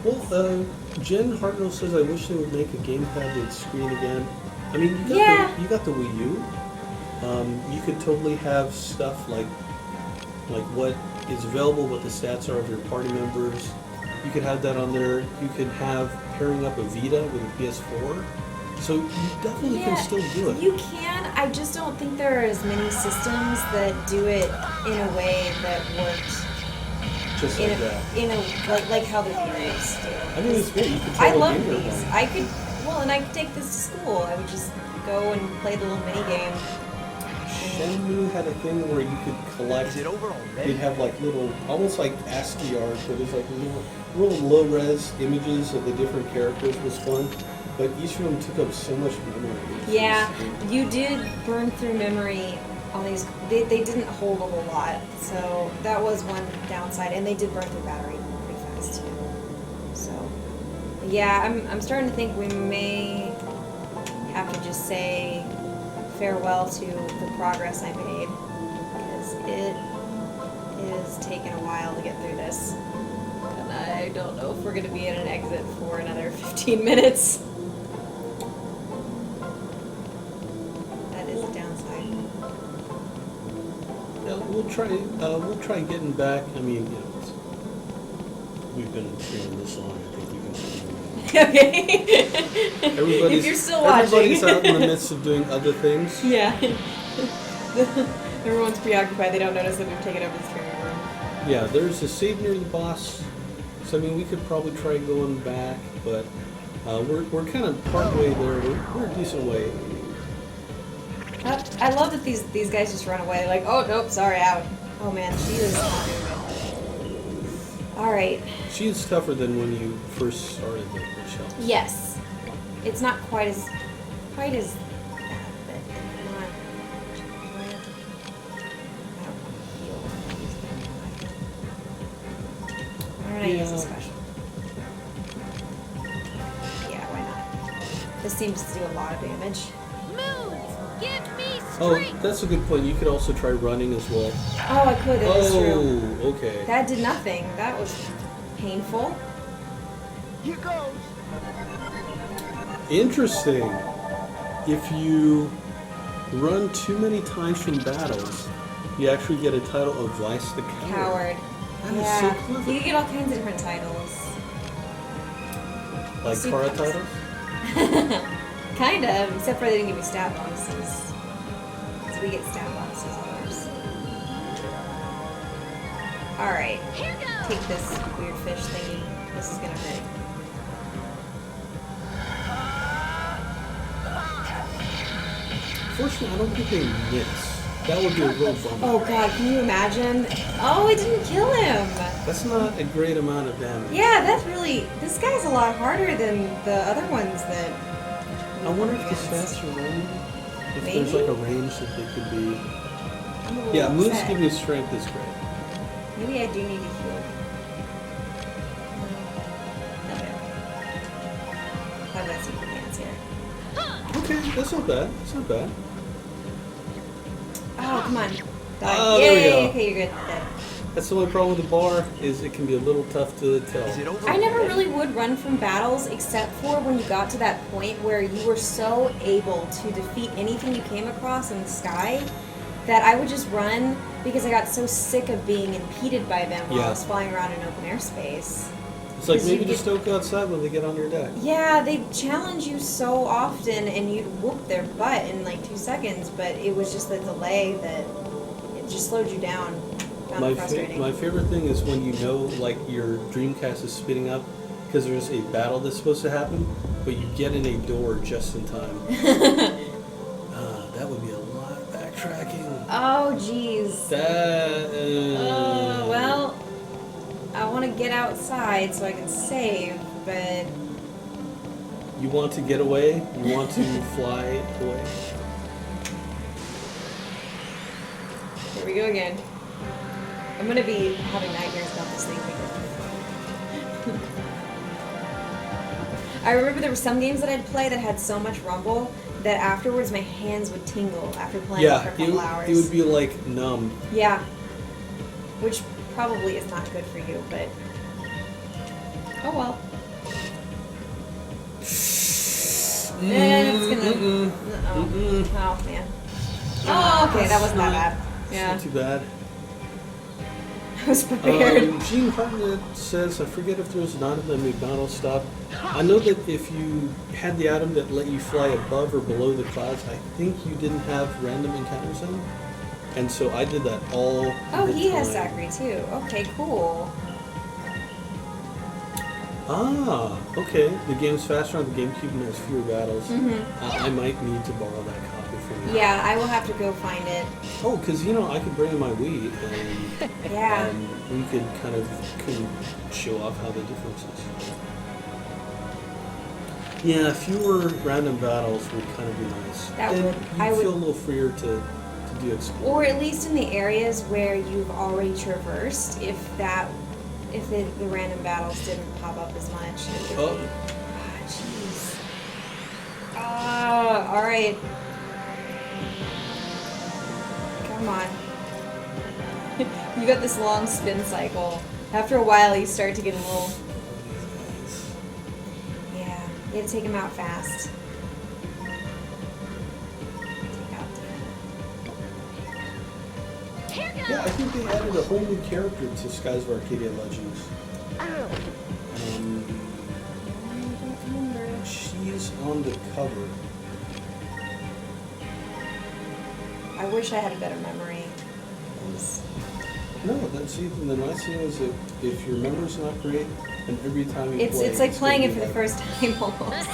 A: Well, Jen Hartnell says, "I wish they would make a gamepad with screen again." I mean, you got the Wii U. You could totally have stuff like what is available, what the stats are of your party members. You could have that on there. You could have pairing up a Vita with a PS4. So you definitely can still do it.
B: You can. I just don't think there are as many systems that do it in a way that works.
A: Just like that.
B: Like how the viewers do.
A: I mean, it's great. You could
B: I
A: totally
B: love
A: do
B: these. I could. Well, and I could take this to school. I would just go and play the little mini game.
A: Shenmue had a thing where you could collect.
C: Is it over already?
A: You'd have like little, almost like ASCII art, but it was like real low-res images of the different characters. Was fun, but each of them took up so much memory.
B: Yeah, you did burn through memory on these. They didn't hold a whole lot, so that was one downside. And they did burn through battery pretty fast too. So, yeah, I'm starting to think we may have to just say farewell to the progress I made, because it is taking a while to get through this. And I don't know if we're going to be at an exit for another 15 minutes. That is a downside.
A: Yeah, we'll try getting back. I mean, we've been streaming this long. I think we can.
B: Okay. If you're still watching.
A: Everybody's out in the midst of doing other things.
B: Yeah. Everyone's preoccupied. They don't notice that we've taken over the streaming room.
A: Yeah, there's a save near the boss. So I mean, we could probably try going back, but we're kind of part way there. We're a decent way.
B: I love that these guys just run away. Like, oh nope, sorry, out. Oh man, she is not doing it. All right.
A: She is tougher than when you first started the show.
B: Yes, it's not quite as bad, but not. Why don't I use a special? Yeah, why not? This seems to do a lot of damage.
D: Move! Give me
A: Oh,
D: strength!
A: that's a good point. You could also try running as well.
B: Oh, I could. That is true.
A: Oh, okay.
B: That did nothing. That was painful.
C: Here goes.
A: Interesting. If you run too many times from battles, you actually get a title of Vice the Coward.
B: Coward.
A: That is
B: Yeah.
A: so clever.
B: You can get all kinds of different titles.
A: Like
B: Super
A: Kara
B: close.
A: titles?
B: Kind of, except for they didn't give me stat bonuses. So we get stat bonuses on ours. Alright.
D: Here goes!
B: Take this weird fish thingy. This is gonna hurt.
A: Fortunately, I don't think they miss. That would be a real bummer.
B: Oh god, can you imagine? Oh, it didn't kill him!
A: That's not a great amount of damage.
B: Yeah, that's really... This guy's a lot harder than the other ones that...
A: I wonder if the stats are random. If
B: Maybe?
A: there's like a range that they could be.
B: I'm a little
A: Yeah, moves
B: upset.
A: give you strength is great.
B: Maybe I do need to heal. No, no. I've got super hands here.
A: Okay, that's not bad. That's not bad.
B: Oh, come on. Die.
A: Oh, there we
B: Yay!
A: go.
B: Okay, you're good. Dead.
A: That's the only problem with the bar is it can be a little tough to tell.
C: Is it over?
B: I never
C: already?
B: really would run from battles except for when you got to that point where you were so able to defeat anything you came across in the sky that I would just run because I got so sick of being impeded by them while I
A: Yeah.
B: was flying around in open airspace.
A: It's like
B: 'Cause you
A: maybe
B: get-
A: just don't go outside when they get on your deck.
B: Yeah, they challenge you so often and you'd whoop their butt in like 2 seconds, but it was just the delay that it just slowed you down. Found it frustrating.
A: My favorite thing is when you know, like, your Dreamcast is spinning up because there's a battle that's supposed to happen, but you get in a door just in time. That would be a lot of backtracking.
B: Oh, jeez. Well, I want to get outside so I can save, but...
A: You want to get away? You want to fly away?
B: Here we go again. I'm going to be having nightmares about this thing. I remember there were some games that I'd play that had so much rumble that afterwards my hands would tingle after playing for a couple hours.
A: It would be like numb.
B: Yeah. Which probably is not good for you, but... Oh well. It's gonna... Oh, man. Oh, okay, that wasn't that bad. Yeah.
A: Not too bad.
B: I was prepared.
A: Gene Hartnett says, I forget if there was an item that made battles stop. I know that if you had the item that let you fly above or below the clouds, I think you didn't have random encounters in. And so I did that all the time.
B: He has Zachary too. Okay, cool.
A: Ah, okay. The game's faster on the GameCube and has fewer battles.
B: Mm-hmm.
A: I might need to borrow that copy from you.
B: Yeah, I will have to go find it.
A: Oh, because, I could bring in my Wii and
B: Yeah.
A: we could kind of show off how the difference is. Yeah, fewer random battles would kind of be nice.
B: That
A: and
B: would.
A: you'd feel a little freer to do exploring.
B: Or at least in the areas where you've already traversed, if the random battles didn't pop up as much. It would be... jeez. Alright. Come on. You got this long spin cycle. After a while, you start to get a little... Yeah, you have to take them out fast.
A: Yeah, I think they added a whole new character to Skies of Arcadia Legends. She's on the cover.
B: I wish I had a better memory.
A: No, the nice thing is that if your memory's not great, and every time you play...
B: It's like playing it for the first time almost.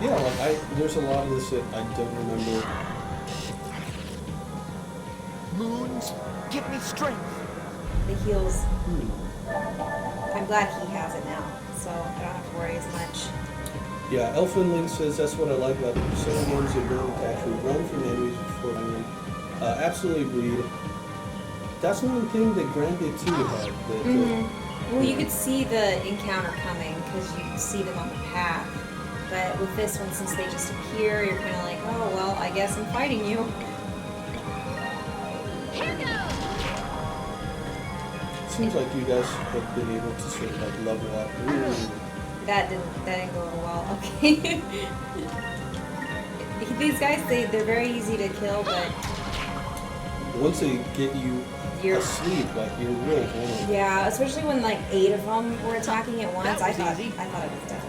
A: Yeah, like there's a lot of this that I don't remember.
C: Moons, give me strength.
B: The heals. I'm glad he has it now, so I don't have to worry as much.
A: Yeah, Elfin Link says that's what I like about the Persona games, the ability to actually run from enemies before them. Absolutely agreed. That's one thing that Grand Day 2 had.
B: Well, you could see the encounter coming because you see them on the path. But with this one, since they just appear, you're kind of like, oh, well, I guess I'm fighting you.
D: Here goes!
A: Seems like you guys have been able to sort of like level up.
B: That didn't go over well. Okay. These guys, they're very easy to kill, but...
A: Once they get you asleep, like you're real vulnerable.
B: Yeah, especially when like 8 of them were attacking at once. I thought it was done.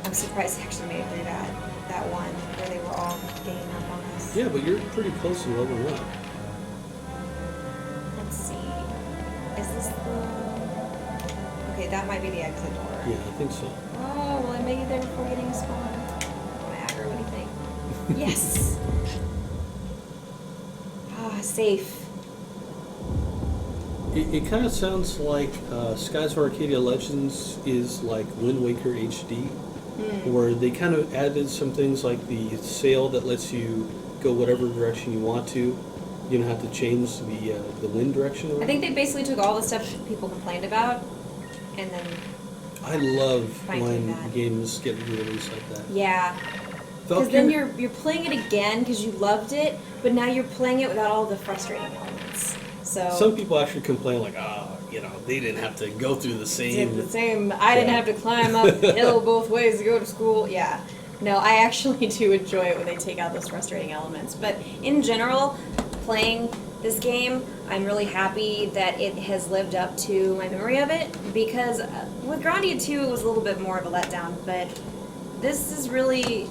B: I'm surprised I actually made it through that one where they were all ganging up on us.
A: Yeah, but you're pretty close to level 1.
B: Let's see. Is this the... Okay, that might be the exit door.
A: Yeah, I think so.
B: Oh, will I make it there before getting spawned? My aggro, what do you think? Yes! Safe.
A: It kind of sounds like Skies of Arcadia Legends is like Wind Waker HD, where they kind of added some things like the sail that lets you go whatever direction you want to. You don't have to change the wind direction.
B: I think they basically took all the stuff people complained about, and then...
A: I love when games get released like that.
B: Yeah. Because then you're playing it again because you loved it, but now you're playing it without all the frustrating elements. So
A: some people actually complain like, they didn't have to go through the same.
B: I didn't have to climb up the hill both ways to go to school. Yeah. No, I actually do enjoy it when they take out those frustrating elements. But in general, playing this game, I'm really happy that it has lived up to my memory of it, because with Grandia 2 it was a little bit more of a letdown, but this is really...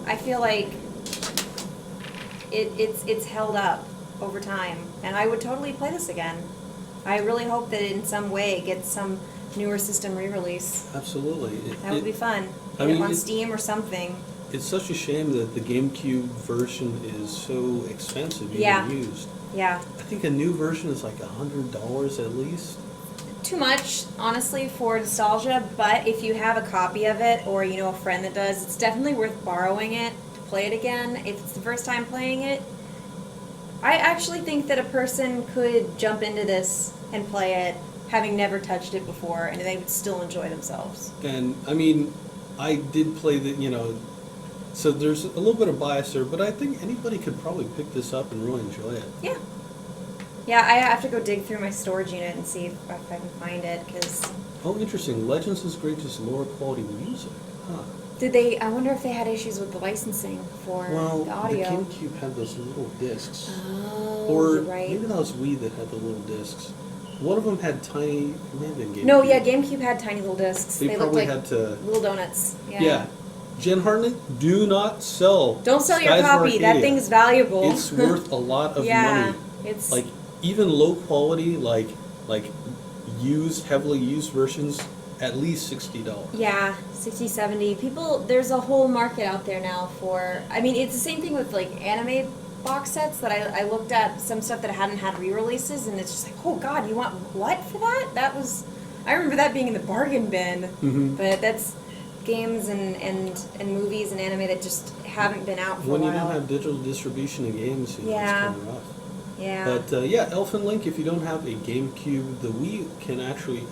B: I feel like it's held up over time, and I would totally play this again. I really hope that in some way it gets some newer system re-release.
A: Absolutely.
B: That would be fun.
A: I
B: Get it
A: mean,
B: on Steam or something.
A: It's such a shame that the GameCube version is so expensive, even
B: Yeah.
A: used.
B: Yeah.
A: I think a new version is like $100 at least.
B: Too much, honestly, for nostalgia, but if you have a copy of it or you know a friend that does, it's definitely worth borrowing it to play it again if it's the first time playing it. I actually think that a person could jump into this and play it having never touched it before, and they would still enjoy themselves.
A: And I mean, I did play the, so there's a little bit of bias there, but I think anybody could probably pick this up and really enjoy it.
B: Yeah. Yeah, I have to go dig through my storage unit and see if I can find it, because...
A: Oh, interesting. Legends is great, just lower quality music. Huh.
B: I wonder if they had issues with the licensing for
A: Well,
B: the audio.
A: the GameCube had those little discs.
B: Oh,
A: Or
B: you're right.
A: maybe that was Wii that had the little discs. One of them had tiny, it may have been GameCube.
B: No, yeah, GameCube had tiny little discs.
A: They
B: looked
A: probably
B: like
A: had to...
B: little donuts.
A: Yeah. Jen Hartnett, do not sell.
B: Don't sell your
A: Skies of
B: copy. That
A: Arcadia.
B: thing's valuable.
A: It's worth a lot of
B: yeah,
A: money.
B: it's
A: Like even low quality, like used, heavily used versions, at least $60.
B: yeah, 60, 70. People, there's a whole market out there now for. I mean, it's the same thing with like anime box sets that I looked at some stuff that hadn't had re-releases, and it's just like, oh God, you want what for that? That was. I remember that being in the bargain bin.
A: Mm-hmm.
B: But that's games and movies and anime that just haven't been out for
A: When
B: a
A: you
B: while.
A: don't have digital distribution of games,
B: Yeah.
A: it's kind of rough.
B: Yeah.
A: But yeah, Elfin Link, if you don't have a GameCube, the Wii can actually,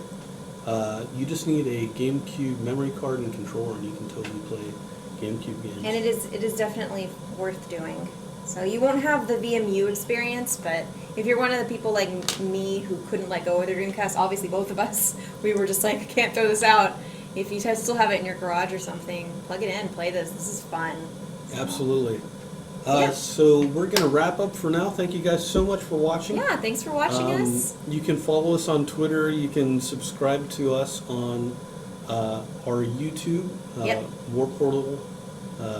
A: you just need a GameCube memory card and controller, and you can totally play GameCube games.
B: And it is definitely worth doing. So you won't have the VMU experience, but if you're one of the people like me who couldn't let go of their Dreamcast, obviously both of us, we were just like, I can't throw this out. If you still have it in your garage or something, plug it in, play this. This is fun. So,
A: Absolutely.
B: Yeah.
A: So we're going to wrap up for now. Thank you guys so much for watching.
B: Yeah, thanks for watching us.
A: You can follow us on Twitter. You can subscribe to us on our YouTube,
B: Yep.
A: War Portal.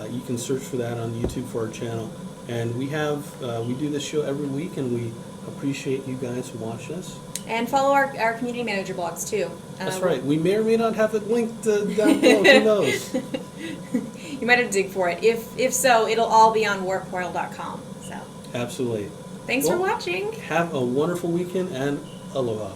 A: You can search for that on YouTube for our channel. And we do this show every week, and we appreciate you guys watching us.
B: And follow our community manager blogs too.
A: That's right. We may or may not have it linked down below. Who knows?
B: You might have to dig for it. If so, it'll all be on warportal.com. So
A: Absolutely.
B: thanks for
A: Well,
B: watching.
A: Have a wonderful weekend, and aloha.